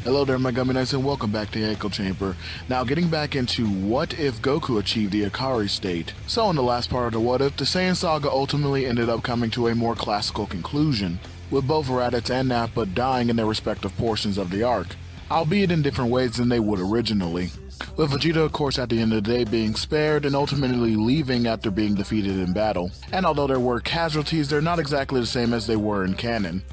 Hello there, my Gummy Knights, and welcome back to the Echo Chamber. Now, getting back into what if Goku achieved the Ikari state. So in the last part of the What If, the Saiyan Saga ultimately ended up coming to a more classical conclusion, with both Raditz and Nappa dying in their respective portions of the arc, albeit in different ways than they would originally. With Vegeta, of course, at the end of the day being spared and ultimately leaving after being defeated in battle. And although there were casualties, they're not exactly the same as they were in canon.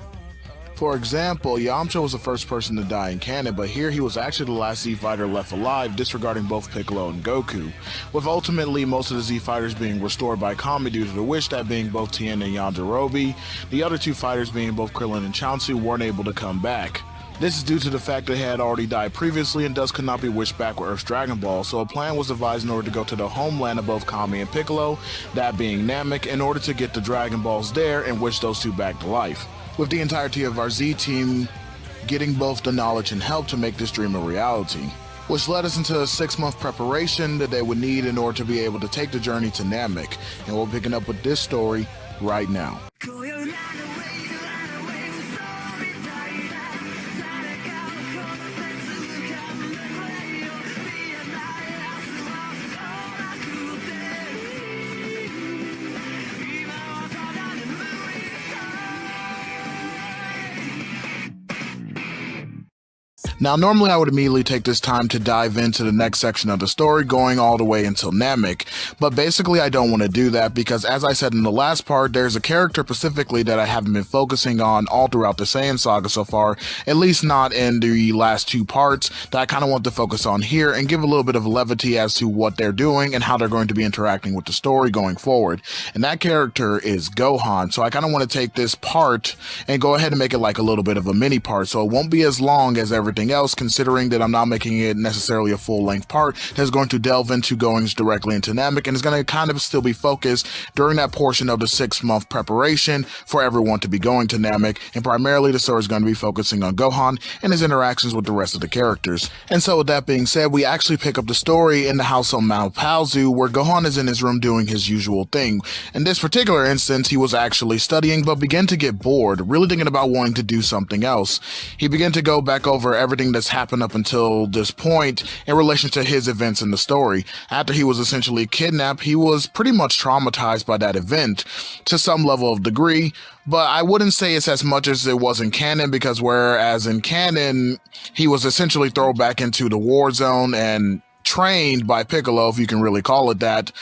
For example, Yamcha was the first person to die in canon, but here he was actually the last Z-Fighter left alive, disregarding both Piccolo and Goku, with ultimately most of the Z-Fighters being restored by Kami due to the wish, that being both Tien and Yajirobe. The other two fighters, being both Krillin and Chaozu, weren't able to come back. This is due to the fact that they had already died previously and thus could not be wished back with Earth's Dragonball, so a plan was devised in order to go to the homeland of both Kami and Piccolo, that being Namek, in order to get the Dragon Balls there and wish those two back to life, with the entirety of our Z team getting both the knowledge and help to make this dream a reality, which led us into a 6-month preparation that they would need in order to be able to take the journey to Namek, and we're picking up with this story right now. Now, normally I would immediately take this time to dive into the next section of the story, going all the way until Namek, but basically I don't want to do that because, as I said in the last part, there's a character specifically that I haven't been focusing on all throughout the Saiyan Saga so far, at least not in the last 2 parts, that I kind of want to focus on here and give a little bit of levity as to what they're doing and how they're going to be interacting with the story going forward. And that character is Gohan, so I kind of want to take this part and go ahead and make it like a little bit of a mini part, so it won't be as long as everything else, considering that I'm not making it necessarily a full-length part that's going to delve into goings directly into Namek, and is going to kind of still be focused during that portion of the 6-month preparation for everyone to be going to Namek, and primarily the story is going to be focusing on Gohan and his interactions with the rest of the characters. And so with that being said, we actually pick up the story in the house on Mount Paozu, where Gohan is in his room doing his usual thing. In this particular instance, he was actually studying, but began to get bored, really thinking about wanting to do something else. He began to go back over everything that's happened up until this point in relation to his events in the story. After he was essentially kidnapped, he was pretty much traumatized by that event to some level of degree, but I wouldn't say it's as much as it was in canon, because whereas in canon he was essentially thrown back into the war zone and trained by Piccolo, if you can really call it that,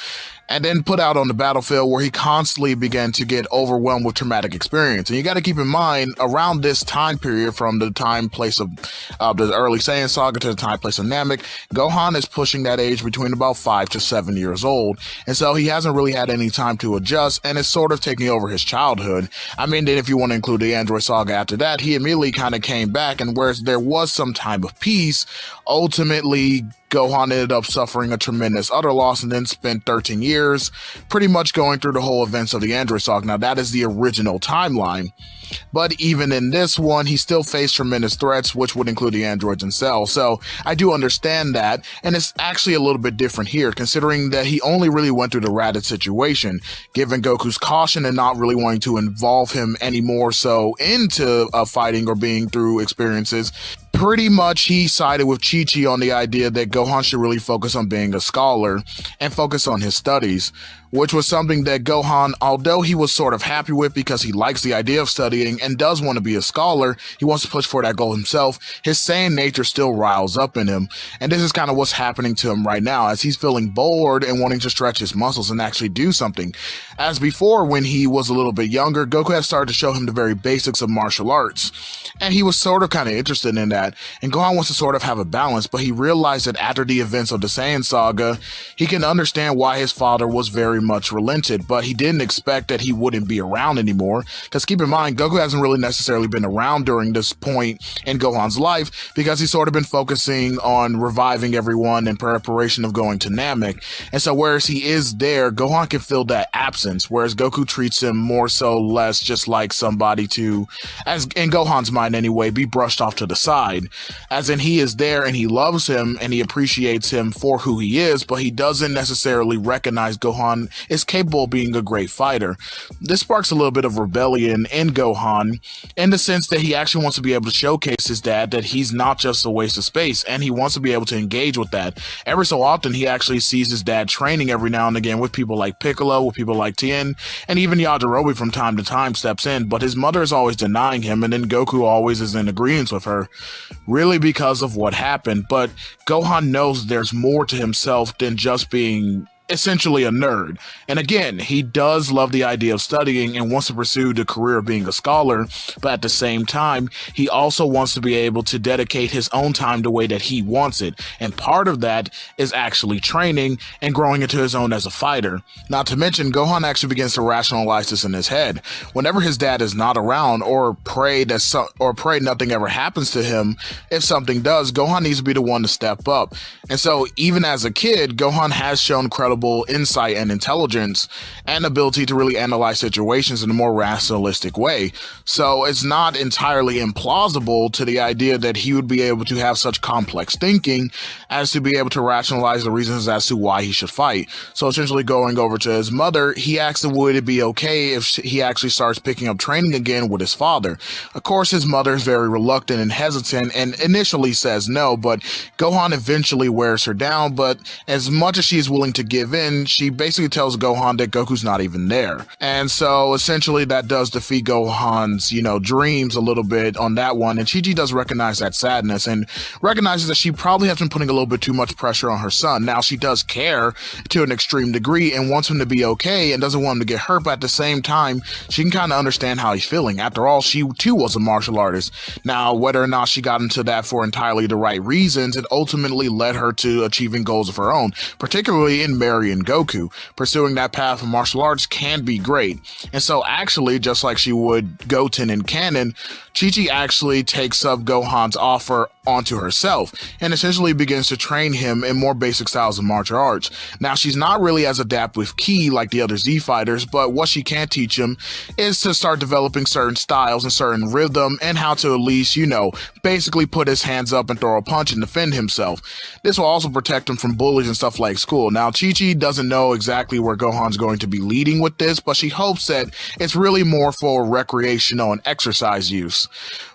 and then put out on the battlefield where he constantly began to get overwhelmed with traumatic experience. And you got to keep in mind, around this time period, from the time place of the early Saiyan Saga to the time place of Namek, Gohan is pushing that age between about 5 to 7 years old, and so he hasn't really had any time to adjust, and it's sort of taking over his childhood. I mean, then if you want to include the Android Saga after that, he immediately kind of came back, and whereas there was some time of peace, ultimately Gohan ended up suffering a tremendous other loss and then spent 13 years pretty much going through the whole events of the Android Saga. Now, that is the original timeline, but even in this one, he still faced tremendous threats, which would include the androids and Cell. So I do understand that, and it's actually a little bit different here, considering that he only really went through the Raditz situation, given Goku's caution and not really wanting to involve him any more so into fighting or being through experiences. Pretty much he sided with Chi-Chi on the idea that Gohan should really focus on being a scholar and focus on his studies, which was something that Gohan, although he was sort of happy with because he likes the idea of studying and does want to be a scholar, he wants to push for that goal himself, his Saiyan nature still riles up in him. And this is kind of what's happening to him right now, as he's feeling bored and wanting to stretch his muscles and actually do something. As before, when he was a little bit younger, Goku had started to show him the very basics of martial arts, and he was sort of kind of interested in that. And Gohan wants to sort of have a balance, but he realized that after the events of the Saiyan Saga, he can understand why his father was very much relented, but he didn't expect that he wouldn't be around anymore, because keep in mind, Goku hasn't really necessarily been around during this point in Gohan's life, because he's sort of been focusing on reviving everyone in preparation of going to Namek. And so whereas he is there, Gohan can feel that absence, whereas Goku treats him more so less just like somebody to, as in Gohan's mind anyway, be brushed off to the side. As in, he is there and he loves him and he appreciates him for who he is, but he doesn't necessarily recognize Gohan is capable of being a great fighter. This sparks a little bit of rebellion in Gohan, in the sense that he actually wants to be able to showcase his dad that he's not just a waste of space, and he wants to be able to engage with that. Every so often, he actually sees his dad training every now and again with people like Piccolo, with people like Tien, and even Yajirobe from time to time steps in, but his mother is always denying him, and then Goku always is in agreement with her, really because of what happened. But Gohan knows there's more to himself than just being essentially a nerd. And again, he does love the idea of studying and wants to pursue the career of being a scholar, but at the same time, he also wants to be able to dedicate his own time the way that he wants it. And part of that is actually training and growing into his own as a fighter. Not to mention, Gohan actually begins to rationalize this in his head. Whenever his dad is not around, or pray nothing ever happens to him, if something does, Gohan needs to be the one to step up. And so even as a kid, Gohan has shown credible insight and intelligence and ability to really analyze situations in a more rationalistic way. So it's not entirely implausible to the idea that he would be able to have such complex thinking as to be able to rationalize the reasons as to why he should fight. So essentially, going over to his mother, he asks him would it be okay if he actually starts picking up training again with his father. Of course, his mother is very reluctant and hesitant and initially says no, but Gohan eventually wears her down. But as much as she is willing to give in, she basically tells Gohan that Goku's not even there. And so essentially that does defeat Gohan's, dreams a little bit on that one. And Chi-Chi does recognize that sadness and recognizes that she probably has been putting a little bit too much pressure on her son. Now, she does care to an extreme degree and wants him to be okay and doesn't want him to get hurt, but at the same time, she can kind of understand how he's feeling. After all, she too was a martial artist. Now, whether or not she got into that for entirely the right reasons, it ultimately led her to achieving goals of her own, particularly in marrying Goku. Pursuing that path of martial arts can be great. And so actually, just like she would Goten in canon, Chi-Chi actually takes up Gohan's offer onto herself and essentially begins to train him in more basic styles of martial arts. Now, she's not really as adept with ki like the other Z fighters, but what she can teach him is to start developing certain styles and certain rhythm and how to at least, basically put his hands up and throw a punch and defend himself. This will also protect him from bullies and stuff like school. Now, Chi-Chi doesn't know exactly where Gohan's going to be leading with this, but she hopes that it's really more for recreational and exercise use.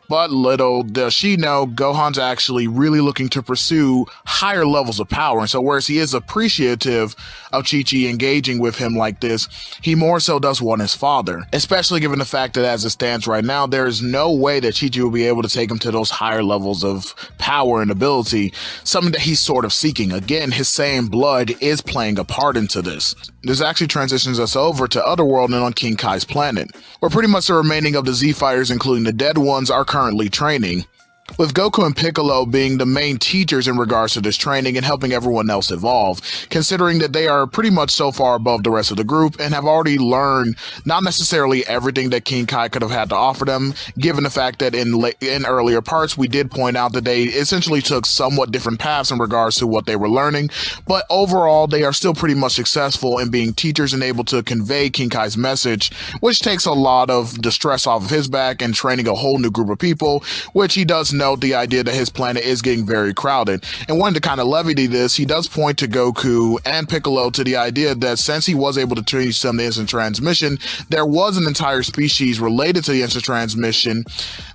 But little does she know, Gohan's actually really looking to pursue higher levels of power. And so whereas he is appreciative of Chi-Chi engaging with him like this, he more so does want his father. Especially given the fact that as it stands right now, there is no way that Chi-Chi will be able to take him to those higher levels of power and ability, something that he's sort of seeking. Again, his same blood is playing a part into this. This actually transitions us over to Otherworld and on King Kai's planet, where pretty much the remaining of the Z fighters, including the dead ones, are currently training, with Goku and Piccolo being the main teachers in regards to this training and helping everyone else evolve, considering that they are pretty much so far above the rest of the group and have already learned not necessarily everything that King Kai could have had to offer them, given the fact that in earlier parts we did point out that they essentially took somewhat different paths in regards to what they were learning, but overall they are still pretty much successful in being teachers and able to convey King Kai's message, which takes a lot of the stress off of his back and training a whole new group of people, which he does note the idea that his planet is getting very crowded. And wanting to kind of levity this, he does point to Goku and Piccolo to the idea that since he was able to teach them the instant transmission, there was an entire species related to the instant transmission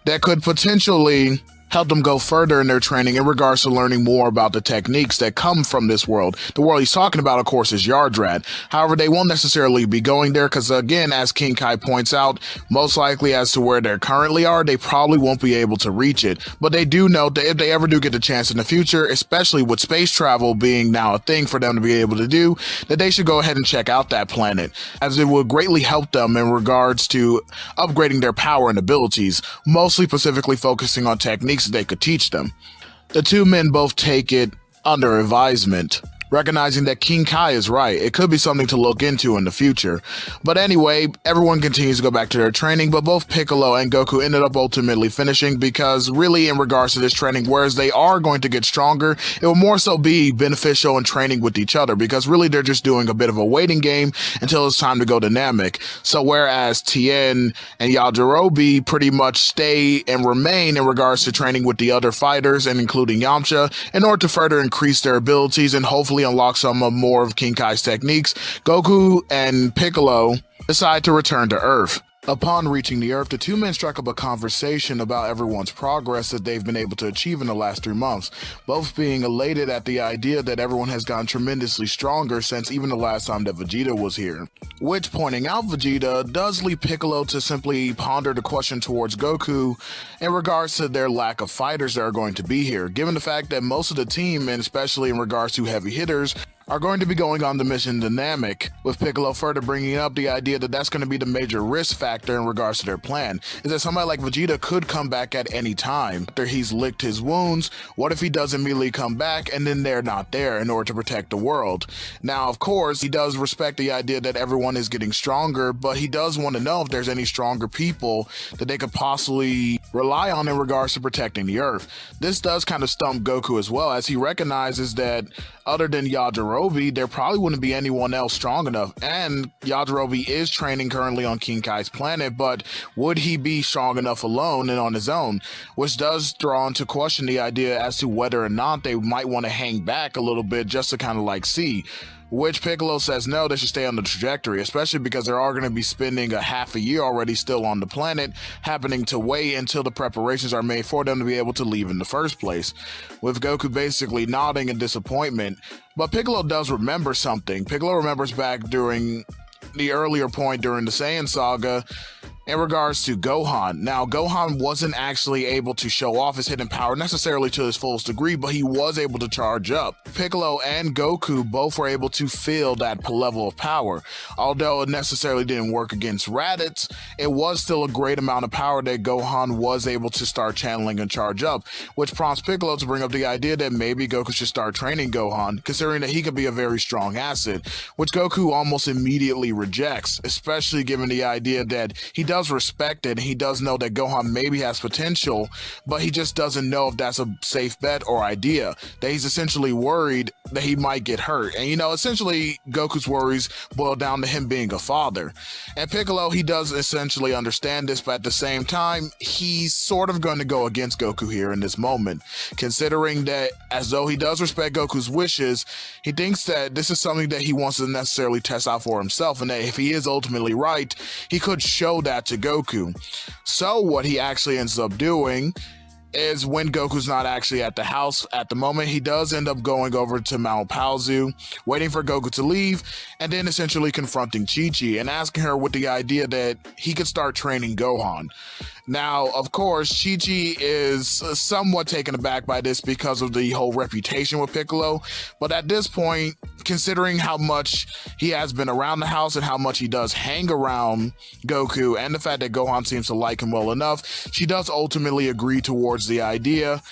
that could potentially help them go further in their training in regards to learning more about the techniques that come from this world. The world he's talking about, of course, is Yardrat. However, they won't necessarily be going there because, again, as King Kai points out, most likely as to where they currently are, they probably won't be able to reach it. But they do note that if they ever do get the chance in the future, especially with space travel being now a thing for them to be able to do, that they should go ahead and check out that planet, as it will greatly help them in regards to upgrading their power and abilities, mostly specifically focusing on techniques that they could teach them. The two men both take it under advisement, recognizing that King Kai is right. It could be something to look into in the future. But anyway, everyone continues to go back to their training, but both Piccolo and Goku ended up ultimately finishing because really in regards to this training, whereas they are going to get stronger, it will more so be beneficial in training with each other because really they're just doing a bit of a waiting game until it's time to go to Namek. So whereas Tien and Yajirobe pretty much stay and remain in regards to training with the other fighters and including Yamcha in order to further increase their abilities and hopefully finally unlock some more of King Kai's techniques, Goku and Piccolo decide to return to Earth. Upon reaching the Earth, the two men strike up a conversation about everyone's progress that they've been able to achieve in the last 3 months, both being elated at the idea that everyone has gotten tremendously stronger since even the last time that Vegeta was here. Which, pointing out Vegeta, does lead Piccolo to simply ponder the question towards Goku in regards to their lack of fighters that are going to be here, given the fact that most of the team, and especially in regards to heavy hitters, are going to be going on the mission to Namek, with Piccolo further bringing up the idea that that's going to be the major risk factor in regards to their plan, is that somebody like Vegeta could come back at any time. After he's licked his wounds, what if he does immediately come back and then they're not there in order to protect the world? Now, of course, he does respect the idea that everyone is getting stronger, but he does want to know if there's any stronger people that they could possibly rely on in regards to protecting the Earth. This does kind of stump Goku as well, as he recognizes that other than Yajirobe, there probably wouldn't be anyone else strong enough. And Yajirobe is training currently on King Kai's planet, but would he be strong enough alone and on his own? Which does draw into question the idea as to whether or not they might want to hang back a little bit just to kind of like see. Which Piccolo says no, they should stay on the trajectory, especially because they are going to be spending a half a year already still on the planet, happening to wait until the preparations are made for them to be able to leave in the first place. With Goku basically nodding in disappointment, but Piccolo does remember something. Piccolo remembers back during the earlier point during the Saiyan Saga, in regards to Gohan. Now, Gohan wasn't actually able to show off his hidden power necessarily to his fullest degree, but he was able to charge up. Piccolo and Goku both were able to feel that level of power. Although it necessarily didn't work against Raditz, it was still a great amount of power that Gohan was able to start channeling and charge up, which prompts Piccolo to bring up the idea that maybe Goku should start training Gohan, considering that he could be a very strong asset, which Goku almost immediately rejects, especially given the idea that he does respect it, and he does know that Gohan maybe has potential, but he just doesn't know if that's a safe bet or idea, that he's essentially worried that he might get hurt. And essentially Goku's worries boil down to him being a father. And Piccolo, he does essentially understand this, but at the same time, he's sort of going to go against Goku here in this moment, considering that as though he does respect Goku's wishes, he thinks that this is something that he wants to necessarily test out for himself, and that if he is ultimately right, he could show that to Goku. So what he actually ends up doing is, when Goku's not actually at the house at the moment, he does end up going over to Mount Paozu, waiting for Goku to leave, and then essentially confronting Chi-Chi and asking her with the idea that he could start training Gohan. Now, of course, Chi-Chi is somewhat taken aback by this because of the whole reputation with Piccolo, but at this point, considering how much he has been around the house and how much he does hang around Goku, and the fact that Gohan seems to like him well enough, she does ultimately agree towards the idea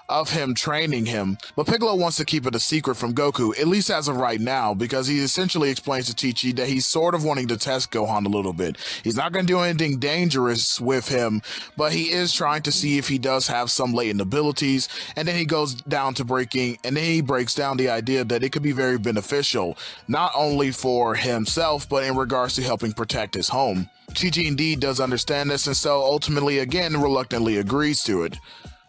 of him training him. But Piccolo wants to keep it a secret from Goku, at least as of right now, because he essentially explains to Chi-Chi that he's sort of wanting to test Gohan a little bit. He's not going to do anything dangerous with him, but he is trying to see if he does have some latent abilities, and then he goes down to he breaks down the idea that it could be very beneficial, not only for himself, but in regards to helping protect his home. Chi-Chi indeed does understand this, and so ultimately again reluctantly agrees to it.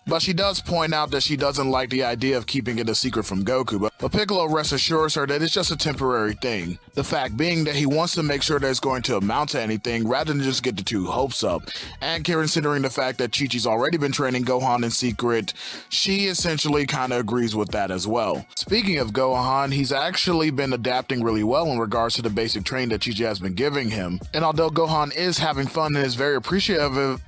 But she does point out that she doesn't like the idea of keeping it a secret from Goku, but Piccolo reassures her that it's just a temporary thing. The fact being that he wants to make sure that it's going to amount to anything rather than just get the two hopes up. And considering the fact that Chi-Chi's already been training Gohan in secret, she essentially kind of agrees with that as well. Speaking of Gohan, he's actually been adapting really well in regards to the basic training that Chi-Chi has been giving him. And although Gohan is having fun and is very appreciative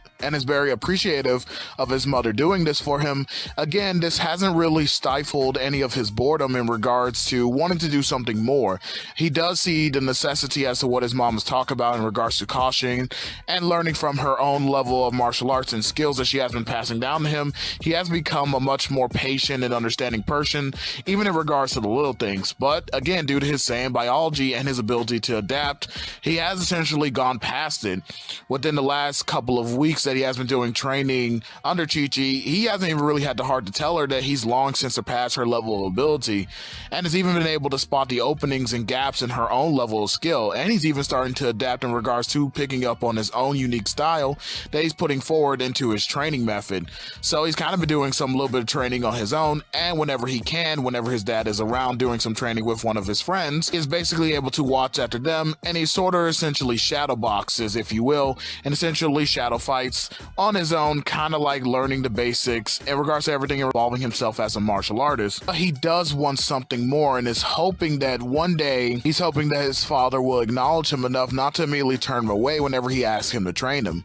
of his mother doing this for him, again, this hasn't really stifled any of his boredom in regards to wanting to do something more. He does see the necessity as to what his mom has talked about in regards to caution and learning from her own level of martial arts and skills that she has been passing down to him. He has become a much more patient and understanding person, even in regards to the little things. But again, due to his Saiyan biology and his ability to adapt, he has essentially gone past it. Within the last couple of weeks that he has been doing training under Chi-Chi, he hasn't even really had the heart to tell her that he's long since surpassed her level of ability, and has even been able to spot the openings and gaps in her own level of skill, and he's even starting to adapt in regards to picking up on his own unique style that he's putting forward into his training method. So he's kind of been doing some little bit of training on his own, and whenever he can, whenever his dad is around doing some training with one of his friends, is basically able to watch after them, and he sort of essentially shadow boxes, if you will, and essentially shadow fights on his own, kind of like learning the basics in regards to everything involving himself as a martial artist. But he does want something more, and is hoping that one day, he's hoping that his father will acknowledge him enough not to immediately turn him away whenever he asks him to train him.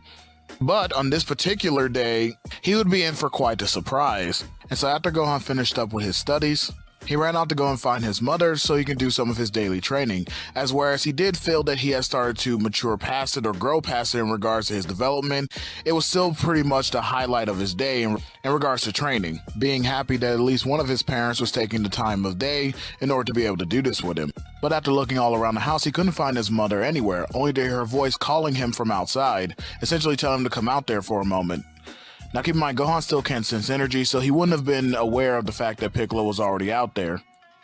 But on this particular day, he would be in for quite a surprise. And so after Gohan finished up with his studies, he ran out to go and find his mother so he can do some of his daily training, as whereas he did feel that he had started to mature past it or grow past it in regards to his development, it was still pretty much the highlight of his day in regards to training, being happy that at least one of his parents was taking the time of day in order to be able to do this with him. But after looking all around the house, he couldn't find his mother anywhere, only to hear her voice calling him from outside, essentially telling him to come out there for a moment. Now keep in mind, Gohan still can't sense energy, so he wouldn't have been aware of the fact that Piccolo was already out there.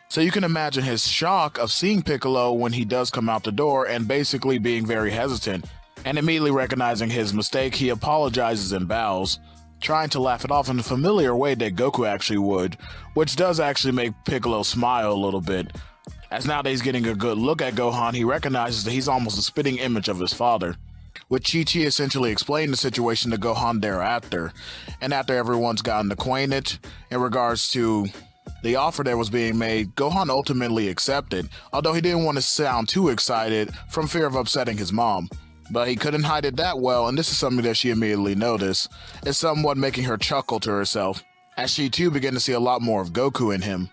So you can imagine his shock of seeing Piccolo when he does come out the door and basically being very hesitant. And immediately recognizing his mistake, he apologizes and bows, trying to laugh it off in the familiar way that Goku actually would, which does actually make Piccolo smile a little bit. As now that he's getting a good look at Gohan, he recognizes that he's almost a spitting image of his father, with Chi-Chi essentially explained the situation to Gohan thereafter. And after everyone's gotten acquainted in regards to the offer that was being made, Gohan ultimately accepted, although he didn't want to sound too excited from fear of upsetting his mom. But he couldn't hide it that well, and this is something that she immediately noticed. It's somewhat making her chuckle to herself, as she too began to see a lot more of Goku in him,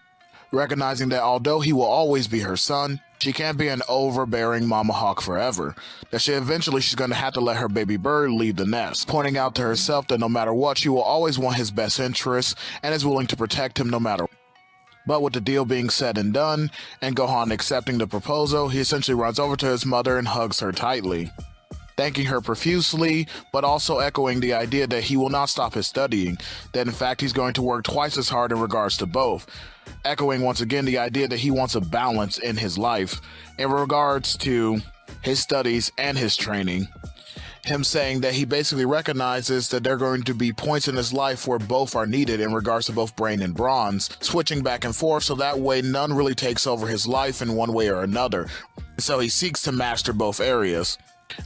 recognizing that although he will always be her son, she can't be an overbearing mama hawk forever, that she's going to have to let her baby bird leave the nest, pointing out to herself that no matter what, she will always want his best interests and is willing to protect him no matter what. But with the deal being said and done, and Gohan accepting the proposal, he essentially runs over to his mother and hugs her tightly, thanking her profusely, but also echoing the idea that he will not stop his studying, that in fact he's going to work twice as hard in regards to both, echoing once again the idea that he wants a balance in his life in regards to his studies and his training. Him saying that he basically recognizes that there are going to be points in his life where both are needed in regards to both brain and bronze, switching back and forth so that way none really takes over his life in one way or another. So he seeks to master both areas.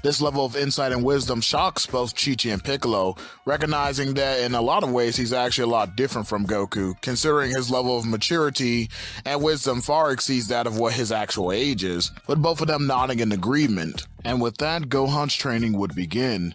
This level of insight and wisdom shocks both Chi-Chi and Piccolo, recognizing that in a lot of ways he's actually a lot different from Goku, considering his level of maturity and wisdom far exceeds that of what his actual age is, with both of them nodding in agreement. And with that, Gohan's training would begin.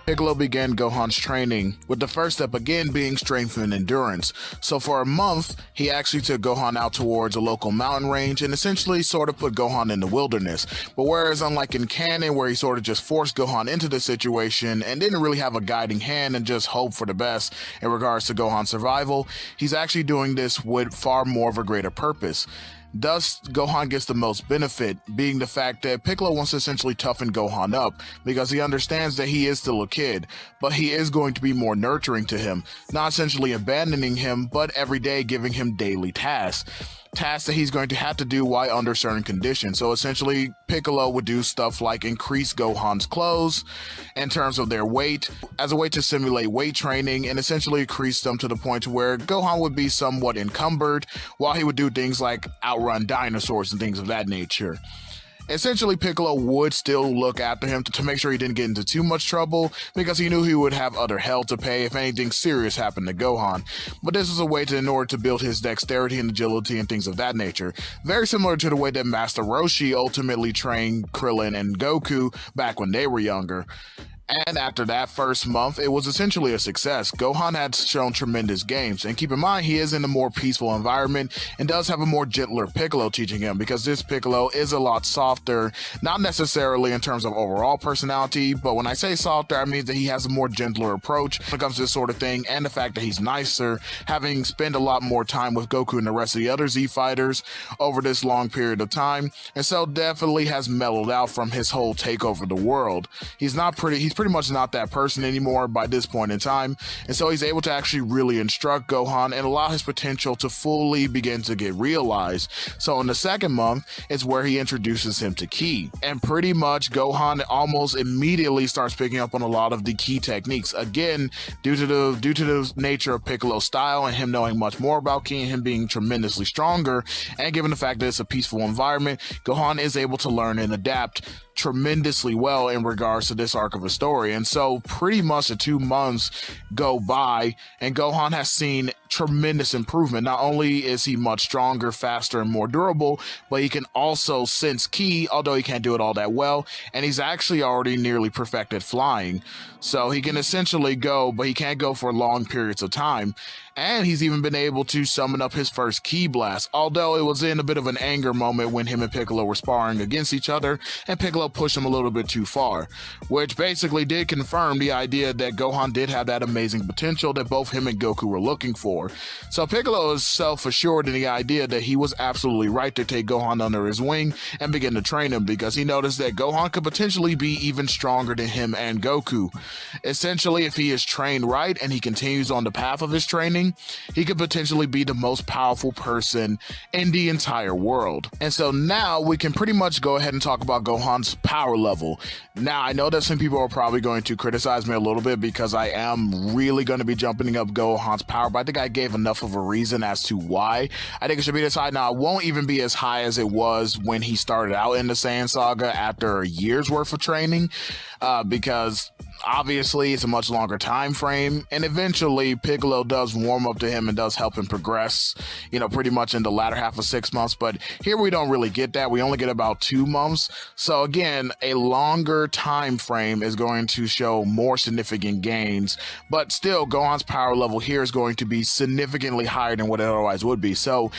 Piccolo began Gohan's training, with the first step again being strength and endurance. So for a month, he actually took Gohan out towards a local mountain range and essentially sort of put Gohan in the wilderness. But whereas unlike in canon where he sort of just forced Gohan into the situation and didn't really have a guiding hand and just hope for the best in regards to Gohan's survival, he's actually doing this with far more of a greater purpose. Thus, Gohan gets the most benefit, being the fact that Piccolo wants to essentially toughen Gohan up, because he understands that he is still a kid, but he is going to be more nurturing to him, not essentially abandoning him, but every day giving him daily tasks that he's going to have to do while under certain conditions. So essentially, Piccolo would do stuff like increase Gohan's clothes in terms of their weight, as a way to simulate weight training, and essentially increase them to the point where Gohan would be somewhat encumbered, while he would do things like outrun dinosaurs and things of that nature. Essentially, Piccolo would still look after him to make sure he didn't get into too much trouble, because he knew he would have other hell to pay if anything serious happened to Gohan. But this was a way in order to build his dexterity and agility and things of that nature. Very similar to the way that Master Roshi ultimately trained Krillin and Goku back when they were younger. And after that first month, it was essentially a success. Gohan had shown tremendous gains, and keep in mind he is in a more peaceful environment and does have a more gentler Piccolo teaching him, because this Piccolo is a lot softer, not necessarily in terms of overall personality, but when I say softer, I mean that he has a more gentler approach when it comes to this sort of thing, and the fact that he's nicer, having spent a lot more time with Goku and the rest of the other Z fighters over this long period of time, and so definitely has mellowed out from his whole take over the world. He's pretty much not that person anymore by this point in time, and so he's able to actually really instruct Gohan and allow his potential to fully begin to get realized. So in the second month, it's where he introduces him to Ki, and pretty much Gohan almost immediately starts picking up on a lot of the Ki techniques. Again, due to the nature of Piccolo's style and him knowing much more about Ki and him being tremendously stronger, and given the fact that it's a peaceful environment, Gohan is able to learn and adapt tremendously well in regards to this arc of a story. And so pretty much the 2 months go by and Gohan has seen tremendous improvement. Not only is he much stronger, faster, and more durable, but he can also sense Ki, although he can't do it all that well, and he's actually already nearly perfected flying. So he can essentially go, but he can't go for long periods of time. And he's even been able to summon up his first Ki blast, although it was in a bit of an anger moment when him and Piccolo were sparring against each other, and Piccolo pushed him a little bit too far, which basically did confirm the idea that Gohan did have that amazing potential that both him and Goku were looking for. So Piccolo is self-assured in the idea that he was absolutely right to take Gohan under his wing and begin to train him, because he noticed that Gohan could potentially be even stronger than him and Goku. Essentially, if he is trained right and he continues on the path of his training, he could potentially be the most powerful person in the entire world. And so now we can pretty much go ahead and talk about Gohan's power level. Now, I know that some people are probably going to criticize me a little bit because I am really going to be jumping up Gohan's power, but I think I gave enough of a reason as to why I think it should be this high. Now, it won't even be as high as it was when he started out in the Saiyan Saga after a year's worth of training, because obviously it's a much longer time frame, and eventually Piccolo does warm up to him and does help him progress, pretty much in the latter half of 6 months. But here we don't really get that. We only get about 2 months. So again, a longer time frame is going to show more significant gains, but still Gohan's power level here is going to be significantly higher than what it otherwise would be. So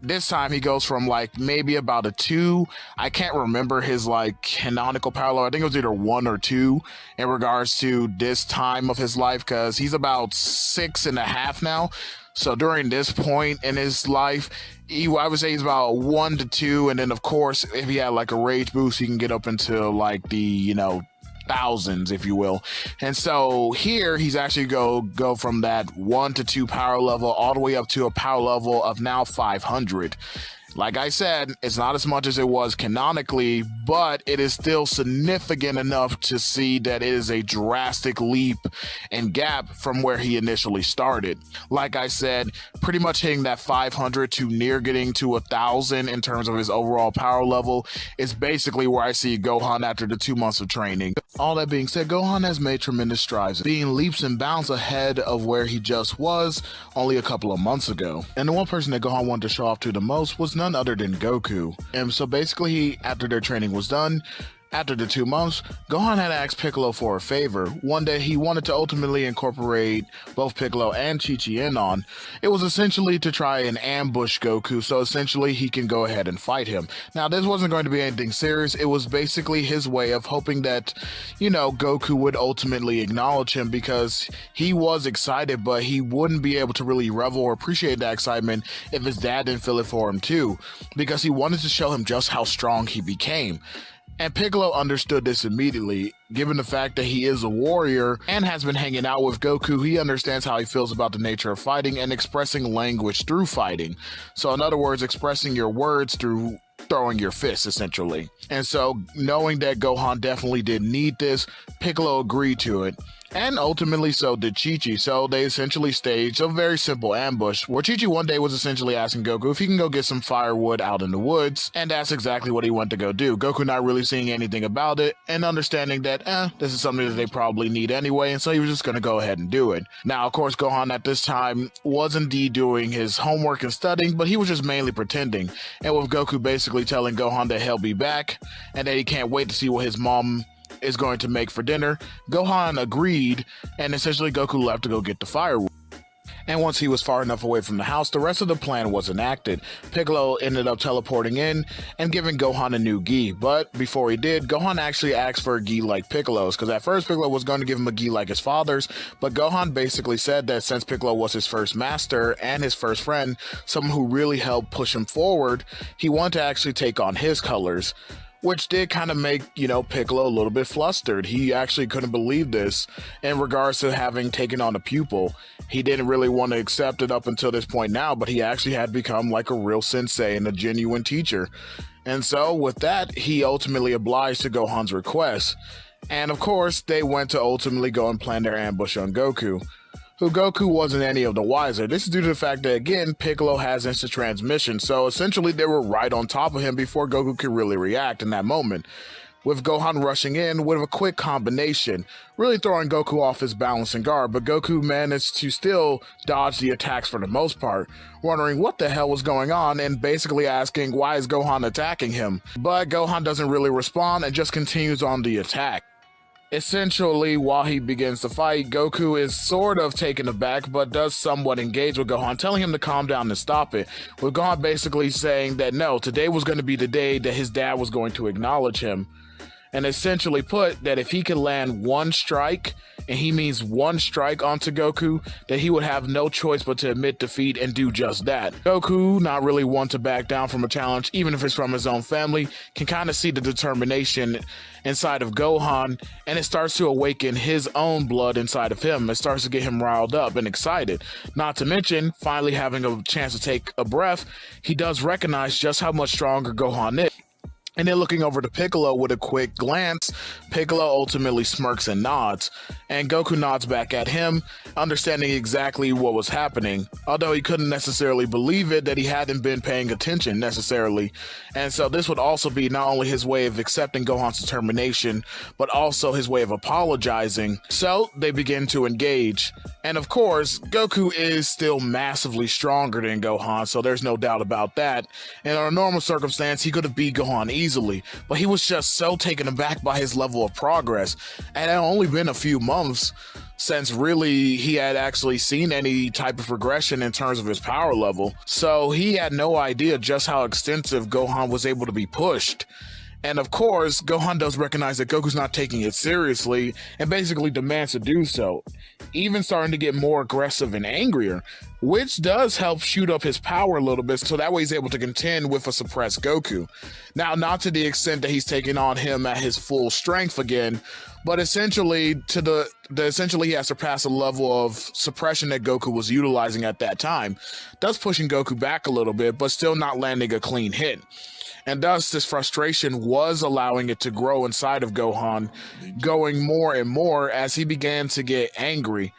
this time he goes from maybe about a 2. I can't remember his canonical power level. I think it was either 1 or 2 in regards to this time of his life, because he's about 6.5 now. So during this point in his life, I would say he's about 1 to 2. And then of course, if he had a rage boost, he can get up into the, thousands, if you will. And so here he's actually go from that 1 to 2 power level all the way up to a power level of now 500. Like I said, it's not as much as it was canonically, but it is still significant enough to see that it is a drastic leap and gap from where he initially started. Like I said, pretty much hitting that 500 to near getting to 1,000 in terms of his overall power level is basically where I see Gohan after the 2 months of training. All that being said, Gohan has made tremendous strides, being leaps and bounds ahead of where he just was only a couple of months ago. And the one person that Gohan wanted to show off to the most was none other than Goku. And so basically, after their training was done, after the 2 months, Gohan had asked Piccolo for a favor, one that he wanted to ultimately incorporate both Piccolo and Chi-Chi in on. It was essentially to try and ambush Goku, so essentially he can go ahead and fight him. Now, this wasn't going to be anything serious. It was basically his way of hoping that, Goku would ultimately acknowledge him, because he was excited, but he wouldn't be able to really revel or appreciate that excitement if his dad didn't feel it for him too, because he wanted to show him just how strong he became. And Piccolo understood this immediately. Given the fact that he is a warrior and has been hanging out with Goku, he understands how he feels about the nature of fighting and expressing language through fighting. So in other words, expressing your words through throwing your fists, essentially. And so, knowing that Gohan definitely did need this, Piccolo agreed to it. And ultimately so did Chi-Chi, so they essentially staged a very simple ambush, where Chi-Chi one day was essentially asking Goku if he can go get some firewood out in the woods, and that's exactly what he went to go do. Goku not really seeing anything about it, and understanding that, this is something that they probably need anyway, and so he was just gonna go ahead and do it. Now, of course, Gohan at this time was indeed doing his homework and studying, but he was just mainly pretending, and with Goku basically telling Gohan that he'll be back, and that he can't wait to see what his mom is going to make for dinner. Gohan agreed, and essentially Goku left to go get the firewood. And once he was far enough away from the house, the rest of the plan was enacted. Piccolo ended up teleporting in and giving Gohan a new gi, but before he did, Gohan actually asked for a gi like Piccolo's, because at first Piccolo was going to give him a gi like his father's, but Gohan basically said that since Piccolo was his first master and his first friend, someone who really helped push him forward, he wanted to actually take on his colors. Which did kind of make, Piccolo a little bit flustered. He actually couldn't believe this in regards to having taken on a pupil. He didn't really want to accept it up until this point now, but he actually had become like a real sensei and a genuine teacher. And so with that, he ultimately obliged to Gohan's request. And of course, they went to ultimately go and plan their ambush on Goku, who Goku wasn't any of the wiser. This is due to the fact that, again, Piccolo has instant transmission, so essentially they were right on top of him before Goku could really react in that moment, with Gohan rushing in with a quick combination, really throwing Goku off his balance and guard, but Goku managed to still dodge the attacks for the most part, wondering what the hell was going on and basically asking why is Gohan attacking him. But Gohan doesn't really respond and just continues on the attack. Essentially, while he begins to fight, Goku is sort of taken aback, but does somewhat engage with Gohan, telling him to calm down and stop it, with Gohan basically saying that no, today was going to be the day that his dad was going to acknowledge him. And essentially put that if he could land one strike, and he means one strike onto Goku, that he would have no choice but to admit defeat and do just that. Goku, not really one to back down from a challenge, even if it's from his own family, can kind of see the determination inside of Gohan, and it starts to awaken his own blood inside of him. It starts to get him riled up and excited. Not to mention, finally having a chance to take a breath, he does recognize just how much stronger Gohan is. And then looking over to Piccolo with a quick glance, Piccolo ultimately smirks and nods, and Goku nods back at him, understanding exactly what was happening, although he couldn't necessarily believe it that he hadn't been paying attention necessarily. And so this would also be not only his way of accepting Gohan's determination, but also his way of apologizing. So they begin to engage. And of course, Goku is still massively stronger than Gohan, so there's no doubt about that. And under a normal circumstance, he could have beat Gohan easily, but he was just so taken aback by his level of progress. And it had only been a few months since really he had actually seen any type of progression in terms of his power level. So he had no idea just how extensive Gohan was able to be pushed. And of course, Gohan does recognize that Goku's not taking it seriously and basically demands to do so, even starting to get more aggressive and angrier, which does help shoot up his power a little bit, so that way he's able to contend with a suppressed Goku. Now, not to the extent that he's taking on him at his full strength again, but essentially essentially he has surpassed a level of suppression that Goku was utilizing at that time, thus pushing Goku back a little bit, but still not landing a clean hit. And thus, this frustration was allowing it to grow inside of Gohan, going more and more as he began to get angry.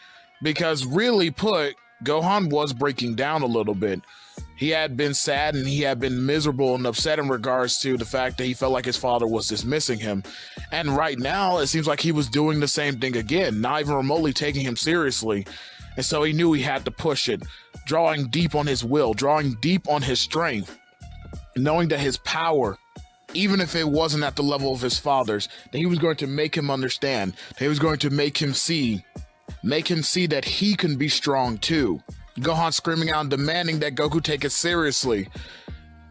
Because really put, Gohan was breaking down a little bit. He had been sad and he had been miserable and upset in regards to the fact that he felt like his father was dismissing him. And right now, it seems like he was doing the same thing again, not even remotely taking him seriously. And so he knew he had to push it, drawing deep on his will, drawing deep on his strength, knowing that his power, even if it wasn't at the level of his father's, that he was going to make him understand, that he was going to make him see that he can be strong too. Gohan screaming out and demanding that Goku take it seriously.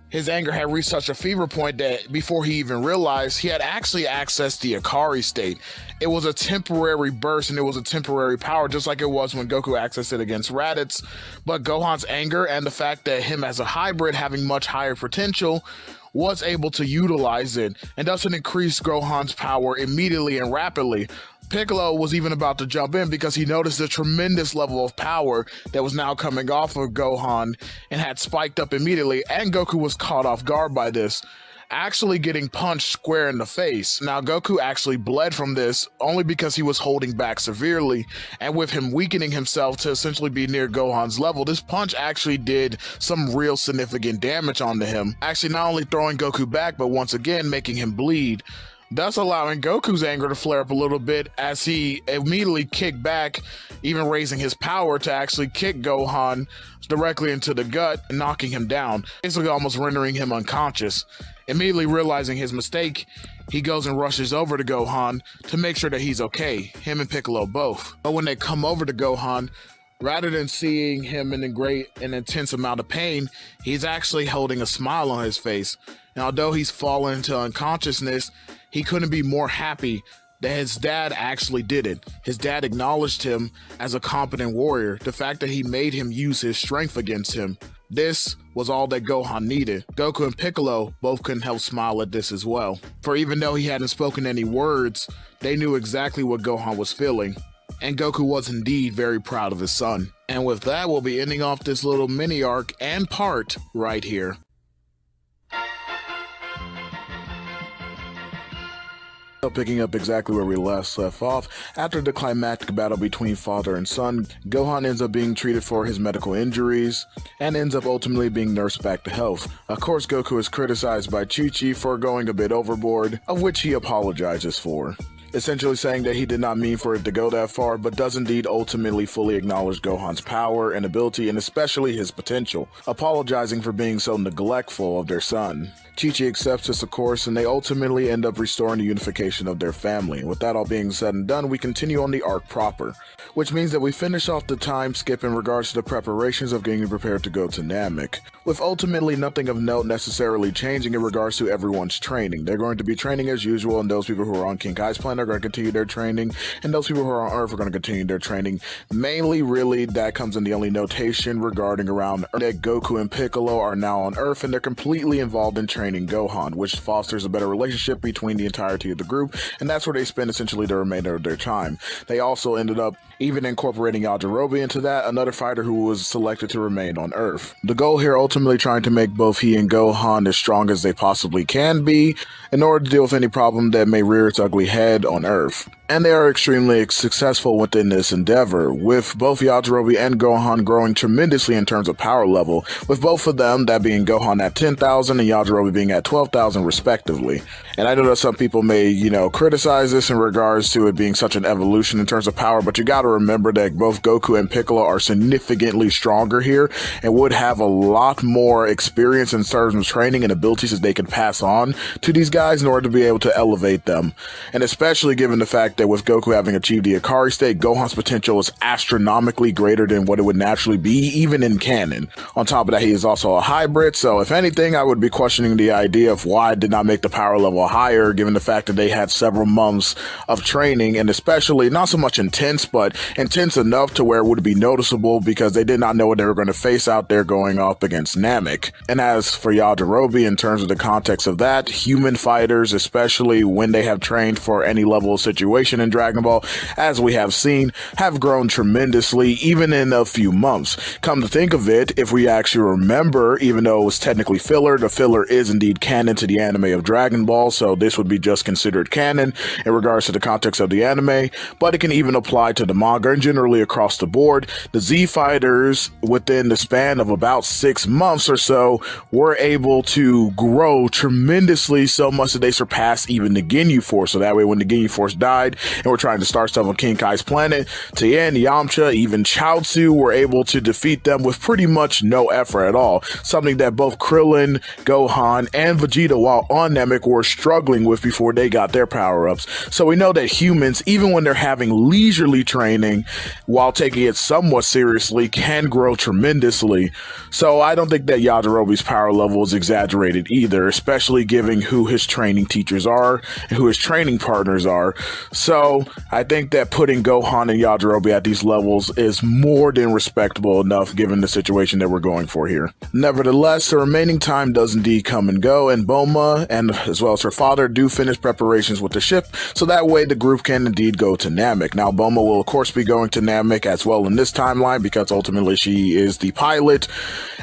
His anger had reached such a fever point that before he even realized, he had actually accessed the Ikari state. It was a temporary burst and it was a temporary power, just like it was when Goku accessed it against Raditz. But Gohan's anger and the fact that him as a hybrid having much higher potential was able to utilize it, and thus it increased Gohan's power immediately and rapidly. Piccolo was even about to jump in because he noticed the tremendous level of power that was now coming off of Gohan and had spiked up immediately, and Goku was caught off guard by this, actually getting punched square in the face. Now, Goku actually bled from this only because he was holding back severely, and with him weakening himself to essentially be near Gohan's level, this punch actually did some real significant damage onto him, actually not only throwing Goku back, but once again making him bleed, thus allowing Goku's anger to flare up a little bit as he immediately kicked back, even raising his power to actually kick Gohan directly into the gut, knocking him down, basically almost rendering him unconscious. Immediately realizing his mistake, He goes and rushes over to Gohan to make sure that he's okay, him and Piccolo both. But when they come over to Gohan, rather than seeing him in a great and intense amount of pain, he's actually holding a smile on his face. And although he's fallen into unconsciousness, he couldn't be more happy that his dad actually did it. His dad acknowledged him as a competent warrior, the fact that he made him use his strength against him. This was all that Gohan needed. Goku and Piccolo both couldn't help smile at this as well. For even though he hadn't spoken any words, they knew exactly what Gohan was feeling. And Goku was indeed very proud of his son. And with that, we'll be ending off this little mini arc and part right here. Picking up exactly where we last left off, after the climactic battle between father and son, Gohan ends up being treated for his medical injuries and ends up ultimately being nursed back to health. Of course, Goku is criticized by Chi-Chi for going a bit overboard, of which he apologizes for, essentially saying that he did not mean for it to go that far, but does indeed ultimately fully acknowledge Gohan's power and ability, and especially his potential, apologizing for being so neglectful of their son. Chi-Chi accepts this, of course, and they ultimately end up restoring the unification of their family. With that all being said and done, we continue on the arc proper, which means that we finish off the time skip in regards to the preparations of getting prepared to go to Namek, with ultimately nothing of note necessarily changing in regards to everyone's training. They're going to be training as usual, and those people who are on King Kai's planet are going to continue their training, and those people who are on Earth are going to continue their training. Mainly, really, that comes in the only notation regarding around that Goku and Piccolo are now on Earth, and they're completely involved in training Gohan, which fosters a better relationship between the entirety of the group, and that's where they spend essentially the remainder of their time. They also ended up even incorporating Yajirobe into that, another fighter who was selected to remain on Earth. The goal here ultimately trying to make both he and Gohan as strong as they possibly can be in order to deal with any problem that may rear its ugly head on Earth. And they are extremely successful within this endeavor, with both Yajirobe and Gohan growing tremendously in terms of power level, with both of them, that being Gohan at 10,000 and Yajirobe being at 12,000 respectively. And I know that some people may, criticize this in regards to it being such an evolution in terms of power, but you gotta remember that both Goku and Piccolo are significantly stronger here and would have a lot more experience in terms of training and abilities that they could pass on to these guys in order to be able to elevate them. And especially given the fact that with Goku having achieved the Ikari state, Gohan's potential is astronomically greater than what it would naturally be, even in canon. On top of that, he is also a hybrid, so if anything, I would be questioning the idea of why it did not make the power level higher, given the fact that they had several months of training, and especially not so much intense, but intense enough to where it would be noticeable because they did not know what they were going to face out there going up against Namek. And as for Yajirobe, in terms of the context of that, human fighters, especially when they have trained for any level of situation in Dragon Ball, as we have seen, have grown tremendously even in a few months. Come to think of it, if we actually remember, even though it was technically filler, the filler is indeed canon to the anime of Dragon Ball, so this would be just considered canon in regards to the context of the anime, but it can even apply to the manga and generally across the board. The Z fighters, within the span of about 6 months or so, were able to grow tremendously, so much that they surpassed even the Ginyu Force. So that way, when the Ginyu Force died and we're trying to start stuff on King Kai's planet, Tien, Yamcha, even Chaozu were able to defeat them with pretty much no effort at all, something that both Krillin, Gohan, and Vegeta while on Namek were struggling with before they got their power-ups. So we know that humans, even when they're having leisurely training while taking it somewhat seriously, can grow tremendously. So I don't think that Yajirobe's power level is exaggerated either, especially given who his training teachers are and who his training partners are. So I think that putting Gohan and Yajirobe at these levels is more than respectable enough given the situation that we're going for here. Nevertheless, the remaining time does indeed come and go, and Bulma and as well as her father do finish preparations with the ship, so that way the group can indeed go to Namek. Now Bulma will of course be going to Namek as well in this timeline because ultimately she is the pilot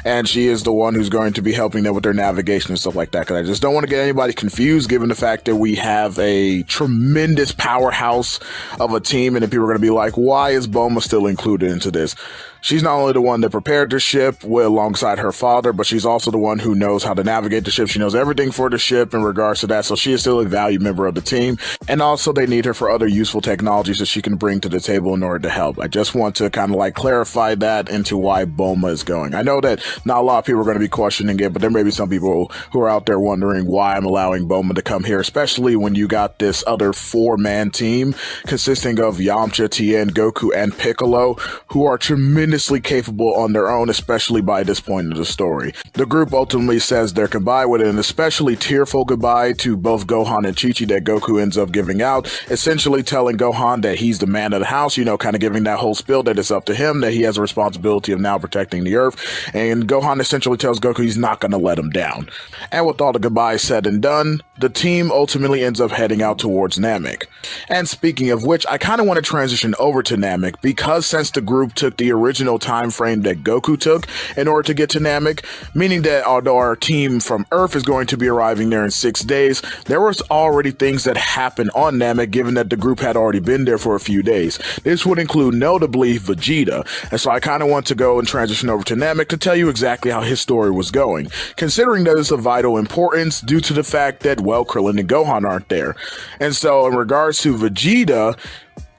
and she is the one who's going to be helping them with their navigation and stuff like that, because I just don't want to get anybody confused given the fact that we have a tremendous powerhouse of a team, and then people are going to be like, why is Bulma still included into this? She's not only the one that prepared the ship alongside her father, but she's also the one who knows how to navigate the ship. She knows everything for the ship in regards to that, so she is still a valued member of the team. And also they need her for other useful technologies that she can bring to the table in order to help. I just want to kind of like clarify that into why Bulma is going. I know that not a lot of people are going to be questioning it, but there may be some people who are out there wondering why I'm allowing Bulma to come here, especially when you got this other 4-man team consisting of Yamcha, Tien, Goku, and Piccolo, who are tremendously capable on their own, especially by this point in the story. The group ultimately says their goodbye with an especially tearful goodbye to both Gohan and Chi-Chi that Goku ends up giving out, essentially telling Gohan that he's the man of the house, you know, kind of giving that whole spiel that it's up to him, that he has a responsibility of now protecting the Earth, and Gohan essentially tells Goku he's not going to let him down. And with all the goodbyes said and done, the team ultimately ends up heading out towards Namek. And speaking of which, I kind of want to transition over to Namek, because since the group took the original time frame that Goku took in order to get to Namek, meaning that although our team from Earth is going to be arriving there in 6 days, there was already things that happened on Namek, given that the group had already been there for a few days. This would include notably Vegeta, and so I kind of want to go and transition over to Namek to tell you exactly how his story was going, considering that it's of vital importance due to the fact that, well, Krillin and Gohan aren't there. And so in regards to Vegeta,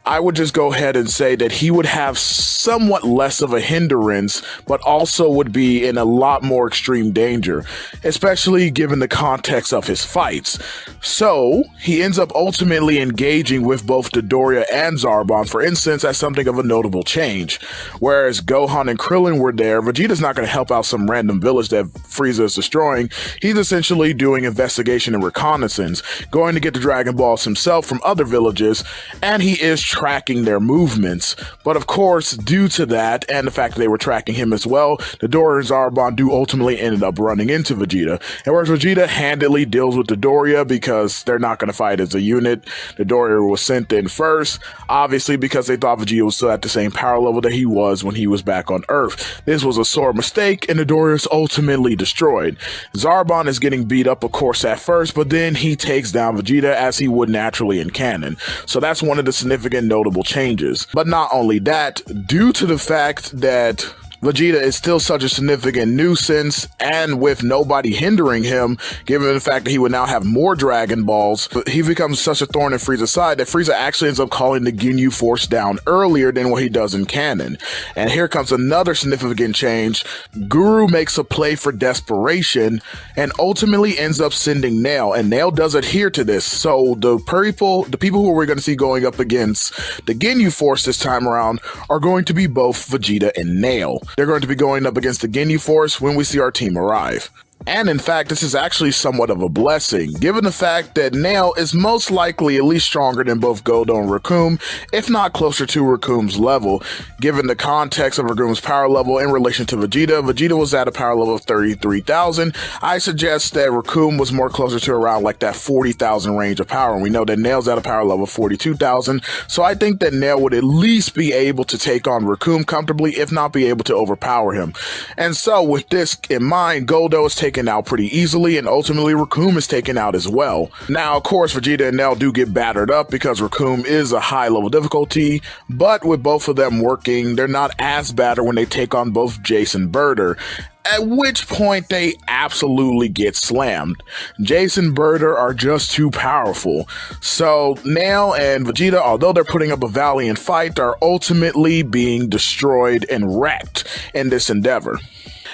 I would just go ahead and say that he would have somewhat less of a hindrance, but also would be in a lot more extreme danger, especially given the context of his fights. So, he ends up ultimately engaging with both Dodoria and Zarbon, for instance, as something of a notable change. Whereas Gohan and Krillin were there, Vegeta's not going to help out some random village that Frieza is destroying. He's essentially doing investigation and reconnaissance, going to get the Dragon Balls himself from other villages, and he is tracking their movements. But of course, due to that, and the fact that they were tracking him as well, Dodoria and Zarbon do ultimately ended up running into Vegeta. And whereas Vegeta handily deals with Dodoria because they're not going to fight as a unit, Dodoria was sent in first, obviously because they thought Vegeta was still at the same power level that he was when he was back on Earth. This was a sore mistake, and Dodoria is ultimately destroyed. Zarbon is getting beat up, of course, at first, but then he takes down Vegeta as he would naturally in canon. So that's one of the significant notable changes. But not only that, due to the fact that Vegeta is still such a significant nuisance, and with nobody hindering him, given the fact that he would now have more Dragon Balls, he becomes such a thorn in Frieza's side that Frieza actually ends up calling the Ginyu Force down earlier than what he does in canon. And here comes another significant change. Guru makes a play for desperation and ultimately ends up sending Nail, and Nail does adhere to this. So the people who we're going to see going up against the Ginyu Force this time around are going to be both Vegeta and Nail. They're going to be going up against the Ginyu Force when we see our team arrive. And in fact, this is actually somewhat of a blessing, given the fact that Nail is most likely at least stronger than both Goldo and Recoome, if not closer to Recoome's level, given the context of Recoome's power level in relation to Vegeta. Vegeta was at a power level of 33,000. I suggest that Recoome was more closer to around like that 40,000 range of power, and we know that Nail's at a power level of 42,000, so I think that Nail would at least be able to take on Recoome comfortably, if not be able to overpower him. And so with this in mind, Goldo is taken out pretty easily, and ultimately Recoome is taken out as well. Now, of course, Vegeta and Nail do get battered up because Recoome is a high level difficulty, but with both of them working, they're not as battered when they take on both Jace and Birder, at which point they absolutely get slammed. Jace and Birder are just too powerful. So Nail and Vegeta, although they're putting up a valiant fight, are ultimately being destroyed and wrecked in this endeavor,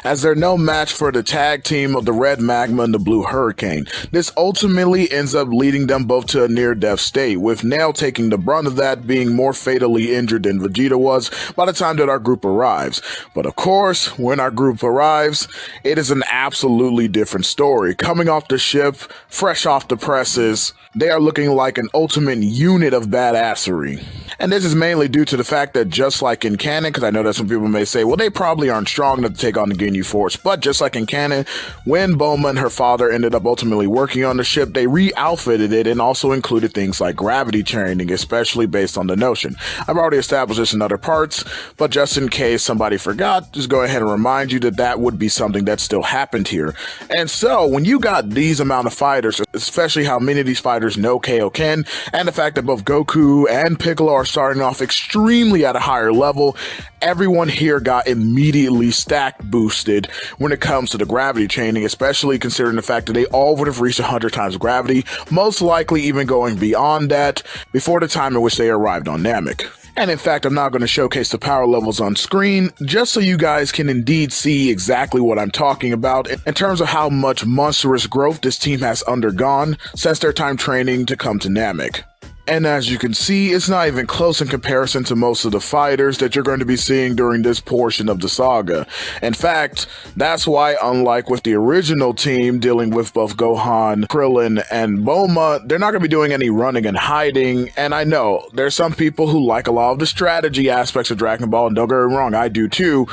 as they're no match for the tag team of the Red Magma and the Blue Hurricane. This ultimately ends up leading them both to a near-death state, with Nail taking the brunt of that, being more fatally injured than Vegeta was by the time that our group arrives. But of course, when our group arrives, it is an absolutely different story. Coming off the ship, fresh off the presses, they are looking like an ultimate unit of badassery. And this is mainly due to the fact that, just like in canon, because I know that some people may say, well, they probably aren't strong enough to take on the Ginyu Force. But just like in canon, when Bulma and her father ended up ultimately working on the ship, they re-outfitted it and also included things like gravity training, especially based on the notion. I've already established this in other parts, but just in case somebody forgot, just go ahead and remind you that that would be something that still happened here. And so when you got these amount of fighters, especially how many of these fighters know Kaioken, and the fact that both Goku and Piccolo are starting off extremely at a higher level, everyone here got immediately stack boosted when it comes to the gravity training, especially considering the fact that they all would have reached 100 times gravity, most likely even going beyond that before the time in which they arrived on Namek. And in fact, I'm not going to showcase the power levels on screen, just so you guys can indeed see exactly what I'm talking about in terms of how much monstrous growth this team has undergone since their time training to come to Namek. And as you can see, it's not even close in comparison to most of the fighters that you're going to be seeing during this portion of the saga. In fact, that's why, unlike with the original team dealing with both Gohan, Krillin, and Bulma, they're not going to be doing any running and hiding. And I know there's some people who like a lot of the strategy aspects of Dragon Ball, and don't get me wrong, I do too.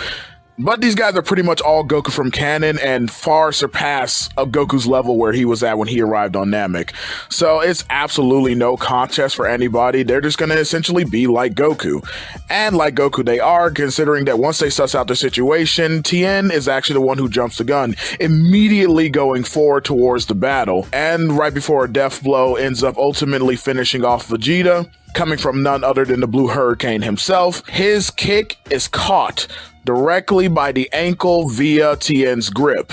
But these guys are pretty much all Goku from canon and far surpass of Goku's level where he was at when he arrived on Namek. So it's absolutely no contest for anybody. They're just going to essentially be like Goku. And like Goku they are, considering that once they suss out the situation, Tien is actually the one who jumps the gun, immediately going forward towards the battle. And right before a death blow ends up ultimately finishing off Vegeta, coming from none other than the Blue Hurricane himself. His kick is caught directly by the ankle via Tien's grip.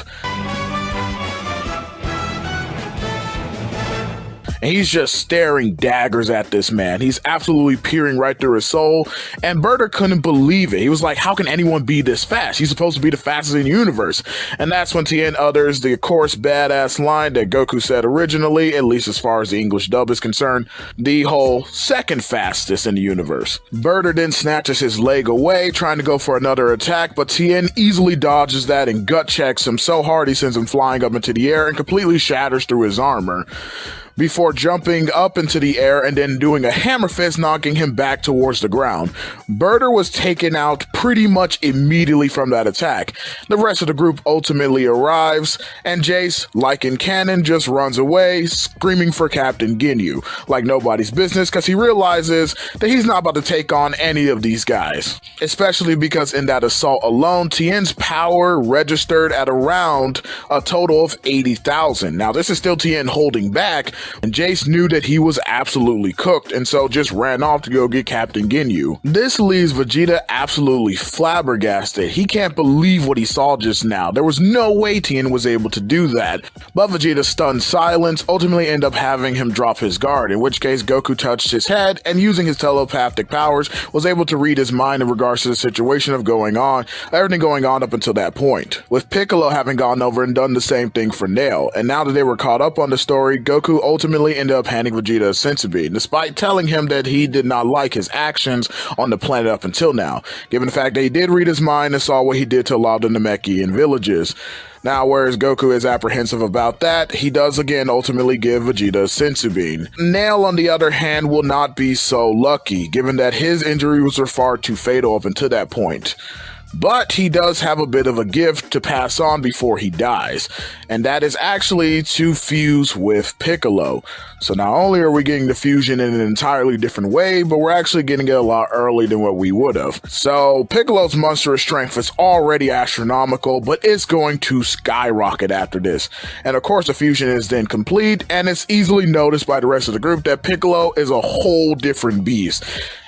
And he's just staring daggers at this man. He's absolutely peering right through his soul. And Berta couldn't believe it. He was like, how can anyone be this fast? He's supposed to be the fastest in the universe. And that's when Tien utters the, of course, badass line that Goku said originally, at least as far as the English dub is concerned, the whole second fastest in the universe. Berta then snatches his leg away, trying to go for another attack, but Tien easily dodges that and gut checks him so hard he sends him flying up into the air and completely shatters through his armor, before jumping up into the air and then doing a hammer fist, knocking him back towards the ground. Berta was taken out pretty much immediately from that attack. The rest of the group ultimately arrives, and Jace, like in canon, just runs away, screaming for Captain Ginyu, like nobody's business, because he realizes that he's not about to take on any of these guys. Especially because in that assault alone, Tien's power registered at around a total of 80,000. Now, this is still Tien holding back, and Jace knew that he was absolutely cooked, and so just ran off to go get Captain Ginyu. This leaves Vegeta absolutely flabbergasted. He can't believe what he saw just now. There was no way Tien was able to do that. But Vegeta's stunned silence ultimately ended up having him drop his guard, in which case Goku touched his head and, using his telepathic powers, was able to read his mind in regards to the situation of everything going on up until that point, with Piccolo having gone over and done the same thing for Nail. And now that they were caught up on the story, Goku ultimately ended up handing Vegeta a senzu bean, despite telling him that he did not like his actions on the planet up until now, given the fact that he did read his mind and saw what he did to a lot of the Namekian villages. Now, whereas Goku is apprehensive about that, he does again ultimately give Vegeta a senzu bean. Nail, on the other hand, will not be so lucky, given that his injuries were far too fatal up until that point. But he does have a bit of a gift to pass on before he dies, and that is actually to fuse with Piccolo. So not only are we getting the fusion in an entirely different way, but we're actually getting it a lot earlier than what we would have. So Piccolo's monstrous strength is already astronomical, but it's going to skyrocket after this. And of course the fusion is then complete, and it's easily noticed by the rest of the group that Piccolo is a whole different beast.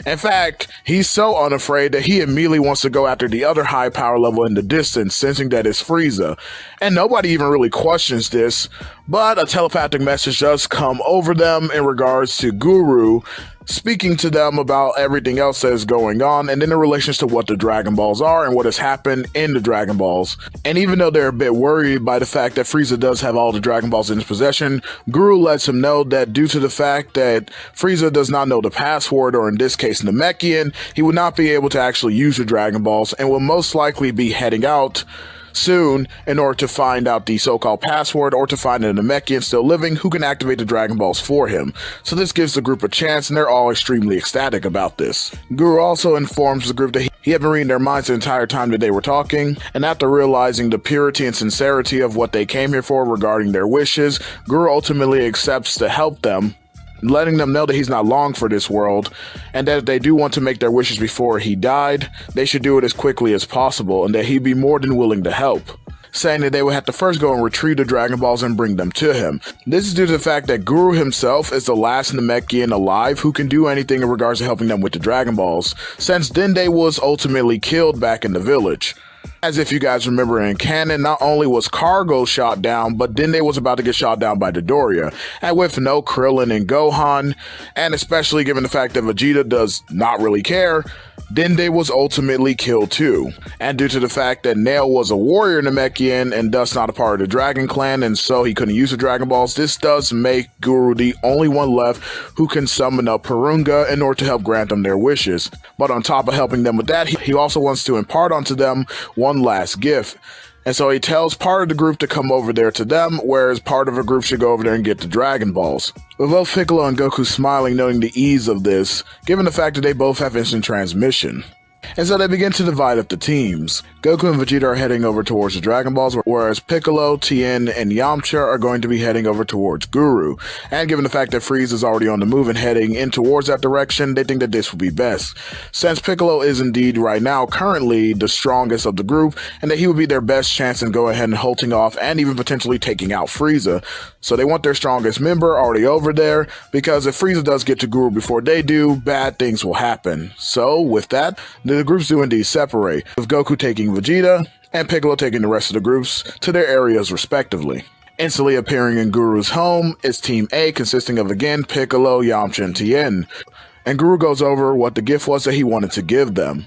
In fact, he's so unafraid that he immediately wants to go after the other high power level in the distance, sensing that it's Frieza. And nobody even really questions this, but a telepathic message does come over them in regards to Guru, speaking to them about everything else that is going on, and then in relations to what the Dragon Balls are and what has happened in the Dragon Balls. And even though they're a bit worried by the fact that Frieza does have all the Dragon Balls in his possession, Guru lets him know that due to the fact that Frieza does not know the password, or in this case Namekian, he would not be able to actually use the Dragon Balls and will most likely be heading out soon in order to find out the so-called password, or to find a Namekian still living who can activate the Dragon Balls for him. So this gives the group a chance, and they're all extremely ecstatic about this. Guru also informs the group that He had been reading their minds the entire time that they were talking, and after realizing the purity and sincerity of what they came here for regarding their wishes, Guru ultimately accepts to help them, letting them know that he's not long for this world, and that if they do want to make their wishes before he died, they should do it as quickly as possible, and that he'd be more than willing to help, saying that they would have to first go and retrieve the Dragon Balls and bring them to him. This is due to the fact that Guru himself is the last Namekian alive who can do anything in regards to helping them with the Dragon Balls, since Dende was ultimately killed back in the village. As if you guys remember in canon, not only was Cargo shot down, but Dende was about to get shot down by Dodoria. And with no Krillin and Gohan, and especially given the fact that Vegeta does not really care, Dende was ultimately killed too. And due to the fact that Nail was a warrior Namekian and thus not a part of the Dragon Clan, and so he couldn't use the Dragon Balls, this does make Guru the only one left who can summon up Purunga in order to help grant them their wishes. But on top of helping them with that, he also wants to impart onto them one last gift. And so he tells part of the group to come over there to them, whereas part of a group should go over there and get the Dragon Balls. With both Piccolo and Goku smiling, noting the ease of this, given the fact that they both have instant transmission. And so they begin to divide up the teams. Goku and Vegeta are heading over towards the Dragon Balls, whereas Piccolo, Tien, and Yamcha are going to be heading over towards Guru. And given the fact that Frieza is already on the move and heading in towards that direction, they think that this would be best, since Piccolo is indeed right now currently the strongest of the group, and that he would be their best chance in going ahead and holding off and even potentially taking out Frieza. So they want their strongest member already over there, because if Frieza does get to Guru before they do, bad things will happen. So with that, the groups do indeed separate, with Goku taking Vegeta and Piccolo taking the rest of the groups to their areas respectively. Instantly appearing in Guru's home is Team A, consisting of again Piccolo, Yamcha, and Tien. And Guru goes over what the gift was that he wanted to give them.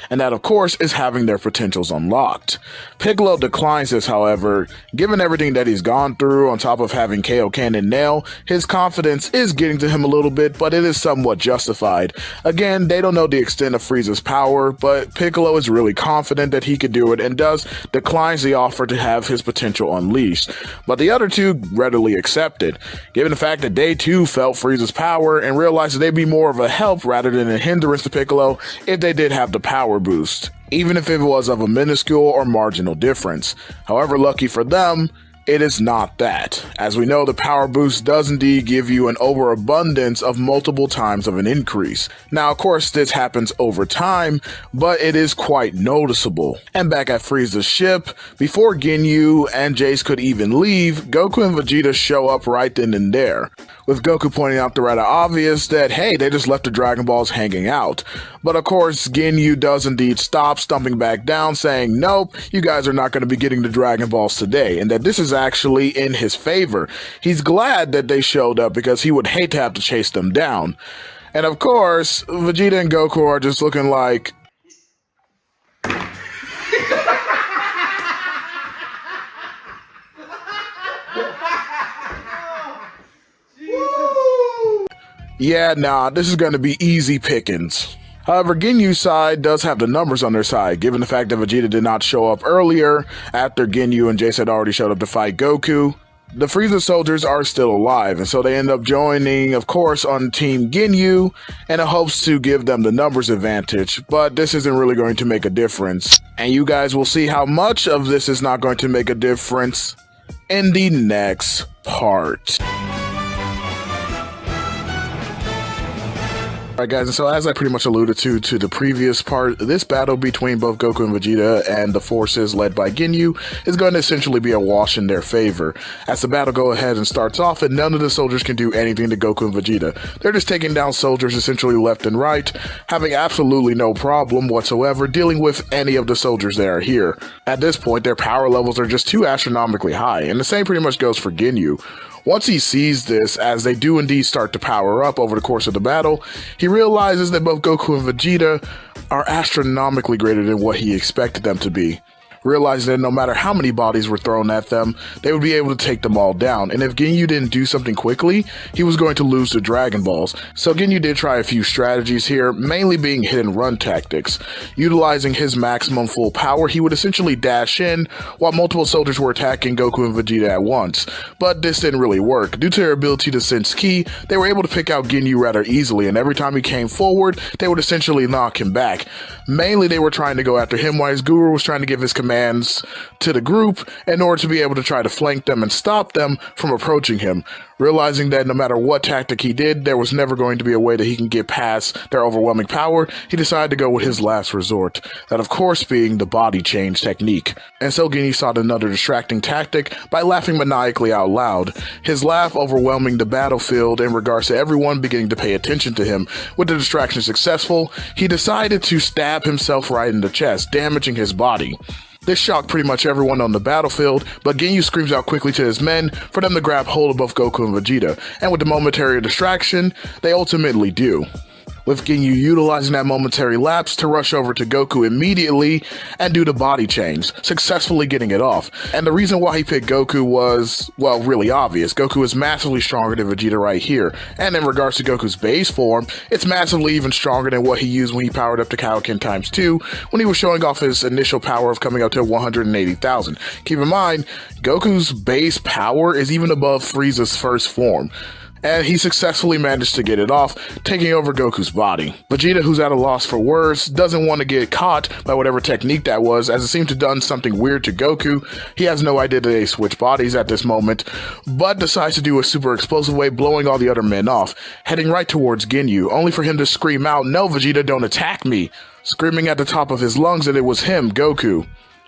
And that, of course, is having their potentials unlocked. Piccolo declines this, however. Given everything that he's gone through, on top of having Kaioken and Nail, his confidence is getting to him a little bit, but it is somewhat justified. Again, they don't know the extent of Frieza's power, but Piccolo is really confident that he could do it, and thus declines the offer to have his potential unleashed. But the other two readily accept it, given the fact that they too felt Frieza's power and realized that they'd be more of a help rather than a hindrance to Piccolo if they did have the power boost, even if it was of a minuscule or marginal difference. However, lucky for them, it is not that. As we know, the power boost does indeed give you an overabundance of multiple times of an increase. Now, of course, this happens over time, but it is quite noticeable. And back at Frieza's ship, before Ginyu and Jace could even leave, Goku and Vegeta show up right then and there, with Goku pointing out the rather obvious that, hey, they just left the Dragon Balls hanging out. But of course, Ginyu does indeed stop, stumping back down, saying, nope, you guys are not going to be getting the Dragon Balls today, and that this is actually in his favor. He's glad that they showed up because he would hate to have to chase them down. And of course, Vegeta and Goku are just looking like, yeah, nah, this is going to be easy pickings. However, Ginyu's side does have the numbers on their side, given the fact that Vegeta did not show up earlier after Ginyu and Jace had already showed up to fight Goku. The Frieza soldiers are still alive, and so they end up joining, of course, on Team Ginyu, and it hopes to give them the numbers advantage, but this isn't really going to make a difference. And you guys will see how much of this is not going to make a difference in the next part. Alright guys, and so as I pretty much alluded to the previous part, this battle between both Goku and Vegeta and the forces led by Ginyu is going to essentially be a wash in their favor, as the battle goes ahead and starts off and none of the soldiers can do anything to Goku and Vegeta. They're just taking down soldiers essentially left and right, having absolutely no problem whatsoever dealing with any of the soldiers that are here. At this point, their power levels are just too astronomically high, and the same pretty much goes for Ginyu. Once he sees this, as they do indeed start to power up over the course of the battle, he realizes that both Goku and Vegeta are astronomically greater than what he expected them to be. realizing that no matter how many bodies were thrown at them, they would be able to take them all down, and if Ginyu didn't do something quickly, he was going to lose the Dragon Balls. So Ginyu did try a few strategies here, mainly being hit and run tactics. Utilizing his maximum full power, he would essentially dash in while multiple soldiers were attacking Goku and Vegeta at once, but this didn't really work. Due to their ability to sense ki, they were able to pick out Ginyu rather easily, and every time he came forward, they would essentially knock him back. Mainly they were trying to go after him while his guru was trying to give his commands to the group in order to be able to try to flank them and stop them from approaching him. Realizing that no matter what tactic he did, there was never going to be a way that he can get past their overwhelming power, he decided to go with his last resort, that of course being the body change technique. And so Ginyu sought another distracting tactic by laughing maniacally out loud, his laugh overwhelming the battlefield in regards to everyone beginning to pay attention to him. With the distraction successful, he decided to stab himself right in the chest, damaging his body. This shocked pretty much everyone on the battlefield, but Ginyu screams out quickly to his men for them to grab hold of both Goku and Vegeta, and with the momentary distraction, they ultimately do, with Ginyu utilizing that momentary lapse to rush over to Goku immediately and do the body change, successfully getting it off. And the reason why he picked Goku was, well, really obvious. Goku is massively stronger than Vegeta right here, and in regards to Goku's base form, it's massively even stronger than what he used when he powered up to Kaioken times 2, when he was showing off his initial power of coming up to 180,000. Keep in mind, Goku's base power is even above Frieza's first form, and he successfully managed to get it off, taking over Goku's body. Vegeta, who's at a loss for words, doesn't want to get caught by whatever technique that was, as it seemed to have done something weird to Goku. He has no idea that they switch bodies at this moment, but decides to do a super explosive way, blowing all the other men off, heading right towards Ginyu, only for him to scream out, "No, Vegeta, don't attack me!" screaming at the top of his lungs that it was him, Goku.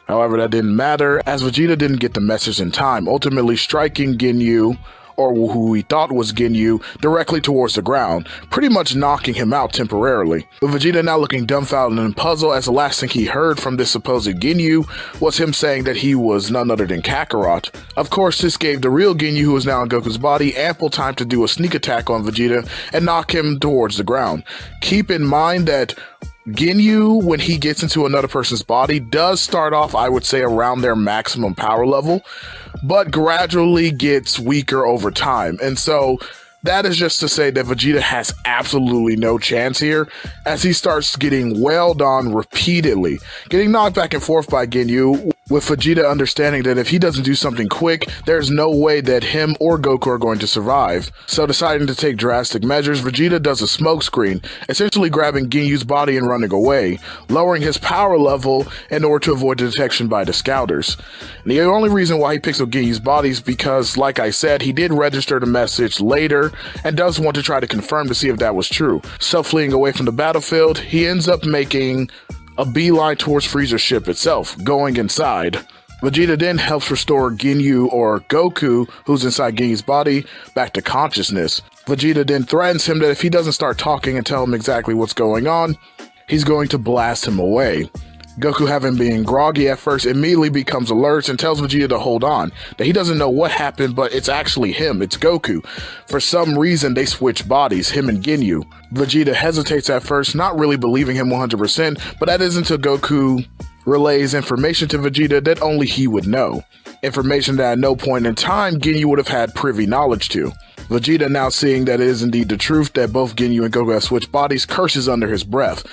However, that didn't matter, as Vegeta didn't get the message in time, ultimately striking Ginyu, or who he thought was Ginyu, directly towards the ground, pretty much knocking him out temporarily. With Vegeta now looking dumbfounded and puzzled, as the last thing he heard from this supposed Ginyu was him saying that he was none other than Kakarot. Of course, this gave the real Ginyu, who is now in Goku's body, ample time to do a sneak attack on Vegeta and knock him towards the ground. Keep in mind that Ginyu, when he gets into another person's body, does start off, I would say, around their maximum power level, but gradually gets weaker over time. And so that is just to say that Vegeta has absolutely no chance here, as he starts getting wailed on repeatedly, getting knocked back and forth by Ginyu, with Vegeta understanding that if he doesn't do something quick, there's no way that him or Goku are going to survive. So deciding to take drastic measures, Vegeta does a smokescreen, essentially grabbing Ginyu's body and running away, lowering his power level in order to avoid detection by the scouters. And the only reason why he picks up Ginyu's body is because, like I said, he did register the message later and does want to try to confirm to see if that was true. So fleeing away from the battlefield, he ends up making a beeline towards Frieza's ship itself, going inside. Vegeta then helps restore Ginyu, or Goku, who's inside Ginyu's body, back to consciousness. Vegeta then threatens him that if he doesn't start talking and tell him exactly what's going on, he's going to blast him away. Goku, having been groggy at first, immediately becomes alert and tells Vegeta to hold on, that he doesn't know what happened, but it's actually him, it's Goku. For some reason, they switch bodies, him and Ginyu. Vegeta hesitates at first, not really believing him 100%, but that is until Goku relays information to Vegeta that only he would know. Information that at no point in time Ginyu would have had privy knowledge to. Vegeta, now seeing that it is indeed the truth that both Ginyu and Goku have switched bodies, curses under his breath,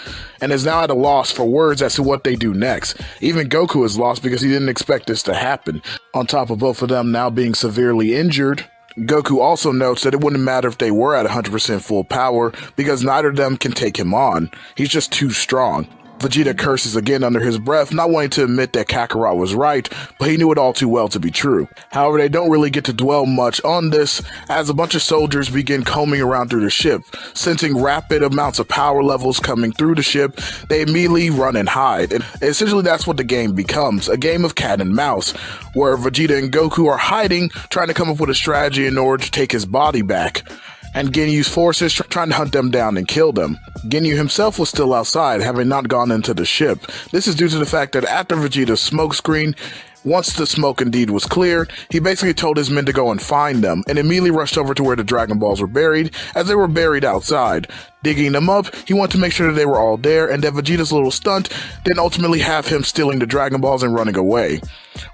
and is now at a loss for words as to what they do next. Even Goku is lost because he didn't expect this to happen. On top of both of them now being severely injured, Goku also notes that it wouldn't matter if they were at 100% full power, because neither of them can take him on. He's just too strong. Vegeta curses again under his breath, not wanting to admit that Kakarot was right, but he knew it all too well to be true. However, they don't really get to dwell much on this, as a bunch of soldiers begin combing around through the ship. Sensing rapid amounts of power levels coming through the ship, they immediately run and hide. And essentially that's what the game becomes, a game of cat and mouse, where Vegeta and Goku are hiding, trying to come up with a strategy in order to take his body back, and Ginyu's forces trying to hunt them down and kill them. Ginyu himself was still outside, having not gone into the ship. This is due to the fact that after Vegeta's smokescreen, once the smoke indeed was cleared, he basically told his men to go and find them, and immediately rushed over to where the Dragon Balls were buried, as they were buried outside. Digging them up, he wanted to make sure that they were all there and that Vegeta's little stunt didn't ultimately have him stealing the Dragon Balls and running away.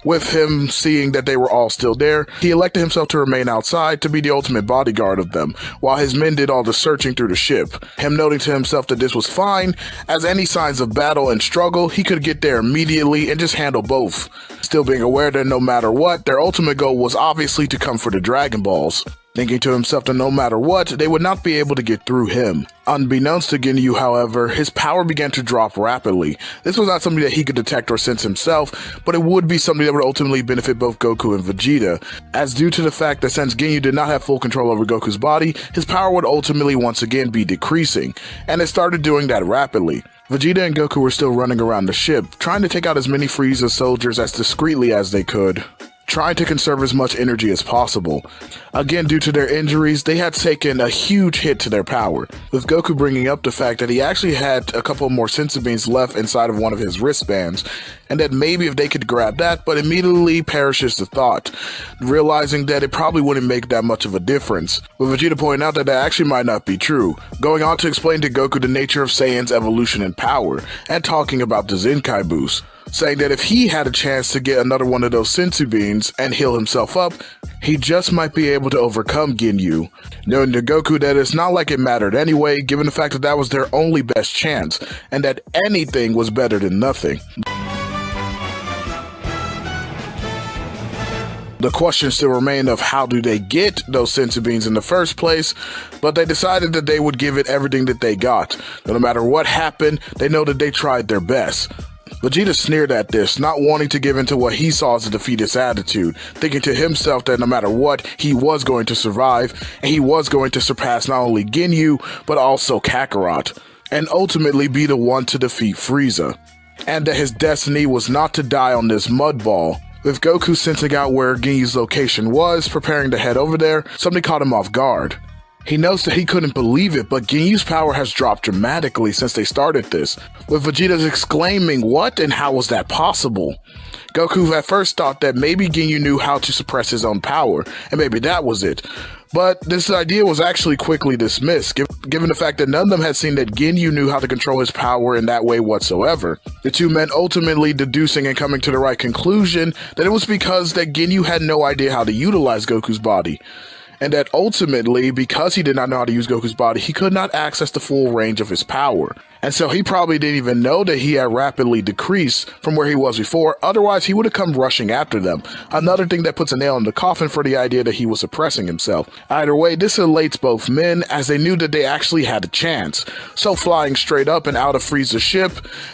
With him seeing that they were all still there, he elected himself to remain outside to be the ultimate bodyguard of them, while his men did all the searching through the ship. Him noting to himself that this was fine, as any signs of battle and struggle, he could get there immediately and just handle both. Still being aware that no matter what, their ultimate goal was obviously to come for the Dragon Balls. Thinking to himself that no matter what, they would not be able to get through him. Unbeknownst to Ginyu, however, his power began to drop rapidly. This was not something that he could detect or sense himself, but it would be something that would ultimately benefit both Goku and Vegeta, as due to the fact that since Ginyu did not have full control over Goku's body, his power would ultimately once again be decreasing, and it started doing that rapidly. Vegeta and Goku were still running around the ship, trying to take out as many Frieza soldiers as discreetly as they could, trying to conserve as much energy as possible. Again, due to their injuries, they had taken a huge hit to their power, with Goku bringing up the fact that he actually had a couple more senzu beans left inside of one of his wristbands, and that maybe if they could grab that, but immediately perishes the thought, realizing that it probably wouldn't make that much of a difference, with Vegeta pointing out that actually might not be true, going on to explain to Goku the nature of Saiyan's evolution and power, and talking about the Zenkai boost, saying that if he had a chance to get another one of those senzu beans and heal himself up, he just might be able to overcome Ginyu, knowing to Goku that it's not like it mattered anyway, given the fact that that was their only best chance, and that anything was better than nothing. The question still remained of how do they get those senzu beans in the first place, but they decided that they would give it everything that they got. No matter what happened, they know that they tried their best. Vegeta sneered at this, not wanting to give in to what he saw as a defeatist attitude, thinking to himself that no matter what, he was going to survive, and he was going to surpass not only Ginyu, but also Kakarot, and ultimately be the one to defeat Frieza. And that his destiny was not to die on this mud ball. With Goku sensing out where Ginyu's location was, preparing to head over there, something caught him off guard. He knows that he couldn't believe it, but Ginyu's power has dropped dramatically since they started this, with Vegeta exclaiming, "What and how was that possible?" Goku at first thought that maybe Ginyu knew how to suppress his own power, and maybe that was it. But this idea was actually quickly dismissed, given the fact that none of them had seen that Ginyu knew how to control his power in that way whatsoever. The two men ultimately deducing and coming to the right conclusion that it was because that Ginyu had no idea how to utilize Goku's body. And that ultimately, because he did not know how to use Goku's body, he could not access the full range of his power. And so he probably didn't even know that he had rapidly decreased from where he was before, otherwise he would have come rushing after them. Another thing that puts a nail in the coffin for the idea that he was suppressing himself. Either way, this elates both men, as they knew that they actually had a chance. So flying straight up and out of Frieza's ship,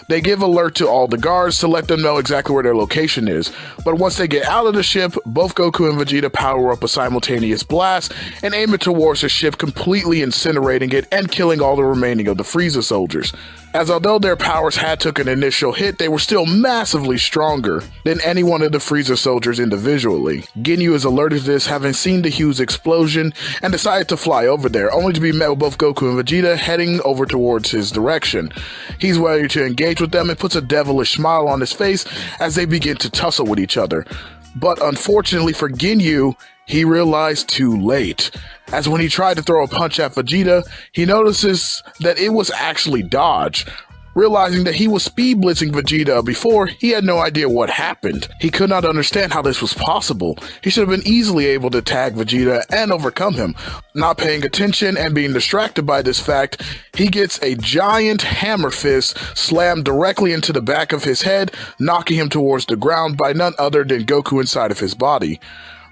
they give alert to all the guards to let them know exactly where their location is. But once they get out of the ship, both Goku and Vegeta power up a simultaneous blast and aim it towards the ship, completely incinerating it and killing all the remaining of the Frieza soldiers. As although their powers had took an initial hit, they were still massively stronger than any one of the Frieza soldiers individually. Ginyu is alerted to this, having seen the huge explosion, and decided to fly over there, only to be met with both Goku and Vegeta heading over towards his direction. He's ready to engage with them and puts a devilish smile on his face as they begin to tussle with each other. But unfortunately for Ginyu, he realized too late, as when he tried to throw a punch at Vegeta, he notices that it was actually dodge. Realizing that he was speed blitzing Vegeta before, he had no idea what happened. He could not understand how this was possible. He should have been easily able to tag Vegeta and overcome him. Not paying attention and being distracted by this fact, he gets a giant hammer fist slammed directly into the back of his head, knocking him towards the ground by none other than Goku inside of his body.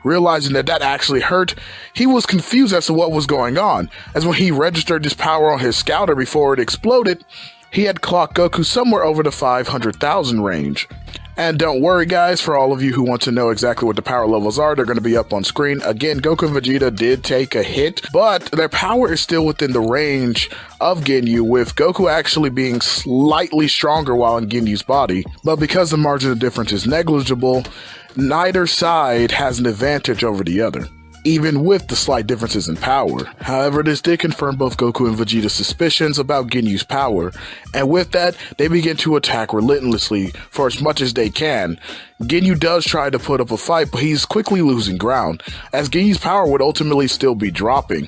Realizing that that actually hurt, he was confused as to what was going on, as when he registered his power on his scouter before it exploded, he had clocked Goku somewhere over the 500,000 range. And don't worry guys, for all of you who want to know exactly what the power levels are, they're going to be up on screen. Again, Goku and Vegeta did take a hit, but their power is still within the range of Ginyu, with Goku actually being slightly stronger while in Ginyu's body. But because the margin of difference is negligible, neither side has an advantage over the other, even with the slight differences in power. However, this did confirm both Goku and Vegeta's suspicions about Ginyu's power, and with that, they begin to attack relentlessly for as much as they can, Ginyu does try to put up a fight, but he's quickly losing ground, as Ginyu's power would ultimately still be dropping.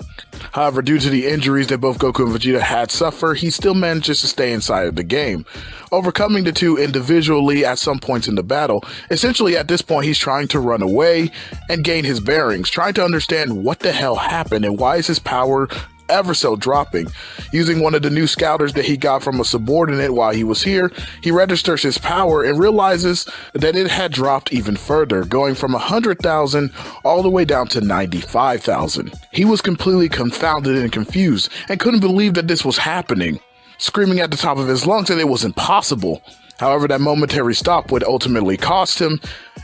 However, due to the injuries that both Goku and Vegeta had suffered, he still manages to stay inside of the game, overcoming the two individually at some points in the battle. Essentially, at this point, he's trying to run away and gain his bearings, trying to understand what the hell happened and why is his power ever so dropping. Using one of the new scouters that he got from a subordinate while he was here, he registers his power and realizes that it had dropped even further, going from 100,000 all the way down to 95,000. He was completely confounded and confused and couldn't believe that this was happening, screaming at the top of his lungs that it was impossible. However, that momentary stop would ultimately cost him,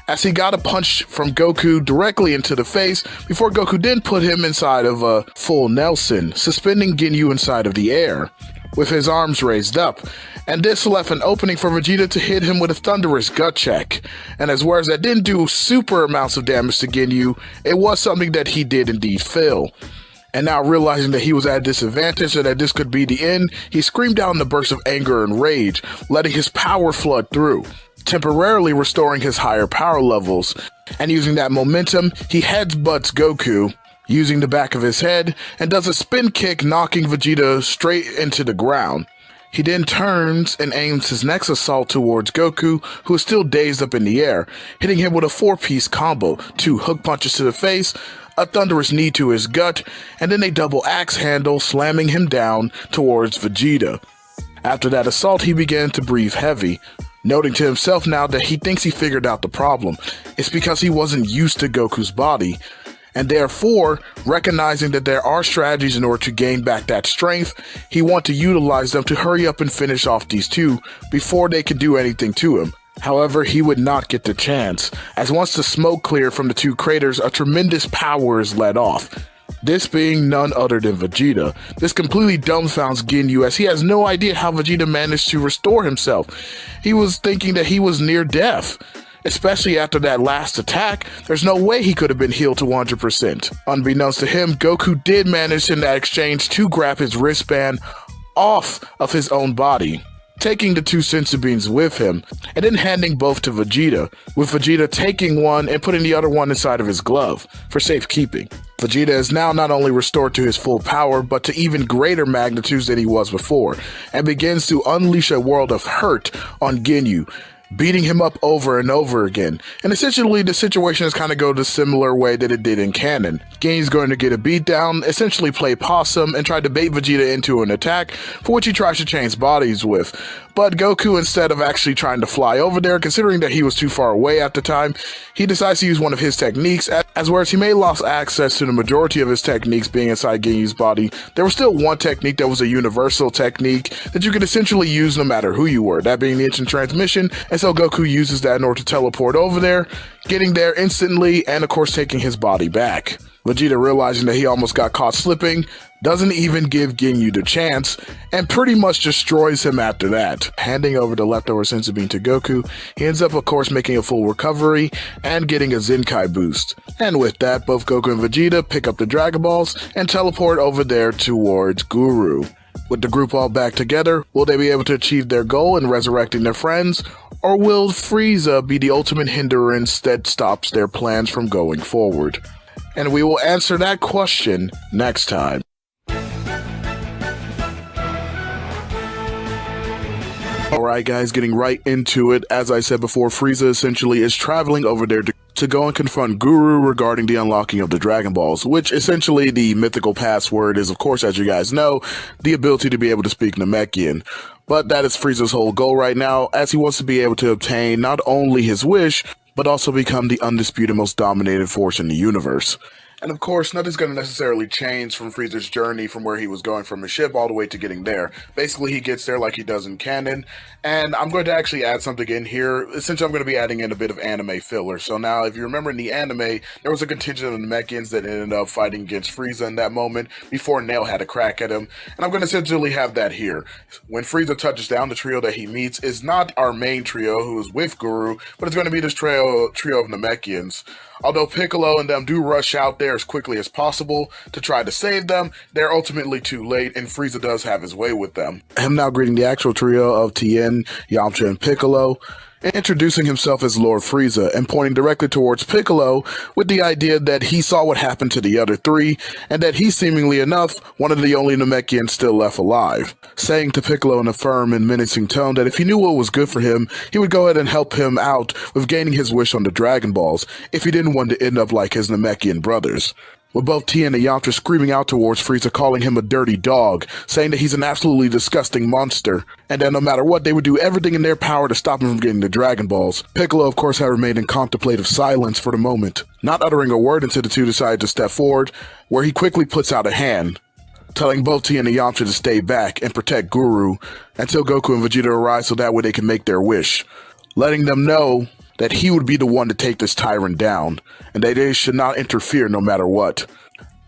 as he got a punch from Goku directly into the face before Goku then put him inside of a full Nelson, suspending Ginyu inside of the air, with his arms raised up, and this left an opening for Vegeta to hit him with a thunderous gut check. And as well as that didn't do super amounts of damage to Ginyu, it was something that he did indeed feel. And now realizing that he was at a disadvantage and that this could be the end, he screamed out in a burst of anger and rage, letting his power flood through, temporarily restoring his higher power levels. And using that momentum, he headbutts Goku, using the back of his head, and does a spin kick, knocking Vegeta straight into the ground. He then turns and aims his next assault towards Goku, who is still dazed up in the air, hitting him with a 4-piece combo, 2 hook punches to the face, a thunderous knee to his gut, and then a double axe handle, slamming him down towards Vegeta. After that assault, he began to breathe heavy, noting to himself now that he thinks he figured out the problem. It's because he wasn't used to Goku's body, and therefore, recognizing that there are strategies in order to gain back that strength, he wants to utilize them to hurry up and finish off these two before they can do anything to him. However, he would not get the chance, as once the smoke cleared from the two craters, a tremendous power is let off. This being none other than Vegeta. This completely dumbfounds Ginyu, as he has no idea how Vegeta managed to restore himself. He was thinking that he was near death. Especially after that last attack, there's no way he could have been healed to 100%. Unbeknownst to him, Goku did manage in that exchange to grab his wristband off of his own body, taking the 2 senzu beans with him, and then handing both to Vegeta, with Vegeta taking one and putting the other one inside of his glove, for safekeeping. Vegeta is now not only restored to his full power, but to even greater magnitudes than he was before, and begins to unleash a world of hurt on Ginyu, beating him up over and over again. And essentially the situation is kind of go the similar way that it did in canon. Ginyu's going to get a beatdown, essentially play possum, and try to bait Vegeta into an attack, for which he tries to change bodies with. But Goku, instead of actually trying to fly over there, considering that he was too far away at the time, he decides to use one of his techniques, as whereas he may lost access to the majority of his techniques being inside Ginyu's body, there was still one technique that was a universal technique that you could essentially use no matter who you were, that being the instant transmission, and so Goku uses that in order to teleport over there, getting there instantly, and of course taking his body back. Vegeta, realizing that he almost got caught slipping, doesn't even give Ginyu the chance, and pretty much destroys him after that. Handing over the leftover senzu bean to Goku, he ends up of course making a full recovery and getting a Zenkai boost. And with that, both Goku and Vegeta pick up the Dragon Balls and teleport over there towards Guru. With the group all back together, will they be able to achieve their goal in resurrecting their friends, or will Frieza be the ultimate hindrance that stops their plans from going forward? And we will answer that question next time. Alright guys, getting right into it. As I said before, Frieza essentially is traveling over there to go and confront Guru regarding the unlocking of the Dragon Balls, which essentially the mythical password is, of course, as you guys know, the ability to be able to speak Namekian. But that is Frieza's whole goal right now, as he wants to be able to obtain not only his wish, but also become the undisputed most dominated force in the universe. And of course, nothing's going to necessarily change from Frieza's journey from where he was going from his ship all the way to getting there. Basically, he gets there like he does in canon, and I'm going to actually add something in here. Essentially, I'm going to be adding in a bit of anime filler. So now, if you remember in the anime, there was a contingent of Namekians that ended up fighting against Frieza in that moment before Nail had a crack at him, and I'm going to essentially have that here. When Frieza touches down, the trio that he meets is not our main trio who is with Guru, but it's going to be this trio of Namekians. Although Piccolo and them do rush out there as quickly as possible to try to save them, they're ultimately too late, and Frieza does have his way with them. Him now greeting the actual trio of Tien, Yamcha, and Piccolo. introducing himself as Lord Frieza and pointing directly towards Piccolo with the idea that he saw what happened to the other three and that he's seemingly enough one of the only Namekians still left alive, saying to Piccolo in a firm and menacing tone that if he knew what was good for him, he would go ahead and help him out with gaining his wish on the Dragon Balls if he didn't want to end up like his Namekian brothers. With both Tien and Yamcha screaming out towards Frieza, calling him a dirty dog, saying that he's an absolutely disgusting monster, and that no matter what, they would do everything in their power to stop him from getting the Dragon Balls. Piccolo, of course, had remained in contemplative silence for the moment, not uttering a word until the two decided to step forward, where he quickly puts out a hand, telling both Tien and Yamcha to stay back and protect Guru until Goku and Vegeta arrive so that way they can make their wish, letting them know that he would be the one to take this tyrant down, and that they should not interfere no matter what.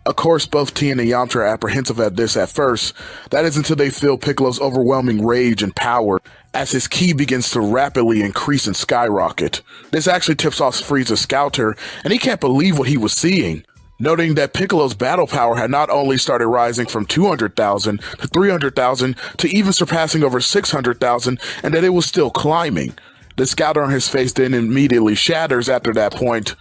Of course, both Tien and Yamcha are apprehensive at this at first. That is until they feel Piccolo's overwhelming rage and power as his ki begins to rapidly increase and skyrocket. This actually tips off Frieza's scouter, and he can't believe what he was seeing, noting that Piccolo's battle power had not only started rising from 200,000 to 300,000 to even surpassing over 600,000, and that it was still climbing. The scouter on his face then immediately shatters after that point,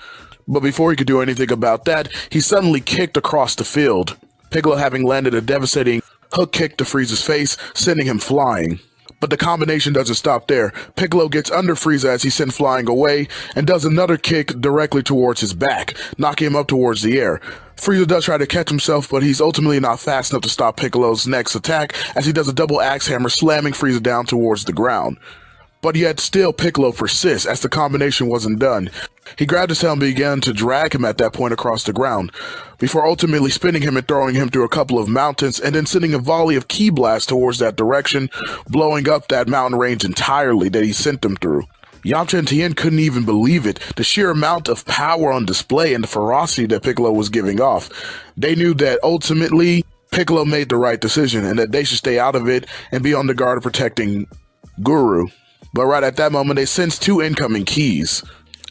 but before he could do anything about that, he suddenly kicked across the field, Piccolo having landed a devastating hook kick to Frieza's face, sending him flying. But the combination doesn't stop there. Piccolo gets under Frieza as he's sent flying away, and does another kick directly towards his back, knocking him up towards the air. Frieza does try to catch himself, but he's ultimately not fast enough to stop Piccolo's next attack, as he does a double axe hammer, slamming Frieza down towards the ground. But yet still Piccolo persists, as the combination wasn't done. He grabbed his tail and began to drag him at that point across the ground, before ultimately spinning him and throwing him through a couple of mountains, and then sending a volley of ki blasts towards that direction, blowing up that mountain range entirely that he sent them through. Yamcha and Tien couldn't even believe it, the sheer amount of power on display and the ferocity that Piccolo was giving off. They knew that ultimately Piccolo made the right decision, and that they should stay out of it and be on the guard of protecting Guru. But right at that moment, they sensed two incoming keys,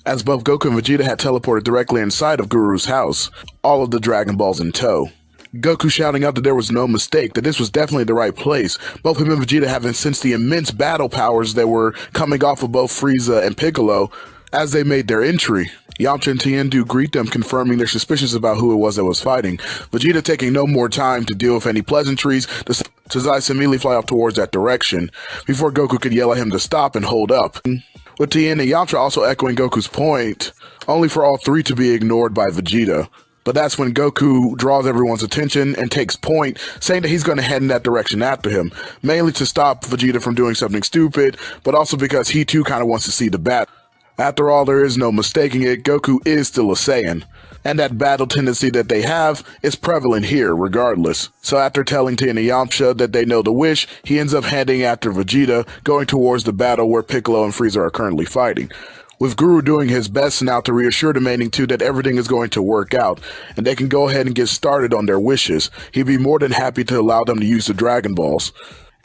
as both Goku and Vegeta had teleported directly inside of Guru's house, all of the Dragon Balls in tow. Goku shouting out that there was no mistake, that this was definitely the right place, both him and Vegeta having sensed the immense battle powers that were coming off of both Frieza and Piccolo as they made their entry. Yamcha and Tien do greet them, confirming their suspicions about who it was that was fighting. Vegeta taking no more time to deal with any pleasantries, decides to immediately fly off towards that direction, before Goku could yell at him to stop and hold up. With Tien and Yamcha also echoing Goku's point, only for all three to be ignored by Vegeta. But that's when Goku draws everyone's attention and takes point, saying that he's going to head in that direction after him, mainly to stop Vegeta from doing something stupid, but also because he too kind of wants to see the battle. After all, there is no mistaking it, Goku is still a Saiyan, and that battle tendency that they have is prevalent here regardless. So after telling Tien and Yamcha that they know the wish, he ends up heading after Vegeta, going towards the battle where Piccolo and Frieza are currently fighting, with Guru doing his best now to reassure the remaining two that everything is going to work out, and they can go ahead and get started on their wishes. He'd be more than happy to allow them to use the Dragon Balls.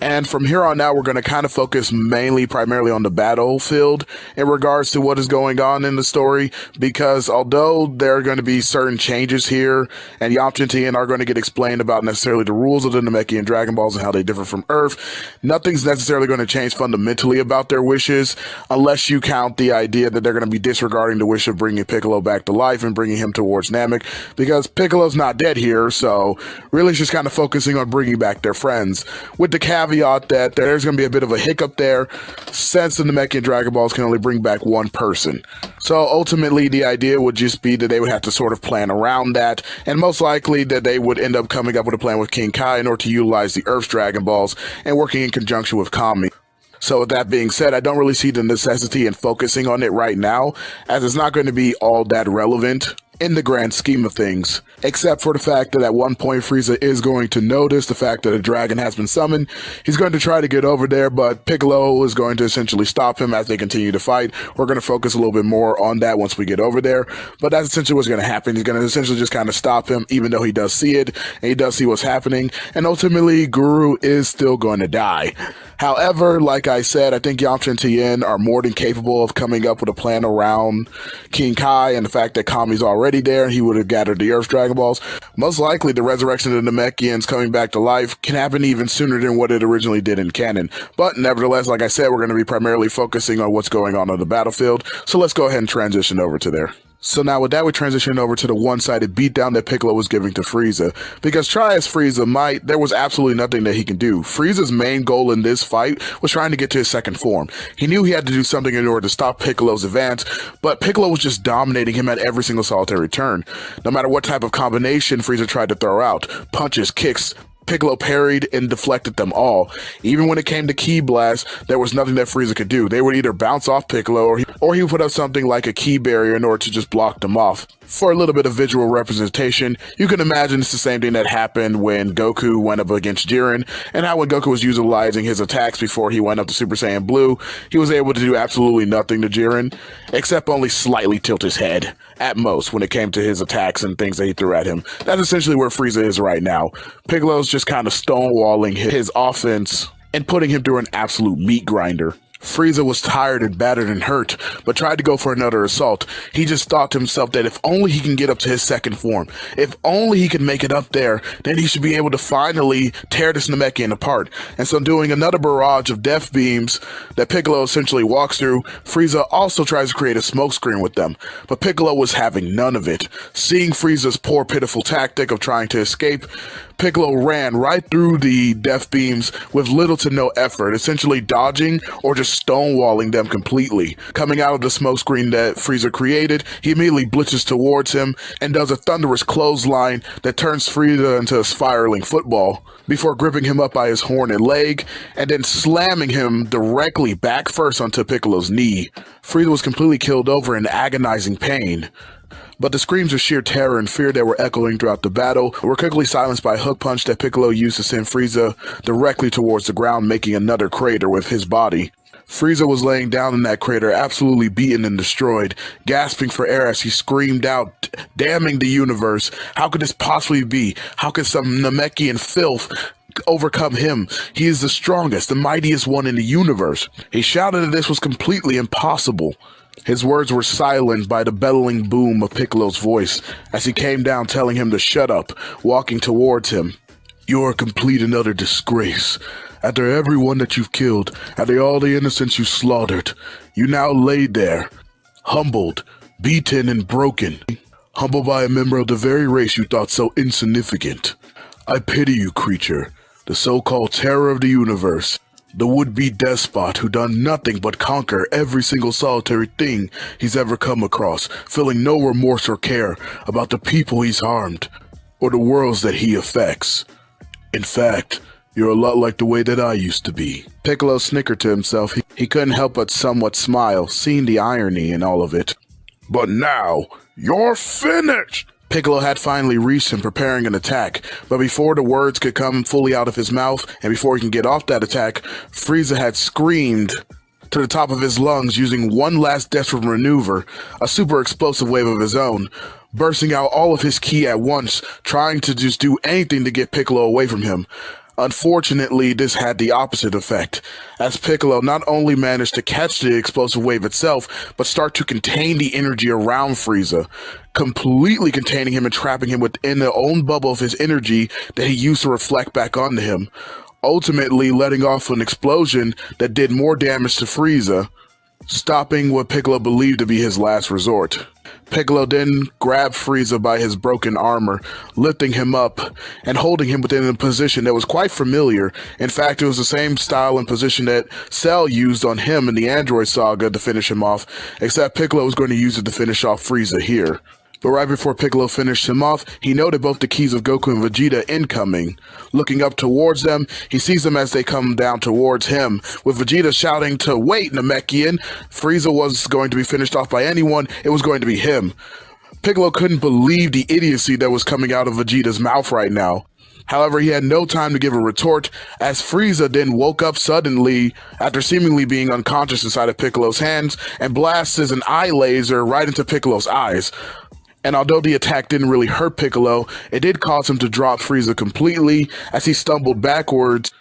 And from here on out, we're going to kind of focus primarily on the battlefield in regards to what is going on in the story, because although there are going to be certain changes here, and Yamcha and Tien are going to get explained about necessarily the rules of the Namekian Dragon Balls and how they differ from Earth, nothing's necessarily going to change fundamentally about their wishes, unless you count the idea that they're going to be disregarding the wish of bringing Piccolo back to life and bringing him towards Namek, because Piccolo's not dead here, so really it's just kind of focusing on bringing back their friends, with the caveat that there's going to be a bit of a hiccup there, since the Namekian Dragon Balls can only bring back one person. So ultimately the idea would just be that they would have to sort of plan around that, and most likely that they would end up coming up with a plan with King Kai in order to utilize the Earth's Dragon Balls and working in conjunction with Kami. So with that being said, I don't really see the necessity in focusing on it right now, as it's not going to be all that relevant in the grand scheme of things, except for the fact that at one point Frieza is going to notice the fact that a dragon has been summoned. He's going to try to get over there, but Piccolo is going to essentially stop him as they continue to fight. We're going to focus a little bit more on that once we get over there, but that's essentially what's going to happen. He's going to essentially just kind of stop him, even though he does see it, and he does see what's happening, and ultimately Guru is still going to die. However, like I said, I think Yamcha and Tien are more than capable of coming up with a plan around King Kai and the fact that Kami's already already there and he would have gathered the Earth Dragon Balls. Most likely the resurrection of the Namekians coming back to life can happen even sooner than what it originally did in canon. But nevertheless, like I said, we're going to be primarily focusing on what's going on the battlefield. So let's go ahead and transition over to there. So now with that, we transition over to the one-sided beatdown that Piccolo was giving to Frieza. Because try as Frieza might, there was absolutely nothing that he can do. Frieza's main goal in this fight was trying to get to his second form. He knew he had to do something in order to stop Piccolo's advance, but Piccolo was just dominating him at every single solitary turn. No matter what type of combination Frieza tried to throw out, punches, kicks, Piccolo parried and deflected them all. Even when it came to Ki Blast, there was nothing that Frieza could do. They would either bounce off Piccolo or he would put up something like a Ki barrier in order to just block them off. For a little bit of visual representation, you can imagine it's the same thing that happened when Goku went up against Jiren, and how when Goku was utilizing his attacks before he went up to Super Saiyan Blue, he was able to do absolutely nothing to Jiren, except only slightly tilt his head, at most, when it came to his attacks and things that he threw at him. That's essentially where Frieza is right now. Piccolo's just kind of stonewalling his offense and putting him through an absolute meat grinder. Frieza was tired and battered and hurt, but tried to go for another assault. He just thought to himself that if only he can get up to his second form, if only he can make it up there, then he should be able to finally tear this Namekian apart. And so doing another barrage of death beams that Piccolo essentially walks through, Frieza also tries to create a smokescreen with them. But Piccolo was having none of it. Seeing Frieza's poor, pitiful tactic of trying to escape, Piccolo ran right through the death beams with little to no effort, essentially dodging or just stonewalling them completely. Coming out of the smokescreen that Frieza created, he immediately blitzes towards him and does a thunderous clothesline that turns Frieza into a spiraling football, before gripping him up by his horn and leg, and then slamming him directly back first onto Piccolo's knee. Frieza was completely killed over in agonizing pain. But the screams of sheer terror and fear that were echoing throughout the battle were quickly silenced by a hook punch that Piccolo used to send Frieza directly towards the ground, making another crater with his body. Frieza was laying down in that crater, absolutely beaten and destroyed, gasping for air as he screamed out, damning the universe. How could this possibly be? How could some Namekian filth overcome him? He is the strongest, the mightiest one in the universe. He shouted that this was completely impossible. His words were silenced by the bellowing boom of Piccolo's voice as he came down telling him to shut up, walking towards him. "You're a complete and utter disgrace. After everyone that you've killed, after all the innocents you slaughtered, you now lay there, humbled, beaten and broken, humbled by a member of the very race you thought so insignificant. I pity you, creature, the so-called terror of the universe. The would-be despot who done nothing but conquer every single solitary thing he's ever come across, feeling no remorse or care about the people he's harmed, or the worlds that he affects. In fact, you're a lot like the way that I used to be." Piccolo snickered to himself. He couldn't help but somewhat smile, seeing the irony in all of it. "But now, you're finished!" Piccolo had finally reached him, preparing an attack, but before the words could come fully out of his mouth, and before he can get off that attack, Frieza had screamed to the top of his lungs using one last desperate maneuver, a super explosive wave of his own, bursting out all of his ki at once, trying to just do anything to get Piccolo away from him. Unfortunately, this had the opposite effect, as Piccolo not only managed to catch the explosive wave itself, but start to contain the energy around Frieza, completely containing him and trapping him within the own bubble of his energy that he used to reflect back onto him, ultimately letting off an explosion that did more damage to Frieza, stopping what Piccolo believed to be his last resort. Piccolo then grabbed Frieza by his broken armor, lifting him up and holding him within a position that was quite familiar. In fact, it was the same style and position that Cell used on him in the Android Saga to finish him off, except Piccolo was going to use it to finish off Frieza here. But right before Piccolo finished him off, he noted both the keys of Goku and Vegeta incoming. Looking up towards them, he sees them as they come down towards him, with Vegeta shouting to "Wait, Namekian!" Frieza was going to be finished off by anyone, it was going to be him. Piccolo couldn't believe the idiocy that was coming out of Vegeta's mouth right now. However, he had no time to give a retort, as Frieza then woke up suddenly after seemingly being unconscious inside of Piccolo's hands and blasts an eye laser right into Piccolo's eyes. And although the attack didn't really hurt Piccolo, it did cause him to drop Frieza completely as he stumbled backwards.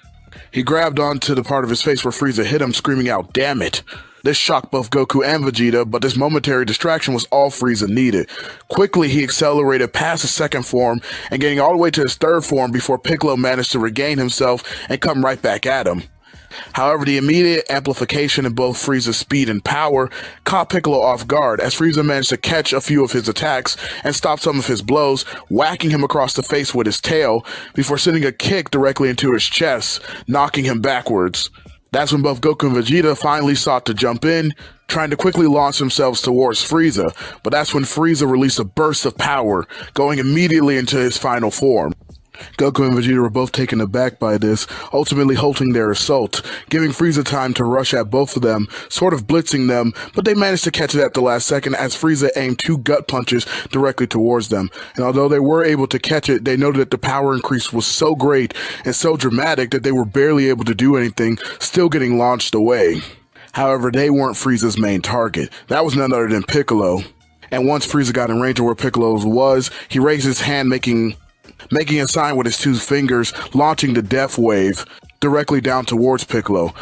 He grabbed onto the part of his face where Frieza hit him, screaming out, "Damn it!" This shocked both Goku and Vegeta, but this momentary distraction was all Frieza needed. Quickly, he accelerated past his second form and getting all the way to his third form before Piccolo managed to regain himself and come right back at him. However, the immediate amplification in both Frieza's speed and power caught Piccolo off guard as Frieza managed to catch a few of his attacks and stop some of his blows, whacking him across the face with his tail before sending a kick directly into his chest, knocking him backwards. That's when both Goku and Vegeta finally sought to jump in, trying to quickly launch themselves towards Frieza, but that's when Frieza released a burst of power, going immediately into his final form. Goku and Vegeta were both taken aback by this, ultimately halting their assault, giving Frieza time to rush at both of them, sort of blitzing them, but they managed to catch it at the last second as Frieza aimed 2 gut punches directly towards them. And although they were able to catch it, they noted that the power increase was so great and so dramatic that they were barely able to do anything, still getting launched away. However, they weren't Frieza's main target. That was none other than Piccolo. And once Frieza got in range of where Piccolo was, he raised his hand making a sign with his 2 fingers, launching the Death Wave directly down towards Piccolo,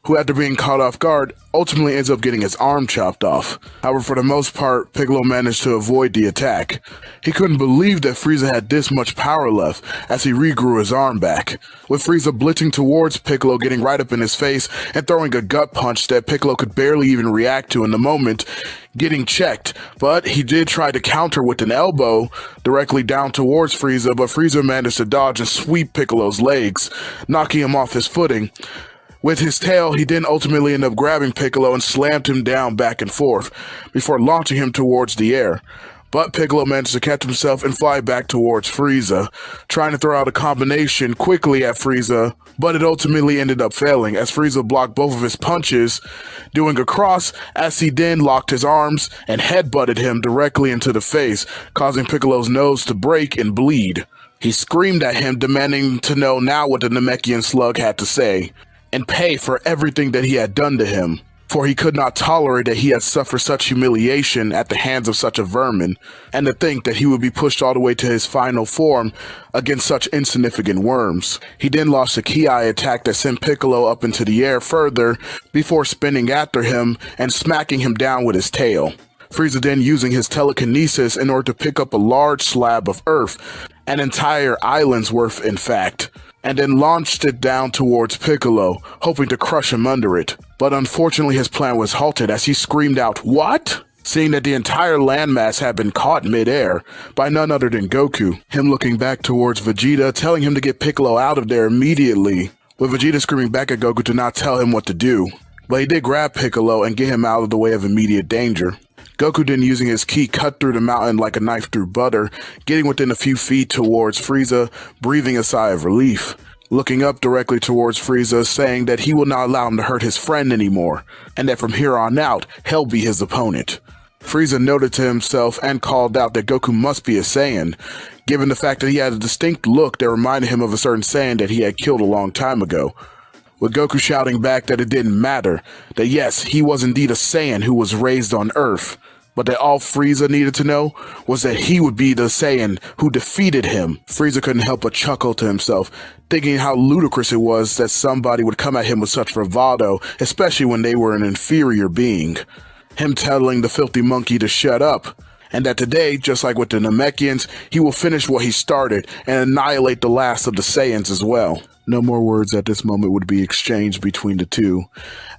who, after being caught off guard, ultimately ends up getting his arm chopped off. However, for the most part, Piccolo managed to avoid the attack. He couldn't believe that Frieza had this much power left as he regrew his arm back, with Frieza blitzing towards Piccolo, getting right up in his face and throwing a gut punch that Piccolo could barely even react to in the moment, getting checked. But he did try to counter with an elbow directly down towards Frieza, but Frieza managed to dodge and sweep Piccolo's legs, knocking him off his footing. With his tail, he then ultimately ended up grabbing Piccolo and slammed him down back and forth before launching him towards the air. But Piccolo managed to catch himself and fly back towards Frieza, trying to throw out a combination quickly at Frieza, but it ultimately ended up failing as Frieza blocked both of his punches, doing a cross as he then locked his arms and headbutted him directly into the face, causing Piccolo's nose to break and bleed. He screamed at him, demanding to know now what the Namekian slug had to say, and pay for everything that he had done to him, for he could not tolerate that he had suffered such humiliation at the hands of such a vermin, and to think that he would be pushed all the way to his final form against such insignificant worms. He then launched a Ki attack that sent Piccolo up into the air further before spinning after him and smacking him down with his tail. Frieza then using his telekinesis in order to pick up a large slab of earth, an entire island's worth in fact, and then launched it down towards Piccolo, hoping to crush him under it. But unfortunately his plan was halted as he screamed out, "What?" Seeing that the entire landmass had been caught mid-air by none other than Goku, him looking back towards Vegeta, telling him to get Piccolo out of there immediately, with Vegeta screaming back at Goku to not tell him what to do. But he did grab Piccolo and get him out of the way of immediate danger. Goku then using his ki cut through the mountain like a knife through butter, getting within a few feet towards Frieza, breathing a sigh of relief. Looking up directly towards Frieza, saying that he will not allow him to hurt his friend anymore, and that from here on out, he'll be his opponent. Frieza noted to himself and called out that Goku must be a Saiyan, given the fact that he had a distinct look that reminded him of a certain Saiyan that he had killed a long time ago. With Goku shouting back that it didn't matter, that yes, he was indeed a Saiyan who was raised on Earth, but that all Frieza needed to know was that he would be the Saiyan who defeated him. Frieza couldn't help but chuckle to himself, thinking how ludicrous it was that somebody would come at him with such bravado, especially when they were an inferior being. Him telling the filthy monkey to shut up, and that today, just like with the Namekians, he will finish what he started and annihilate the last of the Saiyans as well. No more words at this moment would be exchanged between the two,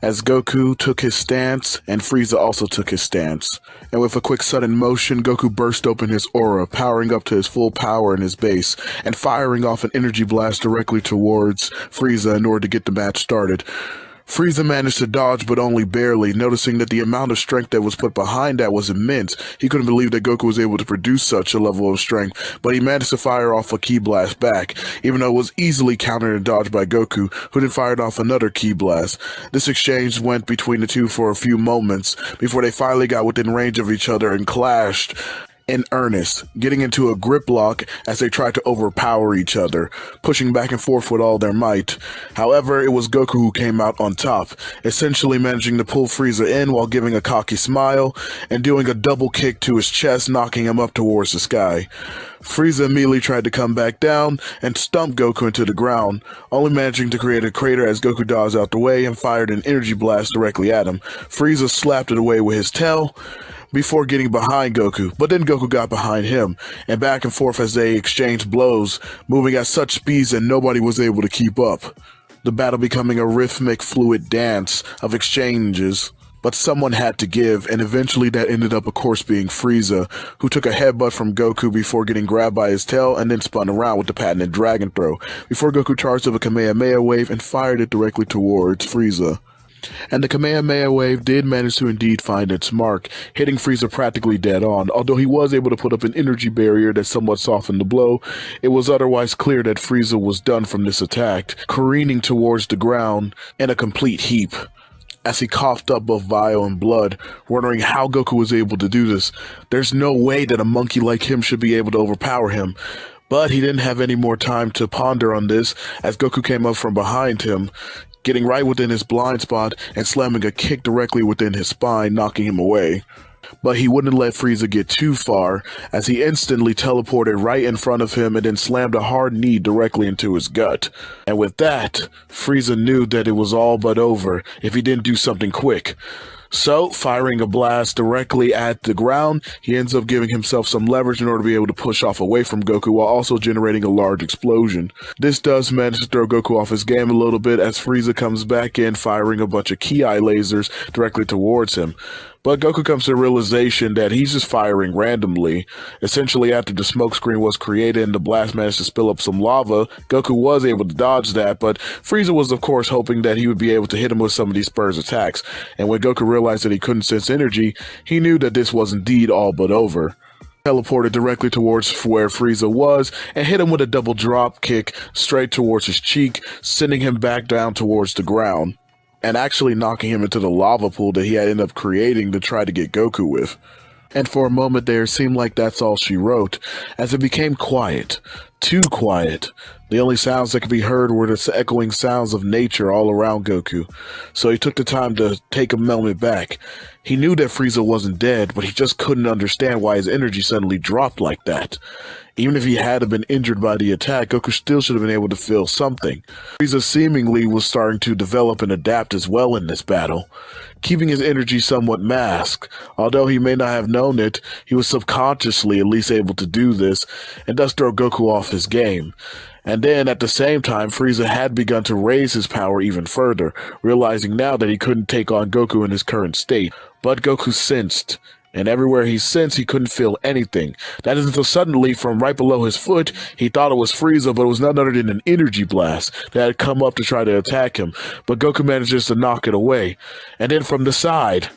as Goku took his stance and Frieza also took his stance. And with a quick sudden motion, Goku burst open his aura, powering up to his full power in his base, and firing off an energy blast directly towards Frieza in order to get the match started. Frieza managed to dodge, but only barely, noticing that the amount of strength that was put behind that was immense. He couldn't believe that Goku was able to produce such a level of strength, but he managed to fire off a ki blast back, even though it was easily countered and dodged by Goku, who then fired off another ki blast. This exchange went between the two for a few moments, before they finally got within range of each other and clashed in earnest, getting into a grip lock as they tried to overpower each other, pushing back and forth with all their might. However, it was Goku who came out on top, essentially managing to pull Frieza in while giving a cocky smile and doing a double kick to his chest, knocking him up towards the sky. Frieza immediately tried to come back down and stump Goku into the ground, only managing to create a crater as Goku dodged out the way and fired an energy blast directly at him. Frieza slapped it away with his tail before getting behind Goku, but then Goku got behind him, and back and forth as they exchanged blows, moving at such speeds that nobody was able to keep up. The battle becoming a rhythmic, fluid dance of exchanges. But someone had to give, and eventually that ended up, of course, being Frieza, who took a headbutt from Goku before getting grabbed by his tail and then spun around with the patented Dragon Throw, before Goku charged up a Kamehameha wave and fired it directly towards Frieza. And the Kamehameha wave did manage to indeed find its mark, hitting Frieza practically dead on. Although he was able to put up an energy barrier that somewhat softened the blow, it was otherwise clear that Frieza was done from this attack, careening towards the ground in a complete heap. As he coughed up both bile and blood, wondering how Goku was able to do this. There's no way that a monkey like him should be able to overpower him. But he didn't have any more time to ponder on this, as Goku came up from behind him, getting right within his blind spot and slamming a kick directly within his spine, knocking him away. But he wouldn't let Frieza get too far, as he instantly teleported right in front of him and then slammed a hard knee directly into his gut. And with that, Frieza knew that it was all but over if he didn't do something quick. So, firing a blast directly at the ground, he ends up giving himself some leverage in order to be able to push off away from Goku while also generating a large explosion. This does manage to throw Goku off his game a little bit as Frieza comes back in, firing a bunch of Ki lasers directly towards him. But Goku comes to the realization that he's just firing randomly. Essentially, after the smoke screen was created and the blast managed to spill up some lava, Goku was able to dodge that, but Frieza was of course hoping that he would be able to hit him with some of these Spurs attacks. And when Goku realized that he couldn't sense energy, he knew that this was indeed all but over. Teleported directly towards where Frieza was and hit him with a double drop kick straight towards his cheek, sending him back down towards the ground, and actually knocking him into the lava pool that he had ended up creating to try to get Goku with. And for a moment there, it seemed like that's all she wrote, as it became quiet. Too quiet. The only sounds that could be heard were the echoing sounds of nature all around Goku. So he took the time to take a moment back. He knew that Frieza wasn't dead, but he just couldn't understand why his energy suddenly dropped like that. Even if he had been injured by the attack, Goku still should have been able to feel something. Frieza seemingly was starting to develop and adapt as well in this battle, keeping his energy somewhat masked. Although he may not have known it, he was subconsciously at least able to do this, and thus throw Goku off his game. And then, at the same time, Frieza had begun to raise his power even further, realizing now that he couldn't take on Goku in his current state. But Goku sensed, and everywhere he sensed, he couldn't feel anything. That is until suddenly, from right below his foot, he thought it was Frieza, but it was none other than an energy blast that had come up to try to attack him. But Goku manages to knock it away. And then from the side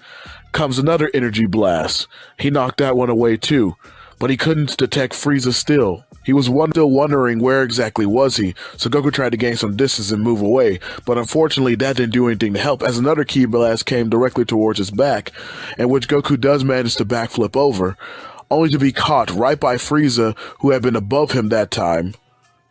comes another energy blast. He knocked that one away too, but he couldn't detect Frieza still. He was still wondering where exactly was he, so Goku tried to gain some distance and move away, but unfortunately that didn't do anything to help as another Ki blast came directly towards his back, in which Goku does manage to backflip over, only to be caught right by Frieza, who had been above him that time.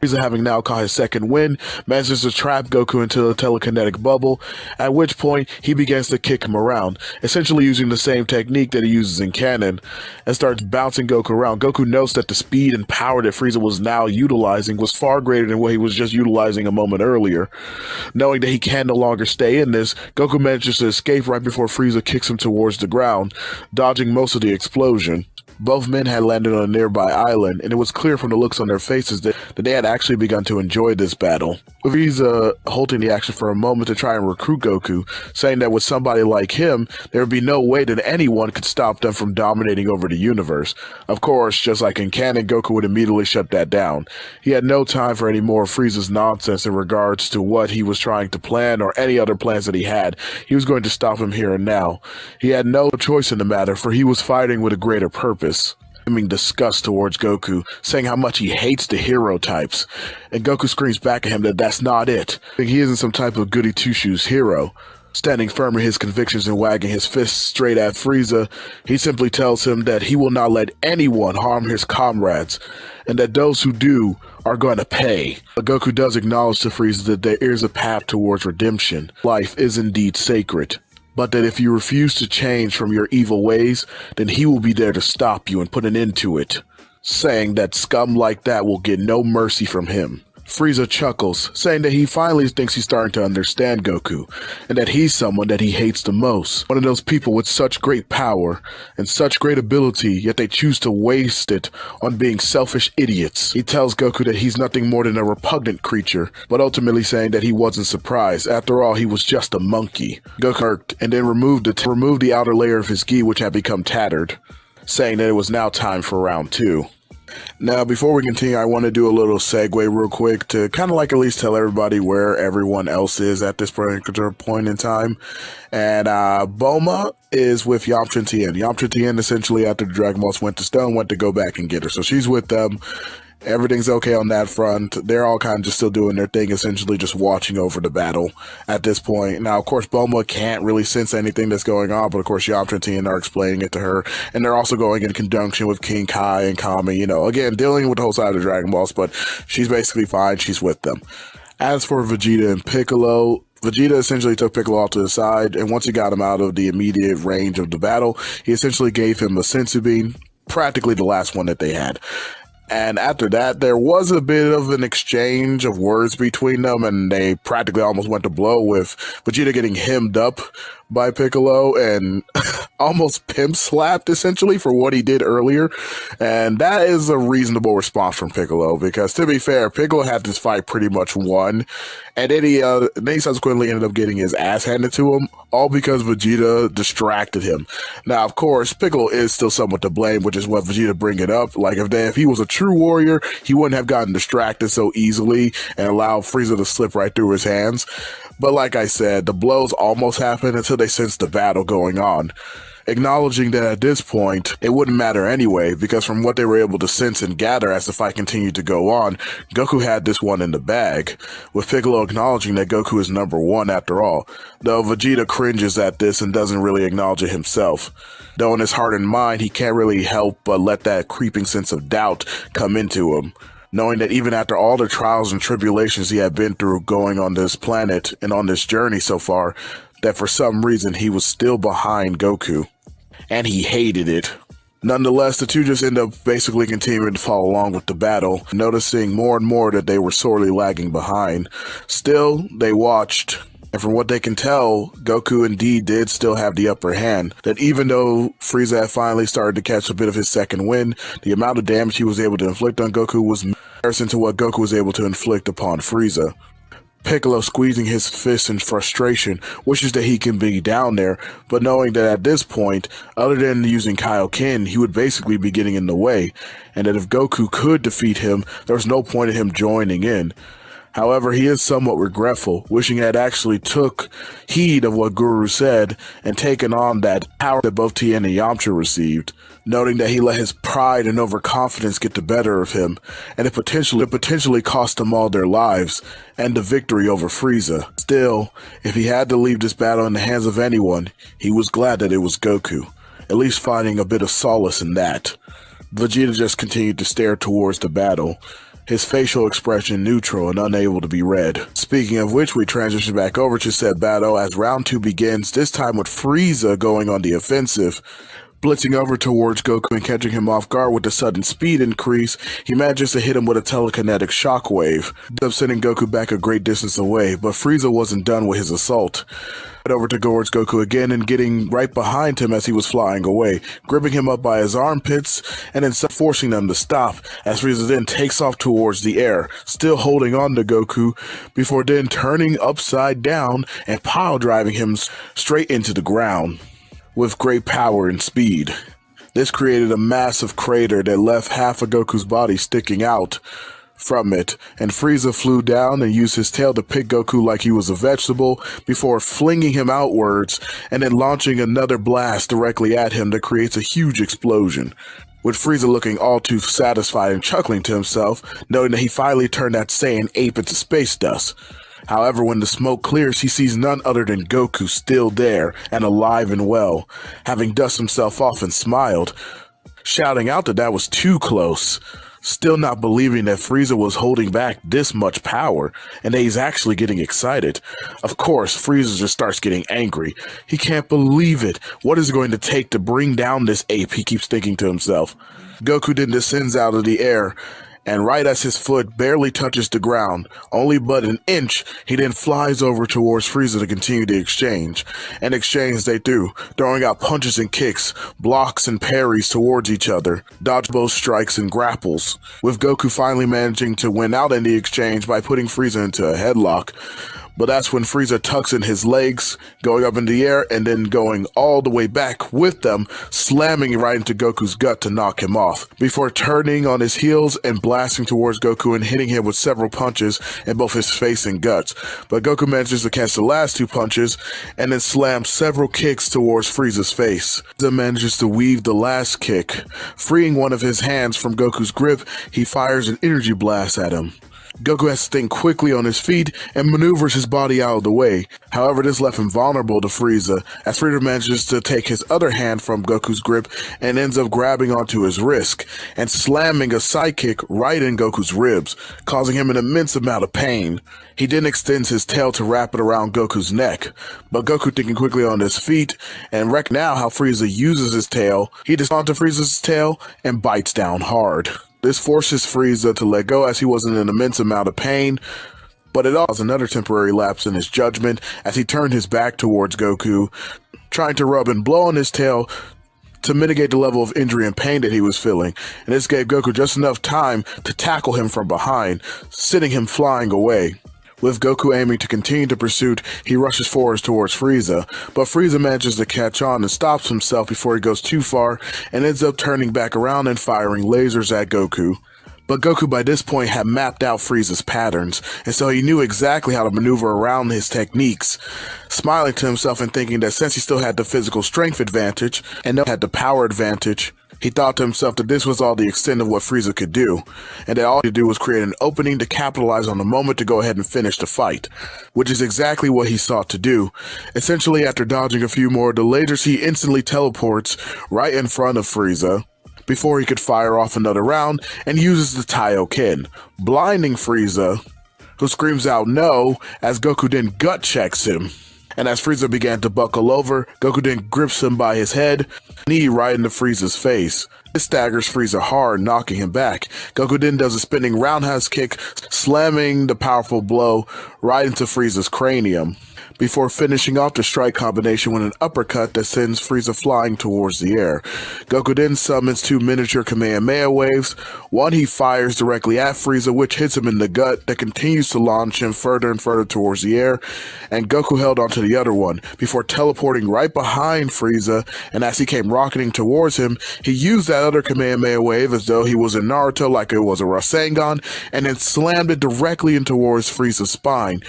Frieza, having now caught his second wind, manages to trap Goku into a telekinetic bubble, at which point he begins to kick him around, essentially using the same technique that he uses in canon, and starts bouncing Goku around. Goku notes that the speed and power that Frieza was now utilizing was far greater than what he was just utilizing a moment earlier. Knowing that he can no longer stay in this, Goku manages to escape right before Frieza kicks him towards the ground, dodging most of the explosion. Both men had landed on a nearby island, and it was clear from the looks on their faces that they had actually begun to enjoy this battle. With Frieza halting the action for a moment to try and recruit Goku, saying that with somebody like him, there would be no way that anyone could stop them from dominating over the universe. Of course, just like in canon, Goku would immediately shut that down. He had no time for any more of Frieza's nonsense in regards to what he was trying to plan or any other plans that he had. He was going to stop him here and now. He had no choice in the matter, for he was fighting with a greater purpose. Seeming disgust towards Goku, saying how much he hates the hero types, and Goku screams back at him that that's not it. He isn't some type of goody two-shoes hero. Standing firm in his convictions and wagging his fists straight at Frieza, he simply tells him that he will not let anyone harm his comrades, and that those who do are going to pay. But Goku does acknowledge to Frieza that there is a path towards redemption. Life is indeed sacred, but that if you refuse to change from your evil ways, then he will be there to stop you and put an end to it, saying that scum like that will get no mercy from him. Frieza chuckles, saying that he finally thinks he's starting to understand Goku, and that he's someone that he hates the most. One of those people with such great power and such great ability, yet they choose to waste it on being selfish idiots. He tells Goku that he's nothing more than a repugnant creature, but ultimately saying that he wasn't surprised. After all, he was just a monkey. Goku irked and then removed the outer layer of his gi, which had become tattered, saying that it was now time for round 2. Now, before we continue, I want to do a little segue real quick to kind of like at least tell everybody where everyone else is at this particular point in time. And Bulma is with Yamcha Tien. Yamcha Tien, essentially, after the Dragon Balls went to stone, went to go back and get her. So she's with them. Everything's okay on that front. They're all kind of just still doing their thing, essentially just watching over the battle at this point. Now, of course, Bulma can't really sense anything that's going on, but of course, Yamcha and Tien are explaining it to her, and they're also going in conjunction with King Kai and Kami, you know, again, dealing with the whole side of the Dragon Balls, but she's basically fine. She's with them. As for Vegeta and Piccolo, Vegeta essentially took Piccolo off to the side, and once he got him out of the immediate range of the battle, he essentially gave him a senzu bean, practically the last one that they had. And after that, there was a bit of an exchange of words between them, and they practically almost went to blow, with Vegeta getting hemmed up by Piccolo and almost pimp slapped, essentially, for what he did earlier. And that is a reasonable response from Piccolo, because to be fair, Piccolo had this fight pretty much won, and then he subsequently ended up getting his ass handed to him, all because Vegeta distracted him. Now, of course, Piccolo is still somewhat to blame, which is what Vegeta bring it up. Like, if he was a true warrior, he wouldn't have gotten distracted so easily and allowed Frieza to slip right through his hands. But like I said, the blows almost happened until they sensed the battle going on, acknowledging that at this point, it wouldn't matter anyway, because from what they were able to sense and gather as the fight continued to go on, Goku had this one in the bag, with Piccolo acknowledging that Goku is number 1 after all, though Vegeta cringes at this and doesn't really acknowledge it himself. Though in his heart and mind, he can't really help but let that creeping sense of doubt come into him, knowing that even after all the trials and tribulations he had been through going on this planet and on this journey so far, that for some reason he was still behind Goku, and he hated it. Nonetheless, the two just end up basically continuing to follow along with the battle, noticing more and more that they were sorely lagging behind. Still, they watched, and from what they can tell, Goku indeed did still have the upper hand. That even though Frieza had finally started to catch a bit of his second wind, the amount of damage he was able to inflict on Goku was in comparison to what Goku was able to inflict upon Frieza. Piccolo, squeezing his fists in frustration, wishes that he can be down there, but knowing that at this point, other than using Kaioken, he would basically be getting in the way, and that if Goku could defeat him, there was no point in him joining in. However, he is somewhat regretful, wishing he had actually took heed of what Guru said and taken on that power that both Tien and Yamcha received, noting that he let his pride and overconfidence get the better of him, and it potentially cost them all their lives and the victory over Frieza. Still, if he had to leave this battle in the hands of anyone, he was glad that it was Goku, at least finding a bit of solace in that. Vegeta just continued to stare towards the battle, his facial expression neutral and unable to be read. Speaking of which, we transition back over to said battle as round 2 begins, this time with Frieza going on the offensive. Blitzing over towards Goku and catching him off guard with a sudden speed increase, he manages to hit him with a telekinetic shockwave, sending Goku back a great distance away, but Frieza wasn't done with his assault. Over towards Goku again and getting right behind him as he was flying away, gripping him up by his armpits and then forcing them to stop, as Frieza then takes off towards the air, still holding on to Goku, before then turning upside down and pile driving him straight into the ground with great power and speed. This created a massive crater that left half of Goku's body sticking out from it, and Frieza flew down and used his tail to pick Goku like he was a vegetable before flinging him outwards and then launching another blast directly at him that creates a huge explosion, with Frieza looking all too satisfied and chuckling to himself, knowing that he finally turned that Saiyan ape into space dust. However, when the smoke clears, he sees none other than Goku still there and alive and well, having dusted himself off and smiled, shouting out that was too close, still not believing that Frieza was holding back this much power and that he's actually getting excited. Of course, Frieza just starts getting angry. He can't believe it. What is it going to take to bring down this ape, he keeps thinking to himself. Goku then descends out of the air, and right as his foot barely touches the ground, only but an inch, he then flies over towards Frieza to continue the exchange. An exchange they do, throwing out punches and kicks, blocks and parries towards each other, dodge both strikes and grapples, with Goku finally managing to win out in the exchange by putting Frieza into a headlock. But that's when Frieza tucks in his legs, going up in the air and then going all the way back with them, slamming right into Goku's gut to knock him off, before turning on his heels and blasting towards Goku and hitting him with several punches in both his face and guts. But Goku manages to catch the last two punches and then slams several kicks towards Frieza's face. Frieza manages to weave the last kick. Freeing one of his hands from Goku's grip, he fires an energy blast at him. Goku has to think quickly on his feet and maneuvers his body out of the way. However, this left him vulnerable to Frieza, as Frieza manages to take his other hand from Goku's grip and ends up grabbing onto his wrist and slamming a sidekick right in Goku's ribs, causing him an immense amount of pain. He then extends his tail to wrap it around Goku's neck, but Goku, thinking quickly on his feet and reckon now how Frieza uses his tail, he descends onto Frieza's tail and bites down hard. This forces Frieza to let go as he was in an immense amount of pain, but it caused another temporary lapse in his judgment as he turned his back towards Goku, trying to rub and blow on his tail to mitigate the level of injury and pain that he was feeling, and this gave Goku just enough time to tackle him from behind, sending him flying away. With Goku aiming to continue the pursuit, he rushes forward towards Frieza, but Frieza manages to catch on and stops himself before he goes too far and ends up turning back around and firing lasers at Goku. But Goku by this point had mapped out Frieza's patterns, and so he knew exactly how to maneuver around his techniques, smiling to himself and thinking that since he still had the physical strength advantage and had the power advantage, he thought to himself that this was all the extent of what Frieza could do, and that all he could do was create an opening to capitalize on the moment to go ahead and finish the fight, which is exactly what he sought to do. Essentially, after dodging a few more of the lasers, he instantly teleports right in front of Frieza, before he could fire off another round, and uses the Taioken, blinding Frieza, who screams out no, as Goku then gut checks him. And as Frieza began to buckle over, Goku then grips him by his head, knee right into Frieza's face. This staggers Frieza hard, knocking him back. Goku then does a spinning roundhouse kick, slamming the powerful blow right into Frieza's cranium, before finishing off the strike combination with an uppercut that sends Frieza flying towards the air. Goku then summons two miniature Kamehameha waves. One he fires directly at Frieza, which hits him in the gut, that continues to launch him further and further towards the air, and Goku held onto the other one, before teleporting right behind Frieza, and as he came rocketing towards him, he used that other Kamehameha wave as though he was in Naruto, like it was a Rasengan, and then slammed it directly in towards Frieza's spine,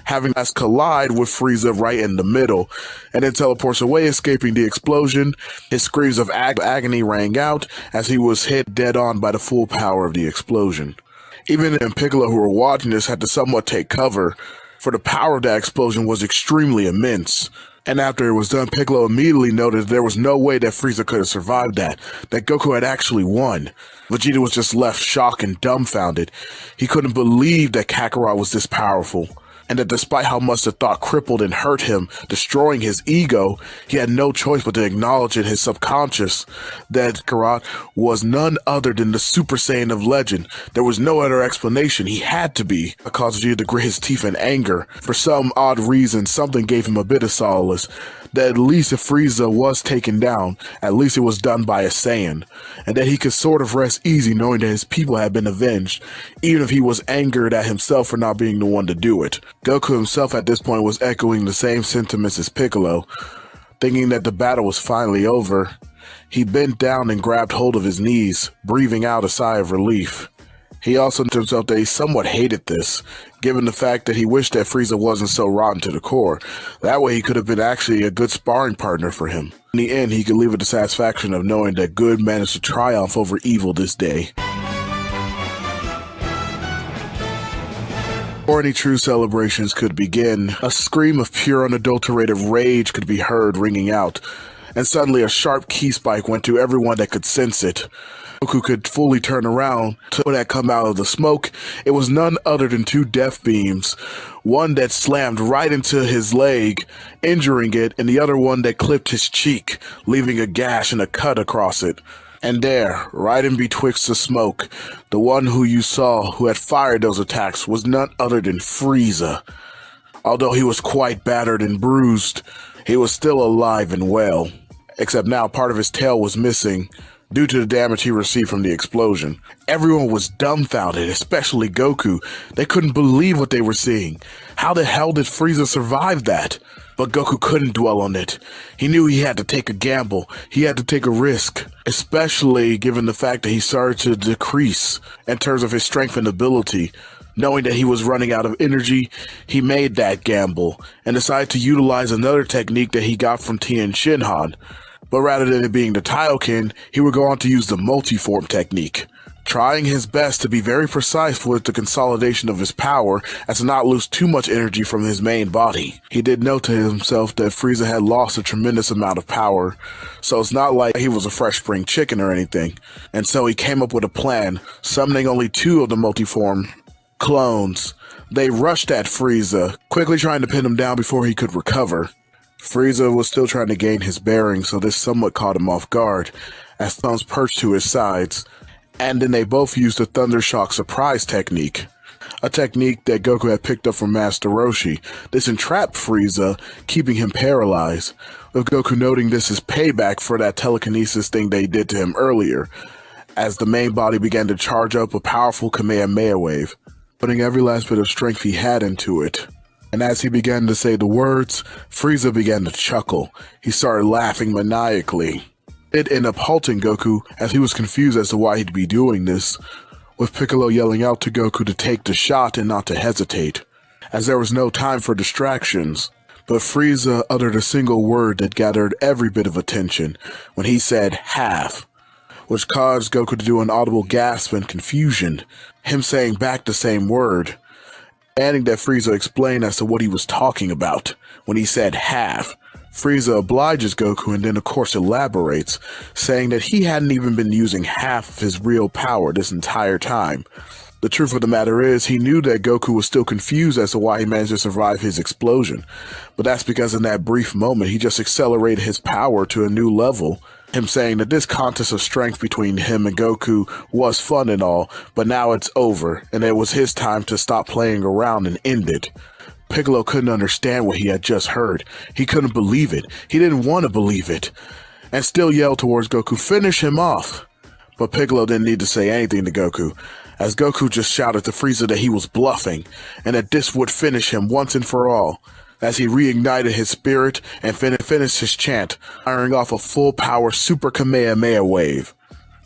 having us collide with Frieza right in the middle, and then teleports away, escaping the explosion. His screams of agony rang out as he was hit dead on by the full power of the explosion. Even Piccolo, who were watching this, had to somewhat take cover, for the power of that explosion was extremely immense. And after it was done, Piccolo immediately noted there was no way that Frieza could have survived that Goku had actually won. Vegeta was just left shocked and dumbfounded. He couldn't believe that Kakarot was this powerful, and that despite how much the thought crippled and hurt him, destroying his ego, he had no choice but to acknowledge in his subconscious that Kakarot was none other than the Super Saiyan of legend. There was no other explanation. He had to be. It caused Vegeta to grit his teeth in anger. For some odd reason, something gave him a bit of solace, that at least if Frieza was taken down, at least it was done by a Saiyan, and that he could sort of rest easy knowing that his people had been avenged, even if he was angered at himself for not being the one to do it. Goku himself at this point was echoing the same sentiments as Piccolo. Thinking that the battle was finally over, he bent down and grabbed hold of his knees, breathing out a sigh of relief. He also told himself that he somewhat hated this, given the fact that he wished that Frieza wasn't so rotten to the core. That way he could have been actually a good sparring partner for him. In the end, he could leave with the satisfaction of knowing that good managed to triumph over evil this day. Before any true celebrations could begin, a scream of pure unadulterated rage could be heard ringing out, and suddenly a sharp key spike went to everyone that could sense it. Goku could fully turn around to what had come out of the smoke. It was none other than two death beams, one that slammed right into his leg, injuring it, and the other one that clipped his cheek, leaving a gash and a cut across it. And there, right in betwixt the smoke, the one who you saw who had fired those attacks was none other than Frieza. Although he was quite battered and bruised, he was still alive and well, except now part of his tail was missing due to the damage he received from the explosion. Everyone was dumbfounded, especially Goku. They couldn't believe what they were seeing. How the hell did Frieza survive that? But Goku couldn't dwell on it. He knew he had to take a gamble. He had to take a risk, especially given the fact that he started to decrease in terms of his strength and ability. Knowing that he was running out of energy, he made that gamble and decided to utilize another technique that he got from Tien Shinhan. But rather than it being the Taioken, he would go on to use the multiform technique, trying his best to be very precise with the consolidation of his power as to not lose too much energy from his main body. He did note to himself that Frieza had lost a tremendous amount of power, so it's not like he was a fresh spring chicken or anything. And so he came up with a plan, summoning only two of the multiform clones. They rushed at Frieza, quickly trying to pin him down before he could recover. Frieza was still trying to gain his bearings, so this somewhat caught him off guard, as thumbs perched to his sides, and then they both used the Thunder Shock surprise technique, a technique that Goku had picked up from Master Roshi. This entrapped Frieza, keeping him paralyzed, with Goku noting this as payback for that telekinesis thing they did to him earlier, as the main body began to charge up a powerful Kamehameha wave, putting every last bit of strength he had into it. And as he began to say the words, Frieza began to chuckle. He started laughing maniacally. It ended up halting Goku as he was confused as to why he'd be doing this, with Piccolo yelling out to Goku to take the shot and not to hesitate, as there was no time for distractions. But Frieza uttered a single word that gathered every bit of attention when he said half, which caused Goku to do an audible gasp in confusion, him saying back the same word, adding that Frieza explained as to what he was talking about when he said half. Frieza obliges Goku and then of course elaborates, saying that he hadn't even been using half of his real power this entire time. The truth of the matter is, he knew that Goku was still confused as to why he managed to survive his explosion, but that's because in that brief moment he just accelerated his power to a new level, him saying that this contest of strength between him and Goku was fun and all, but now it's over, and it was his time to stop playing around and end it. Piccolo couldn't understand what he had just heard. He couldn't believe it. He didn't want to believe it, and still yelled towards Goku, "Finish him off!" But Piccolo didn't need to say anything to Goku, as Goku just shouted to Frieza that he was bluffing, and that this would finish him once and for all, as he reignited his spirit and finished his chant, firing off a full-power Super Kamehameha wave.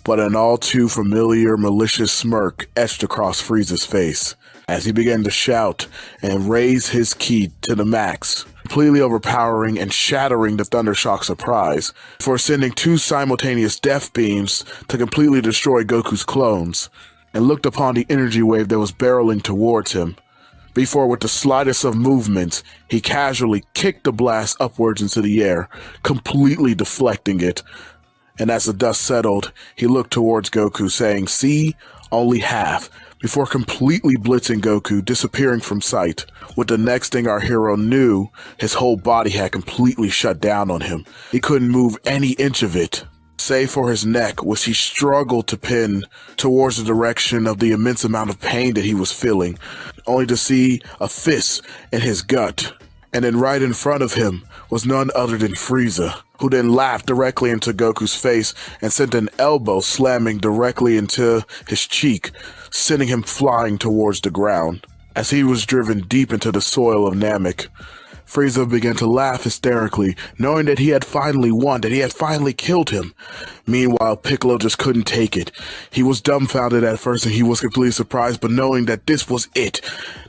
But an all-too familiar malicious smirk etched across Frieza's face, as he began to shout and raise his ki to the max, completely overpowering and shattering the Thunder Shock surprise, for sending two simultaneous death beams to completely destroy Goku's clones, and looked upon the energy wave that was barreling towards him, before with the slightest of movements, he casually kicked the blast upwards into the air, completely deflecting it. And as the dust settled, he looked towards Goku, saying, "See, only half," before completely blitzing Goku, disappearing from sight. With the next thing our hero knew, his whole body had completely shut down on him. He couldn't move any inch of it, save for his neck, which he struggled to pin towards the direction of the immense amount of pain that he was feeling, only to see a fist in his gut. And then right in front of him was none other than Frieza, who then laughed directly into Goku's face and sent an elbow slamming directly into his cheek, sending him flying towards the ground. As he was driven deep into the soil of Namek, Frieza began to laugh hysterically, knowing that he had finally won, that he had finally killed him. Meanwhile, Piccolo just couldn't take it. He was dumbfounded at first and he was completely surprised, but knowing that this was it,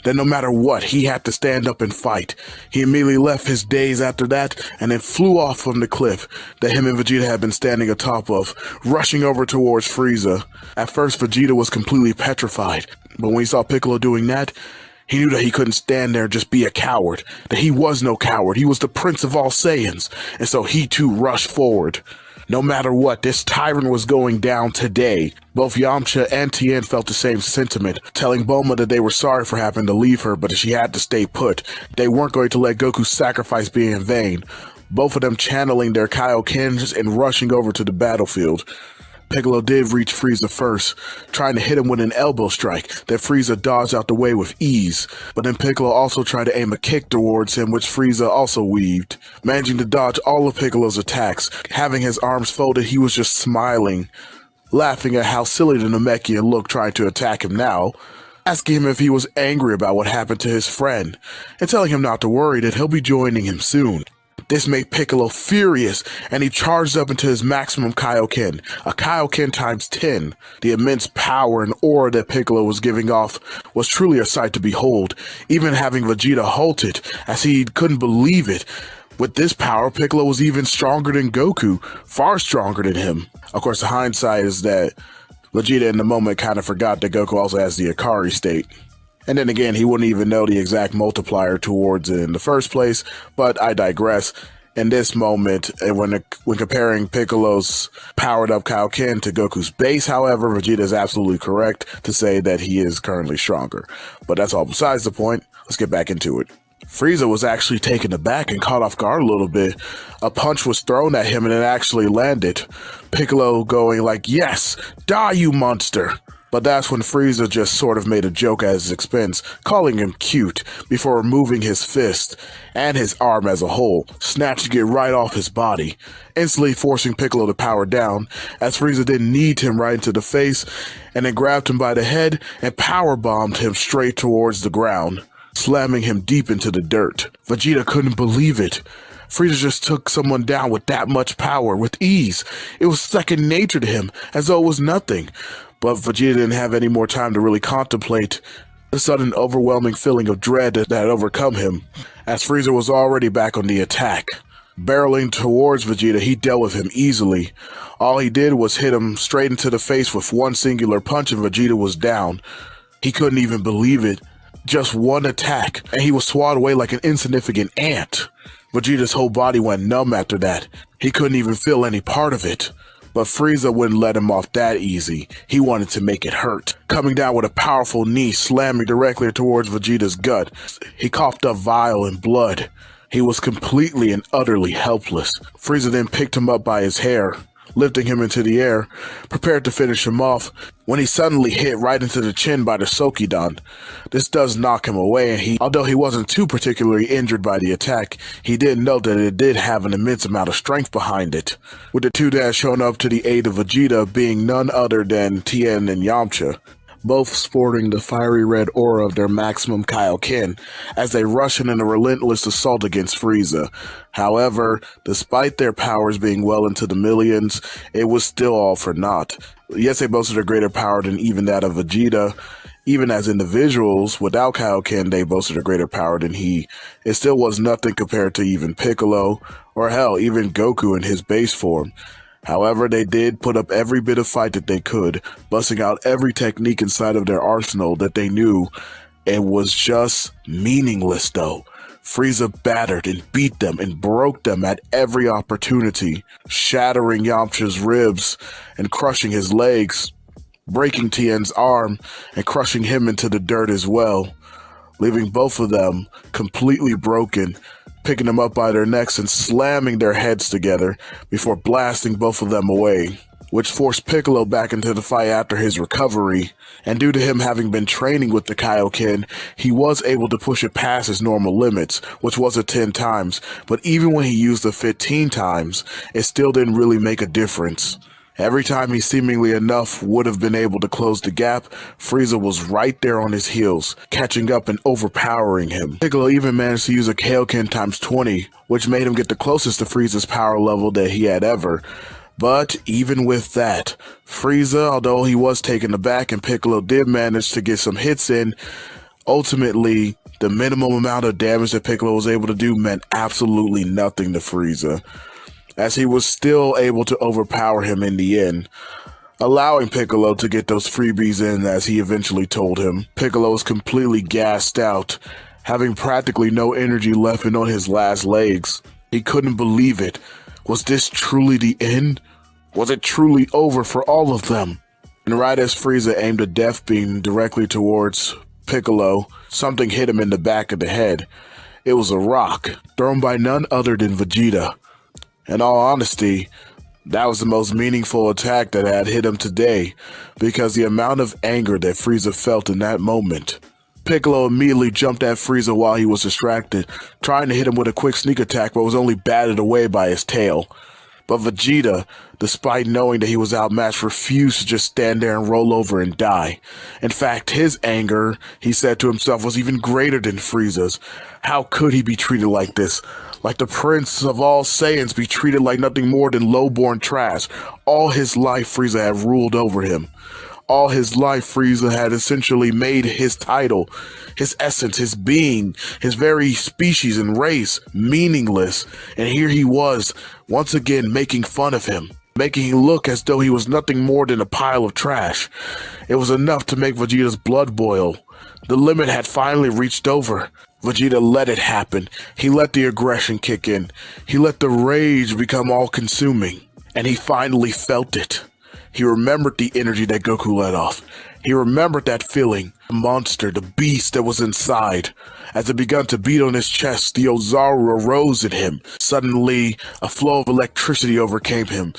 that no matter what, he had to stand up and fight. He immediately left his daze after that and then flew off from the cliff that him and Vegeta had been standing atop of, rushing over towards Frieza. At first, Vegeta was completely petrified, but when he saw Piccolo doing that, He knew that he couldn't stand there and just be a coward, that he was no coward, he was the prince of all Saiyans, and so he too rushed forward. No matter what, this tyrant was going down today. Both Yamcha and Tien felt the same sentiment, telling Bulma that they were sorry for having to leave her, but she had to stay put. They weren't going to let Goku's sacrifice be in vain. Both of them channeling their Kaiokens and rushing over to the battlefield. Piccolo did reach Frieza first, trying to hit him with an elbow strike that Frieza dodged out the way with ease, but then Piccolo also tried to aim a kick towards him, which Frieza also weaved. Managing to dodge all of Piccolo's attacks, having his arms folded, he was just smiling, laughing at how silly the Namekian looked trying to attack him now, asking him if he was angry about what happened to his friend, and telling him not to worry that he'll be joining him soon. This made Piccolo furious, and he charged up into his maximum Kaioken, a Kaioken times 10. The immense power and aura that Piccolo was giving off was truly a sight to behold, even having Vegeta halted, as he couldn't believe it. With this power, Piccolo was even stronger than Goku, far stronger than him. Of course, the hindsight is that Vegeta in the moment kind of forgot that Goku also has the Ikari state. And then again, he wouldn't even know the exact multiplier towards it in the first place, but I digress. In this moment, when comparing Piccolo's powered-up Kaioken to Goku's base, however, Vegeta is absolutely correct to say that he is currently stronger. But that's all besides the point. Let's get back into it. Frieza was actually taken aback and caught off guard a little bit. A punch was thrown at him and it actually landed. Piccolo going like, "Yes, die you monster!" But that's when Frieza just sort of made a joke at his expense, calling him cute, before removing his fist, and his arm as a whole, snatching it right off his body, instantly forcing Piccolo to power down, as Frieza then kneed him right into the face, and then grabbed him by the head and power-bombed him straight towards the ground, slamming him deep into the dirt. Vegeta couldn't believe it. Frieza just took someone down with that much power, with ease. It was second nature to him, as though it was nothing. But Vegeta didn't have any more time to really contemplate the sudden overwhelming feeling of dread that had overcome him, as Frieza was already back on the attack. Barreling towards Vegeta, he dealt with him easily. All he did was hit him straight into the face with one singular punch and Vegeta was down. He couldn't even believe it. Just one attack, and he was swatted away like an insignificant ant. Vegeta's whole body went numb after that. He couldn't even feel any part of it. But Frieza wouldn't let him off that easy. He wanted to make it hurt. Coming down with a powerful knee slamming directly towards Vegeta's gut. He coughed up bile and blood. He was completely and utterly helpless. Frieza then picked him up by his hair, lifting him into the air, prepared to finish him off, when he suddenly hit right into the chin by the Sokidan. This does knock him away, and although he wasn't too particularly injured by the attack, he did note that it did have an immense amount of strength behind it, with the two dads showing up to the aid of Vegeta being none other than Tien and Yamcha, both sporting the fiery red aura of their maximum Kaioken, as they rush in a relentless assault against Frieza. However, despite their powers being well into the millions, it was still all for naught. Yes, they boasted a greater power than even that of Vegeta. Even as individuals, without Kaioken, they boasted a greater power than he. It still was nothing compared to even Piccolo, or hell, even Goku in his base form. However, they did put up every bit of fight that they could, busting out every technique inside of their arsenal that they knew. It was just meaningless though. Frieza battered and beat them and broke them at every opportunity, shattering Yamcha's ribs and crushing his legs, breaking Tien's arm and crushing him into the dirt as well, leaving both of them completely broken, picking them up by their necks and slamming their heads together before blasting both of them away, which forced Piccolo back into the fight after his recovery. And due to him having been training with the Kaioken, he was able to push it past his normal limits, which was at 10 times, but even when he used it 15 times, it still didn't really make a difference. Every time he seemingly enough would have been able to close the gap, Frieza was right there on his heels, catching up and overpowering him. Piccolo even managed to use a Kaioken times 20, which made him get the closest to Frieza's power level that he had ever. But even with that, Frieza, although he was taken aback and Piccolo did manage to get some hits in, ultimately, the minimum amount of damage that Piccolo was able to do meant absolutely nothing to Frieza, as he was still able to overpower him in the end. allowing Piccolo to get those freebies in as he eventually told him. Piccolo was completely gassed out, having practically no energy left and on his last legs. He couldn't believe it. Was this truly the end? Was it truly over for all of them? And right as Frieza aimed a death beam directly towards Piccolo, something hit him in the back of the head. It was a rock, thrown by none other than Vegeta. In all honesty, that was the most meaningful attack that had hit him today, because the amount of anger that Frieza felt in that moment. Piccolo immediately jumped at Frieza while he was distracted, trying to hit him with a quick sneak attack but was only batted away by his tail. But Vegeta, despite knowing that he was outmatched, refused to just stand there and roll over and die. In fact, his anger, he said to himself, was even greater than Frieza's. How could he be treated like this? Like the prince of all Saiyans, be treated like nothing more than low-born trash. All his life, Frieza had ruled over him. All his life, Frieza had essentially made his title, his essence, his being, his very species and race meaningless. And here he was, once again making fun of him, making him look as though he was nothing more than a pile of trash. It was enough to make Vegeta's blood boil. The limit had finally reached over. Vegeta let it happen. He let the aggression kick in. He let the rage become all-consuming. And he finally felt it. He remembered the energy that Goku let off. He remembered that feeling, the monster, the beast that was inside. As it began to beat on his chest, the Ozaru arose in him. Suddenly, a flow of electricity overcame him.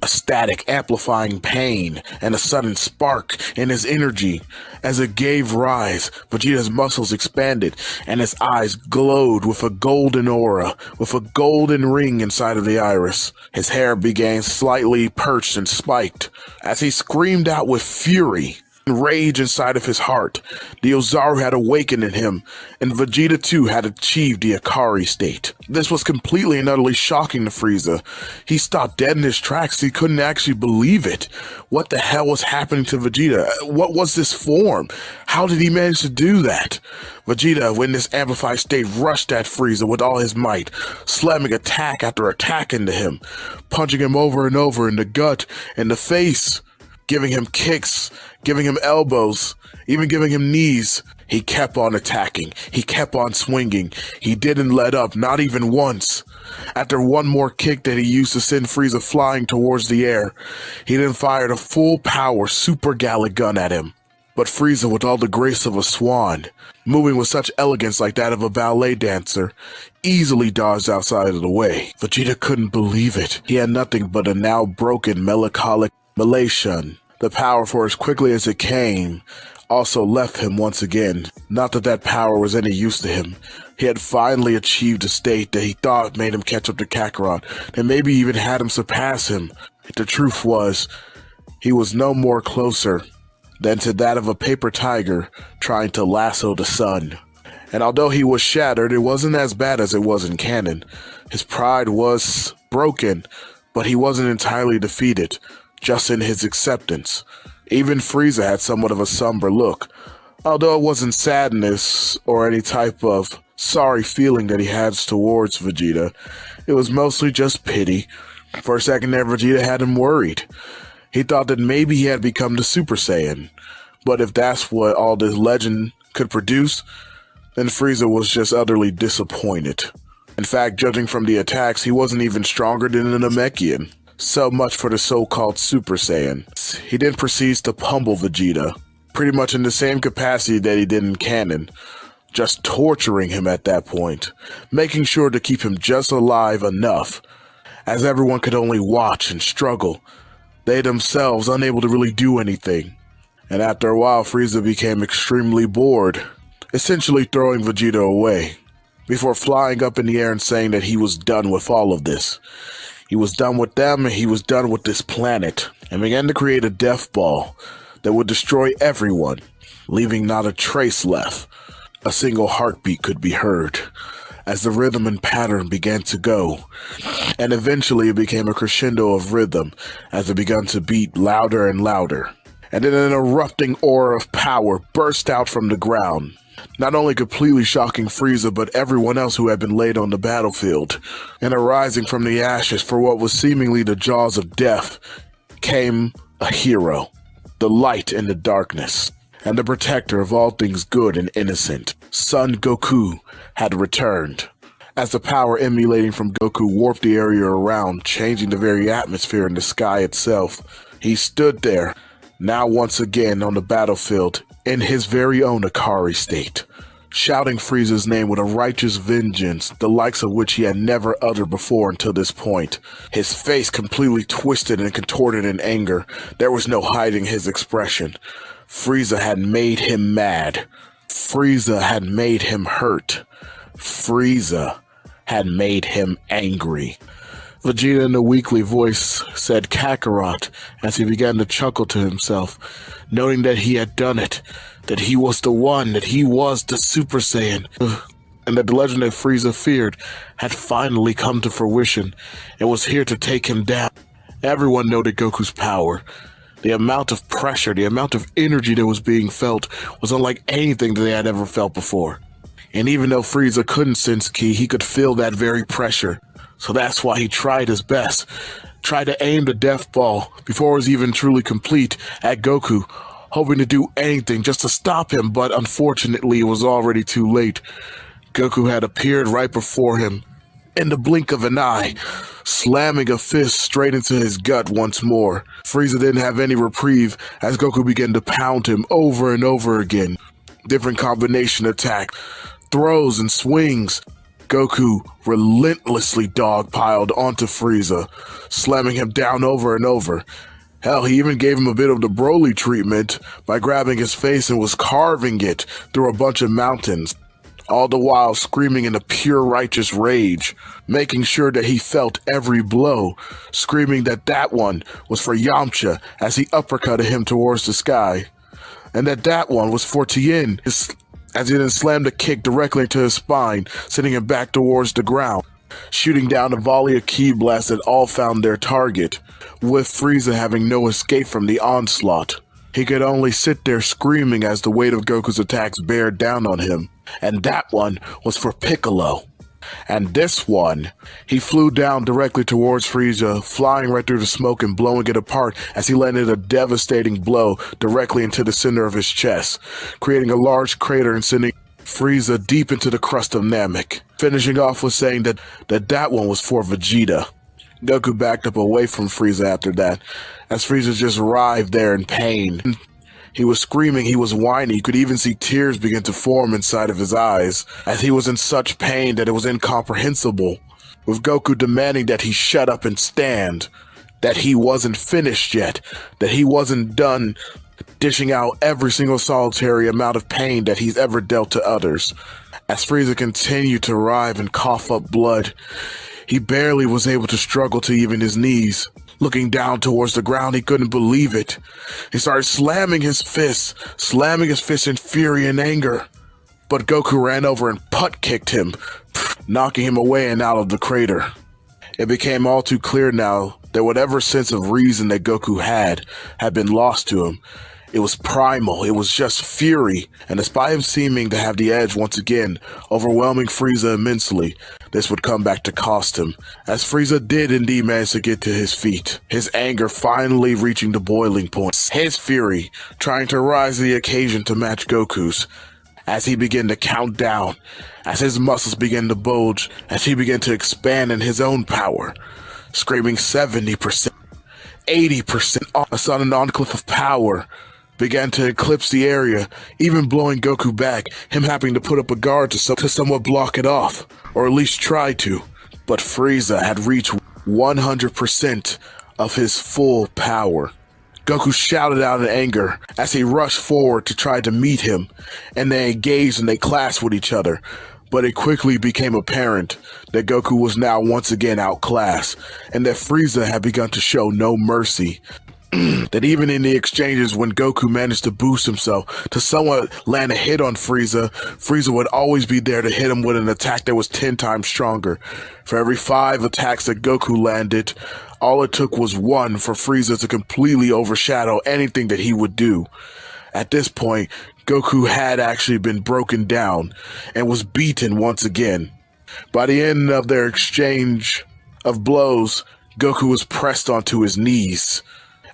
A static, amplifying pain, and a sudden spark in his energy. As it gave rise, Vegeta's muscles expanded, and his eyes glowed with a golden aura, with a golden ring inside of the iris. His hair began slightly perched and spiked. As he screamed out with fury and rage inside of his heart, the Ozaru had awakened in him, and Vegeta too had achieved the Ikari state. This was completely and utterly shocking to Frieza. He stopped dead in his tracks. He couldn't actually believe it. What the hell was happening to Vegeta? What was this form? How did he manage to do that? Vegeta, in this amplified state, rushed at Frieza with all his might, slamming attack after attack into him, punching him over and over in the gut, in the face, giving him kicks, giving him elbows, even giving him knees. He kept on attacking. He kept on swinging. He didn't let up, not even once. After one more kick that he used to send Frieza flying towards the air, he then fired a full-power Super Gallic gun at him. But Frieza, with all the grace of a swan, moving with such elegance like that of a ballet dancer, easily dodged outside of the way. Vegeta couldn't believe it. He had nothing but a now broken melancholic elation. The power, for as quickly as it came, also left him once again. Not that that power was any use to him. He had finally achieved a state that he thought made him catch up to Kakarot, and maybe even had him surpass him. The truth was, he was no more closer than to that of a paper tiger trying to lasso the sun. And although he was shattered, it wasn't as bad as it was in canon. His pride was broken, but he wasn't entirely defeated, just in his acceptance. Even Frieza had somewhat of a somber look, although it wasn't sadness or any type of sorry feeling that he had towards Vegeta. It was mostly just pity. For a second there, Vegeta had him worried. He thought that maybe he had become the Super Saiyan. But if that's what all this legend could produce, then Frieza was just utterly disappointed. In fact, judging from the attacks, he wasn't even stronger than a Namekian. So much for the so-called Super Saiyan. He then proceeds to pummel Vegeta, pretty much in the same capacity that he did in canon, just torturing him at that point, making sure to keep him just alive enough, as everyone could only watch and struggle, they themselves unable to really do anything. And after a while, Frieza became extremely bored, essentially throwing Vegeta away, before flying up in the air and saying that he was done with all of this. He was done with them, and he was done with this planet, and began to create a death ball that would destroy everyone, leaving not a trace left. A single heartbeat could be heard, as the rhythm and pattern began to go, and eventually it became a crescendo of rhythm as it began to beat louder and louder. And then an erupting aura of power burst out from the ground, not only completely shocking Frieza, but everyone else who had been laid on the battlefield. And arising from the ashes for what was seemingly the jaws of death came a hero, the light in the darkness, and the protector of all things good and innocent. Son Goku had returned. As the power emanating from Goku warped the area around, changing the very atmosphere in the sky itself, he stood there, now once again on the battlefield, in his very own Ikari state, shouting Frieza's name with a righteous vengeance, the likes of which he had never uttered before until this point. His face completely twisted and contorted in anger. There was no hiding his expression. Frieza had made him mad. Frieza had made him hurt. Frieza had made him angry. Vegeta in a weakly voice said Kakarot as he began to chuckle to himself, noting that he had done it, that he was the one, that he was the Super Saiyan, and that the legend that Frieza feared had finally come to fruition and was here to take him down. Everyone noted Goku's power. The amount of pressure, the amount of energy that was being felt was unlike anything that they had ever felt before. And even though Frieza couldn't sense ki, he could feel that very pressure. So that's why he tried his best, tried to aim the death ball before it was even truly complete at Goku, hoping to do anything just to stop him, but unfortunately it was already too late. Goku had appeared right before him, in the blink of an eye, slamming a fist straight into his gut once more. Frieza didn't have any reprieve as Goku began to pound him over and over again. Different combination attack, throws and swings. Goku relentlessly dogpiled onto Frieza, slamming him down over and over. Hell, he even gave him a bit of the Broly treatment by grabbing his face and was carving it through a bunch of mountains, all the while screaming in a pure righteous rage, making sure that he felt every blow, screaming that that one was for Yamcha as he uppercutted him towards the sky, and that one was for Tien as he then slammed a kick directly into his spine, sending him back towards the ground, shooting down a volley of ki blasts that all found their target, with Frieza having no escape from the onslaught. He could only sit there screaming as the weight of Goku's attacks bear down on him, and that one was for Piccolo. And this one, he flew down directly towards Frieza, flying right through the smoke and blowing it apart as he landed a devastating blow directly into the center of his chest, creating a large crater and sending Frieza deep into the crust of Namek, finishing off with saying that one was for Vegeta. Goku backed up away from Frieza after that, as Frieza just writhed there in pain. He was screaming, he was whining, you could even see tears begin to form inside of his eyes, as he was in such pain that it was incomprehensible, with Goku demanding that he shut up and stand, that he wasn't finished yet, that he wasn't done dishing out every single solitary amount of pain that he's ever dealt to others. As Frieza continued to writhe and cough up blood, he barely was able to struggle to even his knees. Looking down towards the ground, he couldn't believe it. He started slamming his fists in fury and anger. But Goku ran over and putt-kicked him, knocking him away and out of the crater. It became all too clear now that whatever sense of reason that Goku had been lost to him. It was primal, it was just fury, and despite him seeming to have the edge once again, overwhelming Frieza immensely, this would come back to cost him, as Frieza did indeed manage to get to his feet, his anger finally reaching the boiling point, his fury trying to rise to the occasion to match Goku's, as he began to count down, as his muscles began to bulge, as he began to expand in his own power, screaming 70%, 80%, a sudden enclave of power began to eclipse the area, even blowing Goku back, him having to put up a guard to somewhat block it off, or at least try to. But Frieza had reached 100% of his full power. Goku shouted out in anger as he rushed forward to try to meet him, and they engaged and they clashed with each other. But it quickly became apparent that Goku was now once again outclassed, and that Frieza had begun to show no mercy. That even in the exchanges when Goku managed to boost himself to somewhat land a hit on Frieza, Frieza would always be there to hit him with an attack that was 10 times stronger. For every 5 attacks that Goku landed, all it took was 1 for Frieza to completely overshadow anything that he would do. At this point, Goku had actually been broken down and was beaten once again. By the end of their exchange of blows, Goku was pressed onto his knees.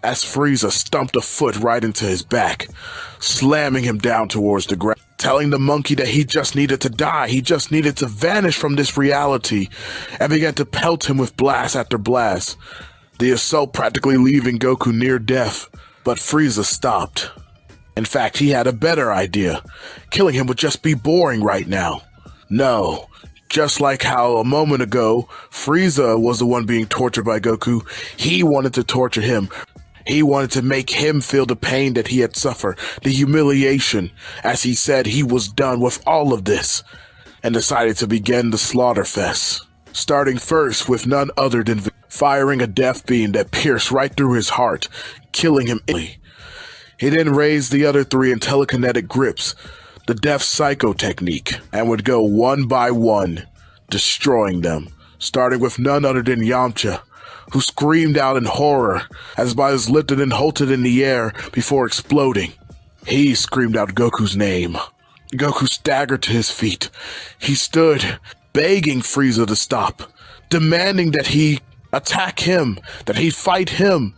as Frieza stumped a foot right into his back, slamming him down towards the ground, telling the monkey that he just needed to die, he just needed to vanish from this reality, and began to pelt him with blast after blast, the assault practically leaving Goku near death, but Frieza stopped. In fact, he had a better idea. Killing him would just be boring right now. No, just like how a moment ago, Frieza was the one being tortured by Goku, he wanted to torture him. He wanted to make him feel the pain that he had suffered, the humiliation, as he said he was done with all of this, and decided to begin the slaughter fest. Starting first with none other than firing a death beam that pierced right through his heart, killing him instantly. He then raised the other three in telekinetic grips, the Death Psycho technique, and would go one by one, destroying them, starting with none other than Yamcha, who screamed out in horror as his body was lifted and halted in the air before exploding. He screamed out Goku's name. Goku staggered to his feet. He stood, begging Frieza to stop, demanding that he attack him, that he fight him,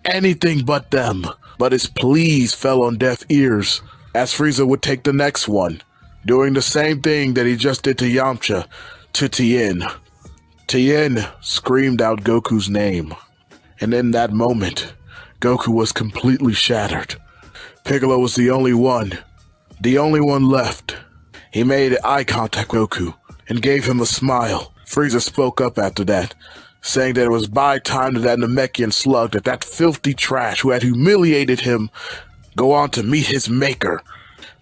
anything but them. But his pleas fell on deaf ears, as Frieza would take the next one, doing the same thing that he just did to Yamcha, to Tien. Tien screamed out Goku's name, and in that moment, Goku was completely shattered. Piccolo was the only one left. He made eye contact with Goku and gave him a smile. Frieza spoke up after that, saying that it was by time that Namekian slug, that filthy trash who had humiliated him, go on to meet his maker.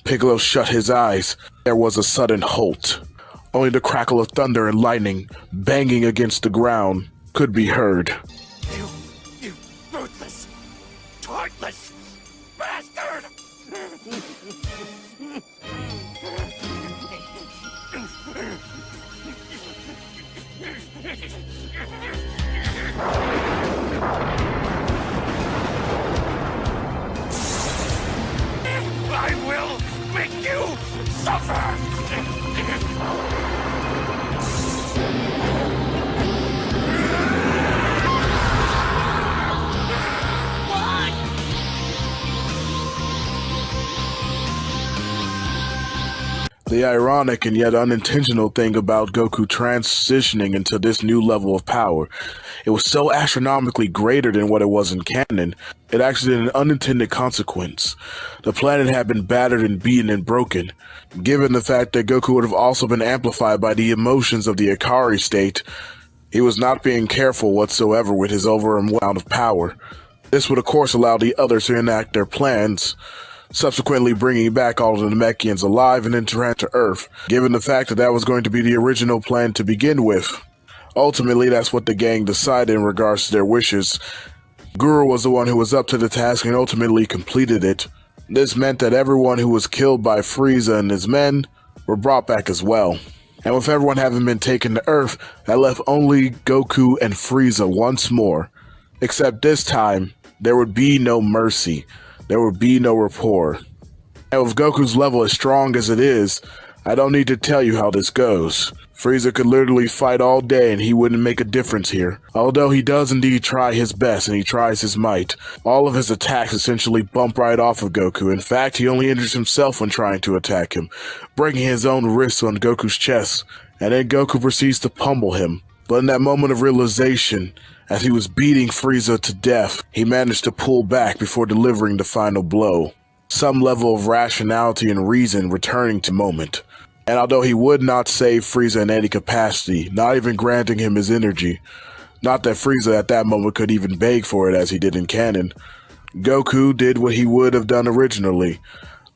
Piccolo shut his eyes. There was a sudden halt. Only the crackle of thunder and lightning banging against the ground could be heard. You ruthless, heartless bastard! I will make you suffer! The ironic and yet unintentional thing about Goku transitioning into this new level of power, it was so astronomically greater than what it was in canon, it actually had an unintended consequence. The planet had been battered and beaten and broken. Given the fact that Goku would have also been amplified by the emotions of the Ikari state, he was not being careful whatsoever with his overwhelming amount of power. This would of course allow the others to enact their plans, subsequently bringing back all of the Namekians alive and then to Earth, given the fact that that was going to be the original plan to begin with. Ultimately, that's what the gang decided in regards to their wishes. Guru was the one who was up to the task and ultimately completed it. This meant that everyone who was killed by Frieza and his men were brought back as well. And with everyone having been taken to Earth, that left only Goku and Frieza once more. Except this time, there would be no mercy. There would be no rapport. And with Goku's level as strong as it is, I don't need to tell you how this goes. Frieza could literally fight all day and he wouldn't make a difference here. Although he does indeed try his best and he tries his might, all of his attacks essentially bump right off of Goku. In fact, he only injures himself when trying to attack him, breaking his own wrists on Goku's chest, and then Goku proceeds to pummel him. But in that moment of realization, as he was beating Frieza to death, he managed to pull back before delivering the final blow. Some level of rationality and reason returning to moment. And although he would not save Frieza in any capacity, not even granting him his energy, not that Frieza at that moment could even beg for it as he did in canon, Goku did what he would have done originally,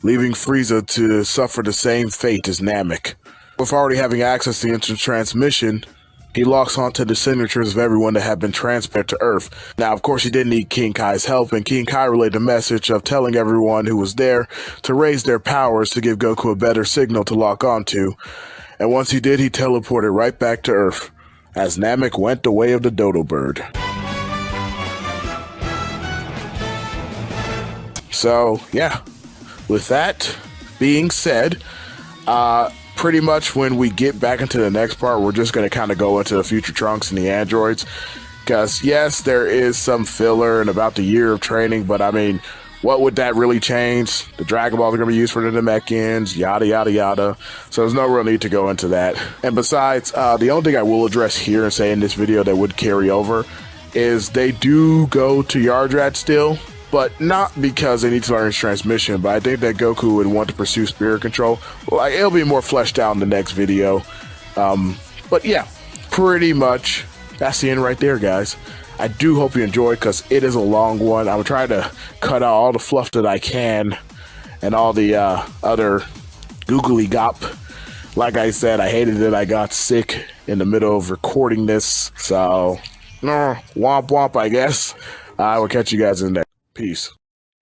leaving Frieza to suffer the same fate as Namek. With already having access to the instant transmission, he locks onto the signatures of everyone that had been transferred to Earth. Now, of course, he did need King Kai's help, and King Kai relayed a message of telling everyone who was there to raise their powers to give Goku a better signal to lock onto. And once he did, he teleported right back to Earth, as Namek went the way of the dodo bird. So, yeah, with that being said, pretty much when we get back into the next part, we're just going to kind of go into the future Trunks and the androids, Because, yes, there is some filler and about the year of training, but I mean, what would that really change? The Dragon Balls are going to be used for the Namekians, yada, yada, yada. So there's no real need to go into that. And besides, the only thing I will address here and say in this video that would carry over is they do go to Yardrat still, but not because they need to learn his transmission, but I think that Goku would want to pursue spirit control. Like, it'll be more fleshed out in the next video. But yeah, pretty much that's the end right there, guys. I do hope you enjoyed, because it is a long one. I'm trying to cut out all the fluff that I can and all the other googly gop. Like I said, I hated that I got sick in the middle of recording this. So, womp womp, I guess. I will catch you guys in the next. Peace.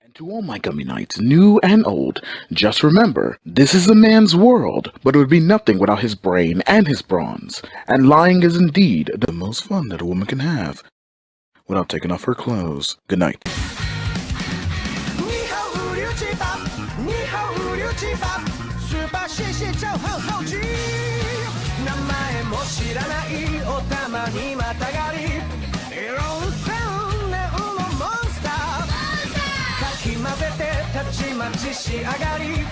And to all my Gummy Knights, new and old, just remember, this is a man's world, but it would be nothing without his brain and his bronze. And lying is indeed the most fun that a woman can have. Without taking off her clothes. Good night.かき混ぜてたちまち仕上がり